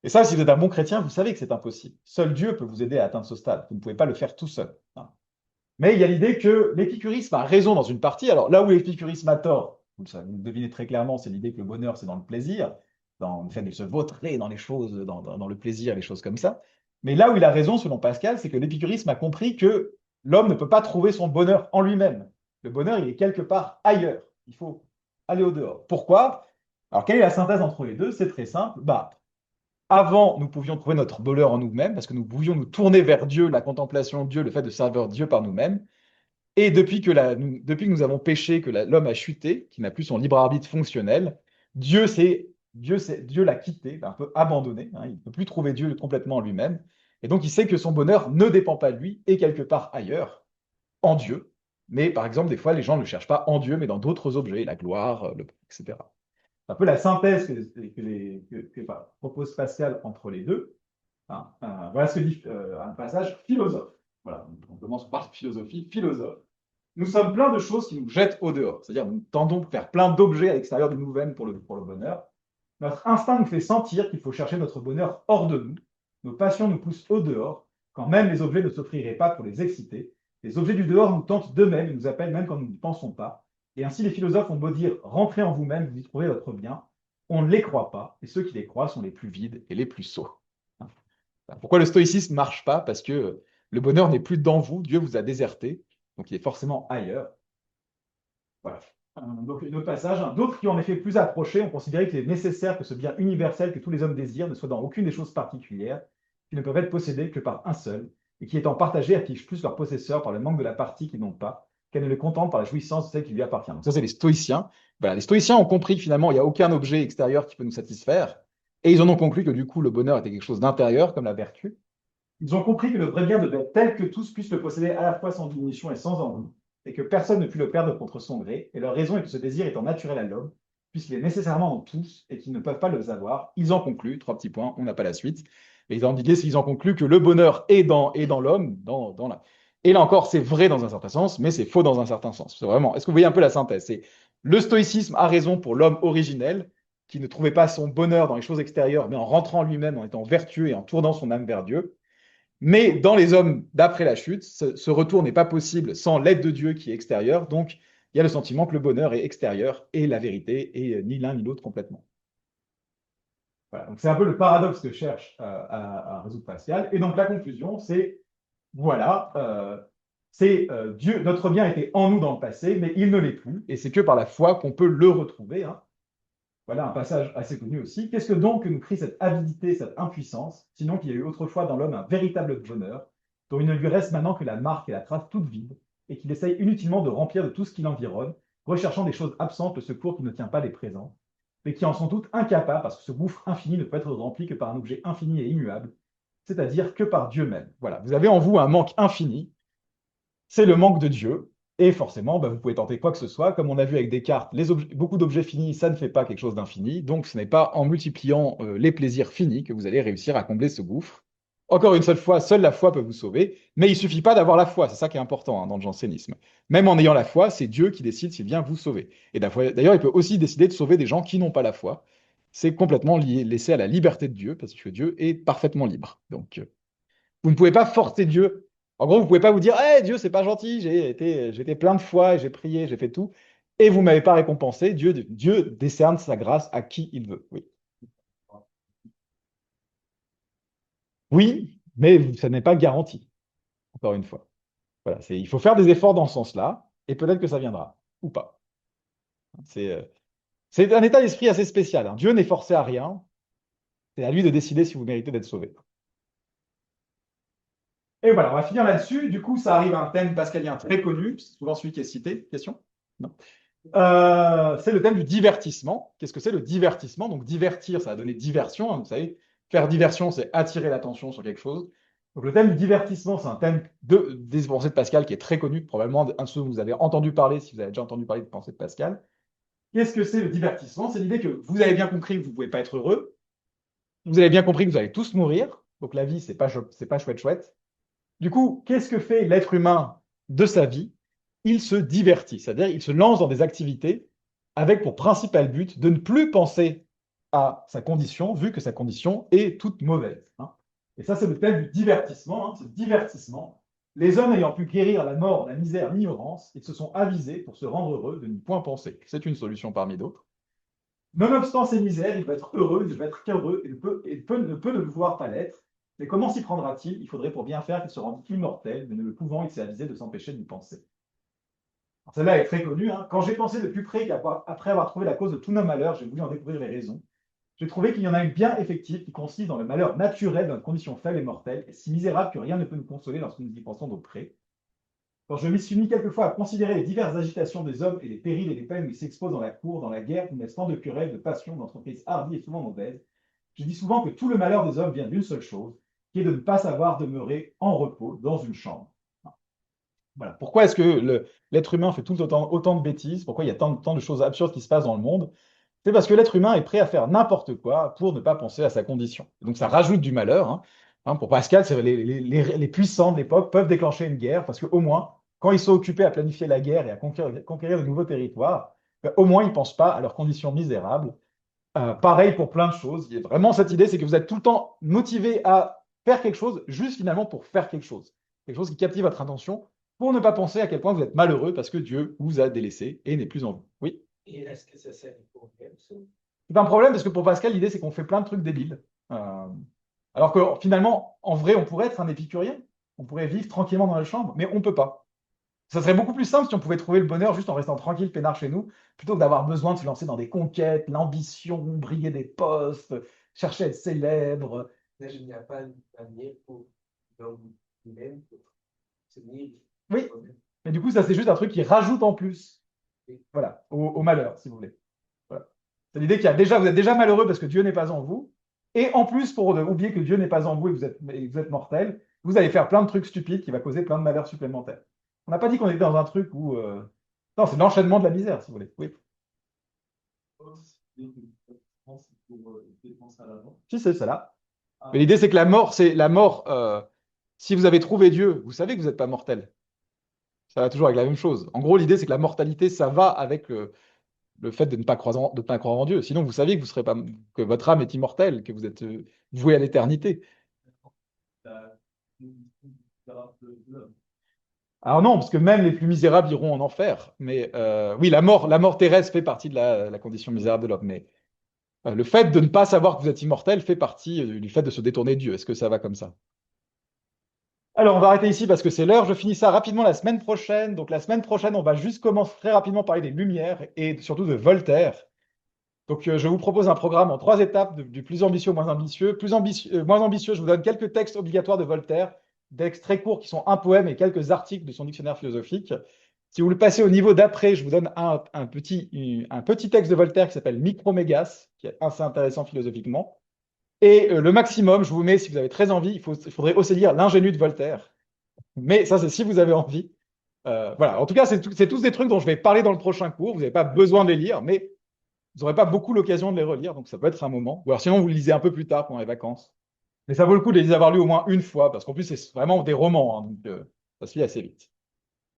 Et ça, si vous êtes un bon chrétien, vous savez que c'est impossible. Seul Dieu peut vous aider à atteindre ce stade. Vous ne pouvez pas le faire tout seul, hein. Mais il y a l'idée que l'épicurisme a raison dans une partie. Alors là où l'épicurisme a tort, vous le devinez très clairement, c'est l'idée que le bonheur, c'est dans le plaisir, dans le fait de se vautrer dans les choses, dans le plaisir, les choses comme ça. Mais là où il a raison, selon Pascal, c'est que l'épicurisme a compris que l'homme ne peut pas trouver son bonheur en lui-même. Le bonheur, il est quelque part ailleurs. Il faut aller au dehors. Pourquoi? Alors, quelle est la synthèse entre les deux? C'est très simple. Bah, avant, nous pouvions trouver notre bonheur en nous-mêmes, parce que nous pouvions nous tourner vers Dieu, la contemplation de Dieu, le fait de servir Dieu par nous-mêmes. Et depuis que nous avons péché, que l'homme a chuté, qu'il n'a plus son libre arbitre fonctionnel, Dieu l'a quitté, l'a un peu abandonné. Hein, il ne peut plus trouver Dieu complètement en lui-même. Et donc, il sait que son bonheur ne dépend pas de lui et quelque part ailleurs, en Dieu. Mais par exemple, des fois, les gens ne le cherchent pas en Dieu, mais dans d'autres objets, la gloire, etc. C'est un peu la synthèse que propose Pascal entre les deux. Hein. Voilà ce que dit un passage philosophe. Voilà, on commence par philosophie, philosophe. Nous sommes plein de choses qui nous jettent au dehors. C'est-à-dire, nous tendons vers plein d'objets à l'extérieur de nous-mêmes pour le bonheur. Notre instinct nous fait sentir qu'il faut chercher notre bonheur hors de nous. Nos passions nous poussent au dehors, quand même les objets ne s'offriraient pas pour les exciter. Les objets du dehors nous tentent d'eux-mêmes et nous appellent même quand nous n'y pensons pas. Et ainsi, les philosophes ont beau dire rentrez en vous-même, vous y trouvez votre bien. On ne les croit pas, et ceux qui les croient sont les plus vides et les plus sots. Pourquoi le stoïcisme ne marche pas? Parce que le bonheur n'est plus dans vous, Dieu vous a déserté, donc il est forcément ailleurs. Voilà. Donc, un autre passage. D'autres qui ont en effet plus approché ont considéré qu'il est nécessaire que ce bien universel que tous les hommes désirent ne soit dans aucune des choses particulières, qui ne peuvent être possédées que par un seul, et qui étant partagées affichent plus leur possesseur par le manque de la partie qu'ils n'ont pas, qu'elle ne les contente par la jouissance de celle qui lui appartient. Donc ça, c'est les stoïciens. Voilà, les stoïciens ont compris que finalement, il n'y a aucun objet extérieur qui peut nous satisfaire, et ils en ont conclu que du coup, le bonheur était quelque chose d'intérieur, comme la vertu. Ils ont compris que le vrai bien devait être tel que tous puissent le posséder à la fois sans diminution et sans envie, et que personne ne put le perdre contre son gré, et leur raison est que ce désir étant naturel à l'homme, puisqu'il est nécessairement en tous, et qu'ils ne peuvent pas le avoir, ils en concluent, trois petits points, on n'a pas la suite, mais ils ont indiqué, ils en concluent que le bonheur est dans l'homme, Et là encore, c'est vrai dans un certain sens, mais c'est faux dans un certain sens. C'est vraiment, est-ce que vous voyez un peu la synthèse? C'est le stoïcisme a raison pour l'homme originel, qui ne trouvait pas son bonheur dans les choses extérieures, mais en rentrant lui-même, en étant vertueux et en tournant son âme vers Dieu. Mais dans les hommes d'après la chute, ce retour n'est pas possible sans l'aide de Dieu qui est extérieure. Donc, il y a le sentiment que le bonheur est extérieur et la vérité est ni l'un ni l'autre complètement. Voilà, donc c'est un peu le paradoxe que cherche à résoudre Pascal. Et donc la conclusion, c'est voilà, Dieu, notre bien était en nous dans le passé, mais il ne l'est plus, et c'est que par la foi qu'on peut le retrouver. Hein. Voilà un passage assez connu aussi. Qu'est-ce que donc nous crie cette avidité, cette impuissance, sinon qu'il y a eu autrefois dans l'homme un véritable bonheur, dont il ne lui reste maintenant que la marque et la trace toute vide, et qu'il essaye inutilement de remplir de tout ce qui l'environne, recherchant des choses absentes le secours qui ne tient pas des présents, mais qui en sont toutes incapables, parce que ce gouffre infini ne peut être rempli que par un objet infini et immuable, c'est-à-dire que par Dieu même. Voilà, vous avez en vous un manque infini, c'est le manque de Dieu. Et forcément, vous pouvez tenter quoi que ce soit. Comme on a vu avec Descartes, beaucoup d'objets finis, ça ne fait pas quelque chose d'infini. Donc, ce n'est pas en multipliant les plaisirs finis que vous allez réussir à combler ce gouffre. Encore une seule fois, seule la foi peut vous sauver. Mais il ne suffit pas d'avoir la foi. C'est ça qui est important dans le jansénisme. Même en ayant la foi, c'est Dieu qui décide s'il vient vous sauver. Et d'ailleurs, il peut aussi décider de sauver des gens qui n'ont pas la foi. C'est complètement laissé à la liberté de Dieu, parce que Dieu est parfaitement libre. Donc, vous ne pouvez pas forcer Dieu. En gros, vous ne pouvez pas vous dire hey, Dieu, c'est pas gentil, j'étais plein de foi, j'ai prié, j'ai fait tout, et vous ne m'avez pas récompensé. Dieu décerne sa grâce à qui il veut. Oui, oui, mais ça n'est pas garanti, encore une fois. Voilà, il faut faire des efforts dans ce sens-là, et peut-être que ça viendra, ou pas. C'est euh, c'est un état d'esprit assez spécial. Hein. Dieu n'est forcé à rien, c'est à lui de décider si vous méritez d'être sauvé. Et voilà, on va finir là-dessus. Du coup, ça arrive à un thème pascalien très connu, c'est souvent celui qui est cité. Question? Non. C'est le thème du divertissement. Qu'est-ce que c'est le divertissement? Donc, divertir, ça va donner diversion. Hein, vous savez, faire diversion, c'est attirer l'attention sur quelque chose. Donc, le thème du divertissement, c'est un thème des pensées de Pascal qui est très connu, probablement un de ceux que vous avez entendu parler si vous avez déjà entendu parler de pensées de Pascal. Qu'est-ce que c'est le divertissement? C'est l'idée que vous avez bien compris que vous ne pouvez pas être heureux. Vous avez bien compris que vous allez tous mourir. Donc, la vie, c'est pas chouette. Du coup, qu'est-ce que fait l'être humain de sa vie? Il se divertit, c'est-à-dire il se lance dans des activités avec pour principal but de ne plus penser à sa condition, vu que sa condition est toute mauvaise. Hein. Et ça, c'est le thème du divertissement. Hein. Ce divertissement, Les hommes ayant pu guérir la mort, la misère, l'ignorance, ils se sont avisés pour se rendre heureux de n'y point penser. C'est une solution parmi d'autres. Nonobstant ces misères, il peut être heureux, ne peut être qu'heureux, ne peut ne pouvoir pas l'être. Mais comment s'y prendra-t-il? Il faudrait pour bien faire qu'il se rende immortel, mais ne le pouvant, il s'est avisé de s'empêcher d'y penser. Celle-là est très connue. Hein. Quand j'ai pensé de plus près qu'après avoir trouvé la cause de tous nos malheurs, j'ai voulu en découvrir les raisons. J'ai trouvé qu'il y en a une bien effective qui consiste dans le malheur naturel de notre condition faible et mortelle, et si misérable que rien ne peut nous consoler lorsque nous y pensons de près. Quand je m'y suis mis quelquefois à considérer les diverses agitations des hommes et les périls et les peines où ils s'exposent dans la cour, dans la guerre, où naissent tant de querelles, de passions, d'entreprises hardies et souvent mauvaises, je dis souvent que tout le malheur des hommes vient d'une seule chose, qui est de ne pas savoir demeurer en repos dans une chambre. Voilà. Pourquoi est-ce que l'être humain fait autant de bêtises? Pourquoi il y a tant de choses absurdes qui se passent dans le monde? C'est parce que l'être humain est prêt à faire n'importe quoi pour ne pas penser à sa condition. Donc ça rajoute du malheur. Hein, pour Pascal, les puissants de l'époque peuvent déclencher une guerre parce qu'au moins, quand ils sont occupés à planifier la guerre et à conquérir de nouveaux territoires, ben, au moins ils ne pensent pas à leurs conditions misérables. Pareil pour plein de choses. Il y a vraiment cette idée, c'est que vous êtes tout le temps motivé à faire quelque chose, juste finalement pour faire quelque chose. Quelque chose qui captive votre attention, pour ne pas penser à quel point vous êtes malheureux parce que Dieu vous a délaissé et n'est plus en vous. Oui. Et est-ce que ça sert pour elle aussi? C'est un problème parce que pour Pascal, l'idée c'est qu'on fait plein de trucs débiles. Alors que finalement, en vrai, on pourrait être un épicurien. On pourrait vivre tranquillement dans la chambre, mais on ne peut pas. Ça serait beaucoup plus simple si on pouvait trouver le bonheur juste en restant tranquille, peinard chez nous, plutôt que d'avoir besoin de se lancer dans des conquêtes, l'ambition, briguer des postes, chercher à être célèbre. Là, il n'y a pas une manière pour l'homme lui-même pour se tenir. Oui, mais du coup, ça c'est juste un truc qui rajoute en plus, voilà, au malheur, si vous voulez. Voilà. C'est l'idée qu'il y a déjà, vous êtes déjà malheureux parce que Dieu n'est pas en vous, et en plus, pour oublier que Dieu n'est pas en vous et que vous êtes mortel, vous allez faire plein de trucs stupides qui va causer plein de malheurs supplémentaires. On n'a pas dit qu'on était dans un truc où... Non, c'est l'enchaînement de la misère, si vous voulez. Oui. Si, c'est ça là. Mais l'idée, c'est que la mort, si vous avez trouvé Dieu, vous savez que vous n'êtes pas mortel. Ça va toujours avec la même chose. En gros, l'idée, c'est que la mortalité, ça va avec le fait de ne pas croire en Dieu. Sinon, vous savez que vous serez pas, que votre âme est immortelle, que vous êtes voué à l'éternité. Alors non, parce que même les plus misérables iront en enfer. Mais oui, la mort terrestre fait partie de la condition misérable de l'homme. Mais le fait de ne pas savoir que vous êtes immortel fait partie du fait de se détourner de Dieu. Est-ce que ça va comme ça? Alors, on va arrêter ici parce que c'est l'heure. Je finis ça rapidement la semaine prochaine. Donc, la semaine prochaine, on va juste commencer très rapidement à parler des Lumières et surtout de Voltaire. Donc, je vous propose un programme en 3 étapes, du plus ambitieux au moins ambitieux. Moins ambitieux, je vous donne quelques textes obligatoires de Voltaire, textes très courts qui sont un poème et quelques articles de son dictionnaire philosophique. Si vous le passez au niveau d'après, je vous donne un petit texte de Voltaire qui s'appelle Micromégas, qui est assez intéressant philosophiquement. Et le maximum, je vous mets, si vous avez très envie, il faudrait aussi lire L'ingénu de Voltaire. Mais ça, c'est si vous avez envie. Voilà. En tout cas, c'est tous des trucs dont je vais parler dans le prochain cours. Vous n'avez pas besoin de les lire, mais vous n'aurez pas beaucoup l'occasion de les relire, donc ça peut être un moment. Ou alors sinon, vous le lisez un peu plus tard pendant les vacances. Mais ça vaut le coup de les avoir lus au moins une fois, parce qu'en plus, c'est vraiment des romans, hein, donc ça se lit assez vite.